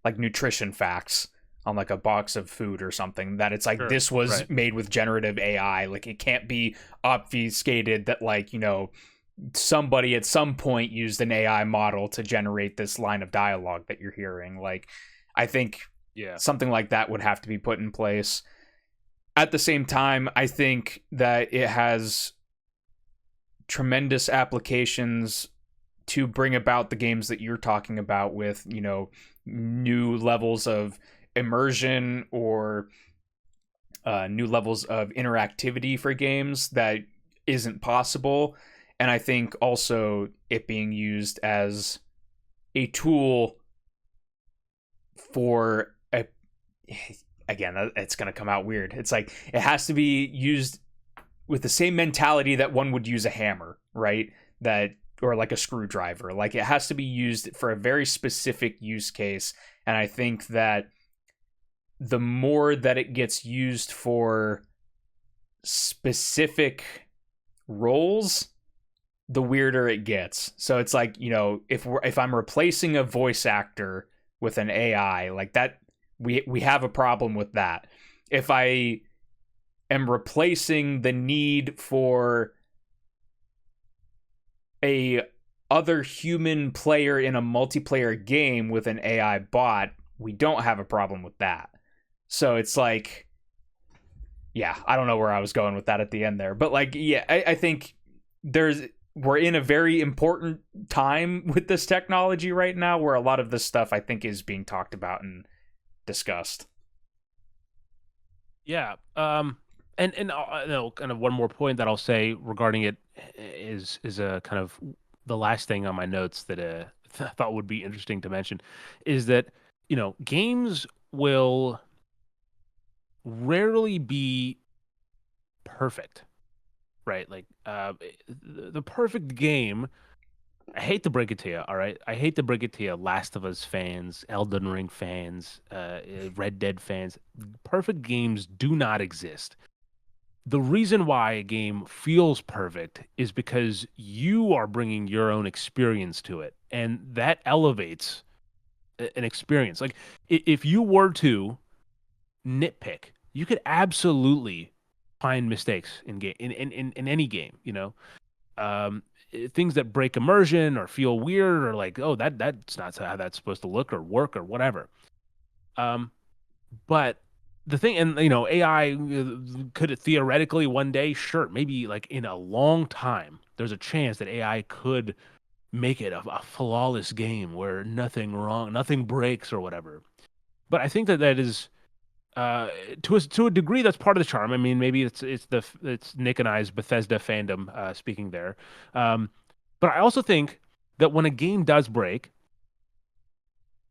nutrition facts on like a box of food or something, that it's like, Sure, this was right. made with generative AI. Like it can't be obfuscated that like, you know, somebody at some point used an AI model to generate this line of dialogue that you're hearing. Like, I think Yeah. something like that would have to be put in place. At the same time, I think that it has tremendous applications to bring about the games that you're talking about with, you know, new levels of immersion or new levels of interactivity for games that isn't possible. And I think also it being used as a tool for a, again, it's going to come out weird. It's like it has to be used with the same mentality that one would use a hammer, right? That, or like a screwdriver. Like it has to be used for a very specific use case. And I think that the more that it gets used for specific roles, the weirder it gets. So it's like, you know, if I'm replacing a voice actor with an AI, like that, we have a problem with that. If I am replacing the need for a other human player in a multiplayer game with an AI bot, we don't have a problem with that. So it's like, yeah, I don't know where I was going with that at the end there, but like, yeah, I think we're in a very important time with this technology right now where a lot of this stuff I think is being talked about and discussed. Yeah. And you know, kind of one more point that I'll say regarding it is a kind of the last thing on my notes that I thought would be interesting to mention is that, you know, games will rarely be perfect, right? Like the perfect game, I hate to break it to you, all right? I hate to break it to you, Last of Us fans, Elden Ring fans, Red Dead fans. Perfect games do not exist. The reason why a game feels perfect is because you are bringing your own experience to it, and that elevates an experience. Like if you were to nitpick, you could absolutely find mistakes in game in any game, you know. Things that break immersion or feel weird or like, oh, that's not how that's supposed to look or work or whatever. Um, but the thing, and you know, AI could it theoretically one day, sure, maybe like in a long time, there's a chance that AI could make it a flawless game where nothing wrong, nothing breaks or whatever. But I think that that is to a degree that's part of the charm. I mean, maybe it's Nick and I's Bethesda fandom speaking there. Um, but I also think that when a game does break,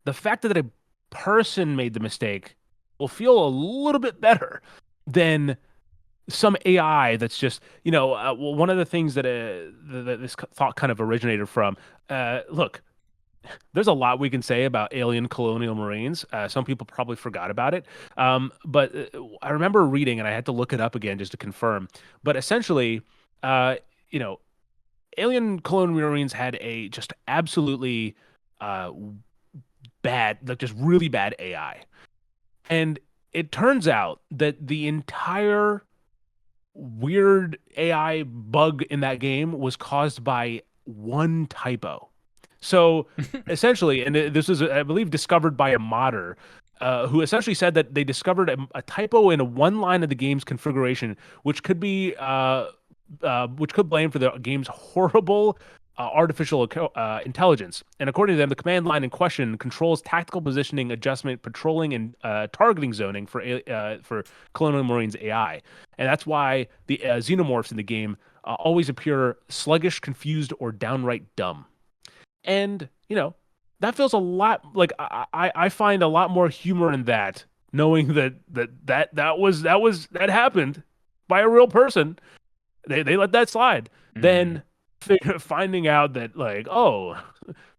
the fact that a person made the mistake will feel a little bit better than some AI that's just, you know, well, one of the things that this thought kind of originated from. Look, there's a lot we can say about alien colonial marines. Some people probably forgot about it. But I remember reading, and I had to look it up again just to confirm. But essentially, uh, you know, alien colonial marines had a just absolutely uh, bad, like just really bad AI. And it turns out that the entire weird AI bug in that game was caused by one typo. So essentially, and this was, I believe, discovered by a modder. who essentially said that they discovered a typo in one line of the game's configuration, which could blame for the game's horrible artificial intelligence. And according to them, the command line in question controls tactical positioning, adjustment, patrolling, and targeting zoning for Colonial Marines AI. And that's why the xenomorphs in the game always appear sluggish, confused, or downright dumb. And that feels a lot like I find a lot more humor in that, knowing that happened by a real person. They let that slide. Then finding out that, like, oh,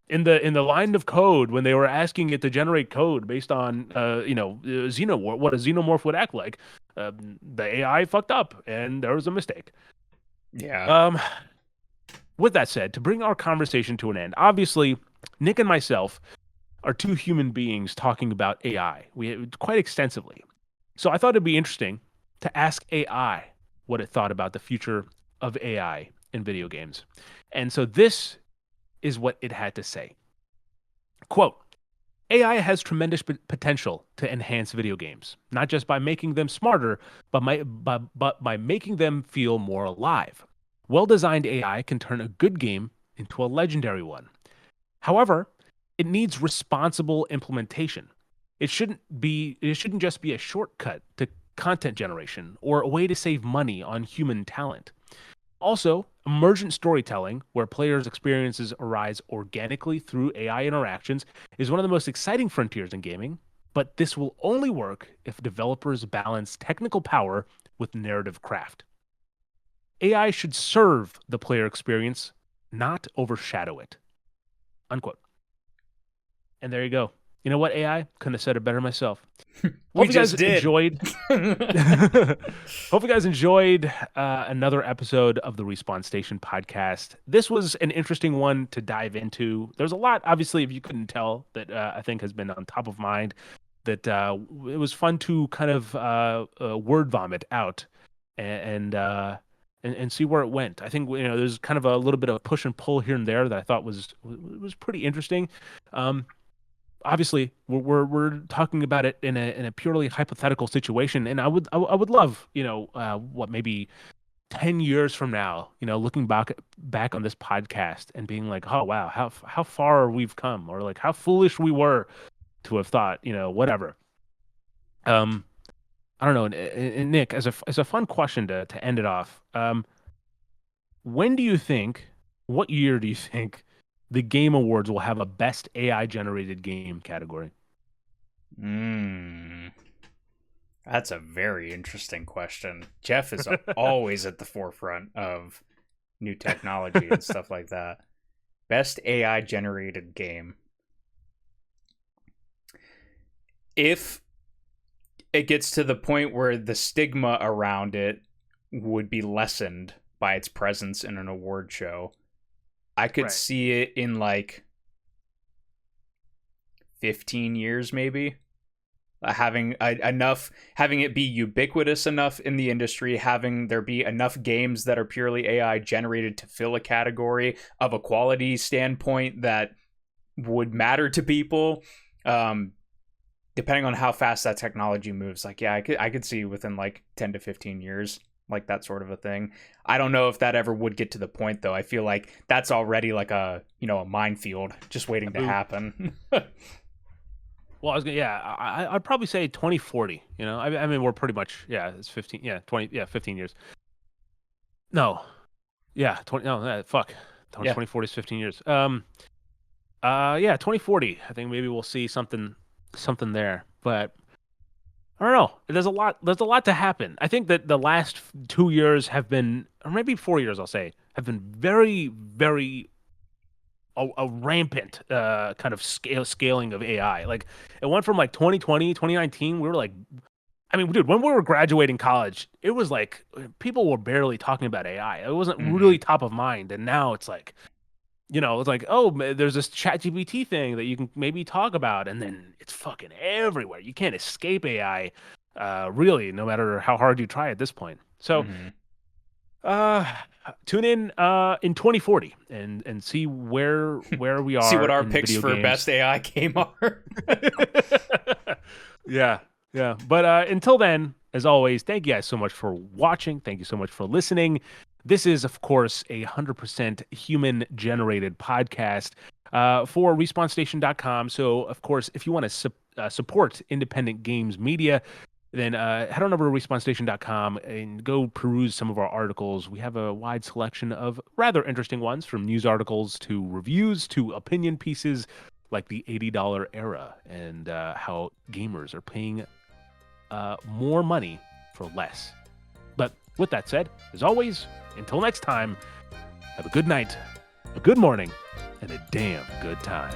in the line of code when they were asking it to generate code based on xenomorph, what a xenomorph would act like, the AI fucked up and there was a mistake. Yeah. With that said, to bring our conversation to an end, obviously Nick and myself are two human beings talking about AI quite extensively. So I thought it'd be interesting to ask AI what it thought about the future of AI in video games. And so this is what it had to say. Quote, AI has tremendous potential to enhance video games, not just by making them smarter, but by making them feel more alive. Well-designed AI can turn a good game into a legendary one. However, it needs responsible implementation. It shouldn't just be a shortcut to content generation or a way to save money on human talent. Also, emergent storytelling, where players' experiences arise organically through AI interactions, is one of the most exciting frontiers in gaming, but this will only work if developers balance technical power with narrative craft. AI should serve the player experience, not overshadow it. Unquote. And there you go. You know what, AI? Couldn't have said it better myself. We just did. Enjoyed. Hope you guys enjoyed another episode of the Respawn Station podcast. This was an interesting one to dive into. There's a lot, obviously, if you couldn't tell, that I think has been on top of mind. That it was fun to kind of word vomit out and see where it went. I think there's kind of a little bit of push and pull here and there that I thought was pretty interesting. Obviously, we're talking about it in a purely hypothetical situation, and I would love maybe 10 years from now, looking back on this podcast and being like, oh wow, how far we've come, or like how foolish we were to have thought, whatever. I don't know. And Nick, as a fun question to end it off, what year do you think the Game Awards will have a Best AI Generated Game category? That's a very interesting question. Jeff is always at the forefront of new technology and stuff like that. Best AI Generated Game. If it gets to the point where the stigma around it would be lessened by its presence in an award show, I could see it in like 15 years, maybe. Having it be ubiquitous enough in the industry, having there be enough games that are purely AI generated to fill a category of a quality standpoint that would matter to people. Depending on how fast that technology moves, like, yeah, I could see within like 10 to 15 years, like that sort of a thing. I don't know if that ever would get to the point, though. I feel like that's already like a minefield just waiting to happen. Well, I'd probably say 2040. I mean, we're pretty much, it's 15, 20, 15 years. No, 20. No, fuck. 2040 is 15 years. 2040. I think maybe we'll see something there, but I don't know. There's a lot to happen. I think that the last 2 years have been, or maybe 4 years, I'll say, have been very, very a rampant kind of scaling of AI. Like, it went from like 2020, 2019. We were like, I mean, dude, when we were graduating college, it was like people were barely talking about AI. It wasn't really top of mind, and now it's like, it's like, oh, there's this ChatGPT thing that you can maybe talk about, and then it's fucking everywhere. You can't escape AI, really, no matter how hard you try at this point. So, tune in 2040 and see where we are. See what our picks for games. Best AI game are. Yeah. Yeah. But until then, as always, thank you guys so much for watching. Thank you so much for listening. This is, of course, a 100% human-generated podcast for RespawnStation.com. So, of course, if you want to support independent games media, then head on over to RespawnStation.com and go peruse some of our articles. We have a wide selection of rather interesting ones, from news articles to reviews to opinion pieces, like the $80 era and how gamers are paying more money for less. But with that said, as always, until next time, have a good night, a good morning, and a damn good time.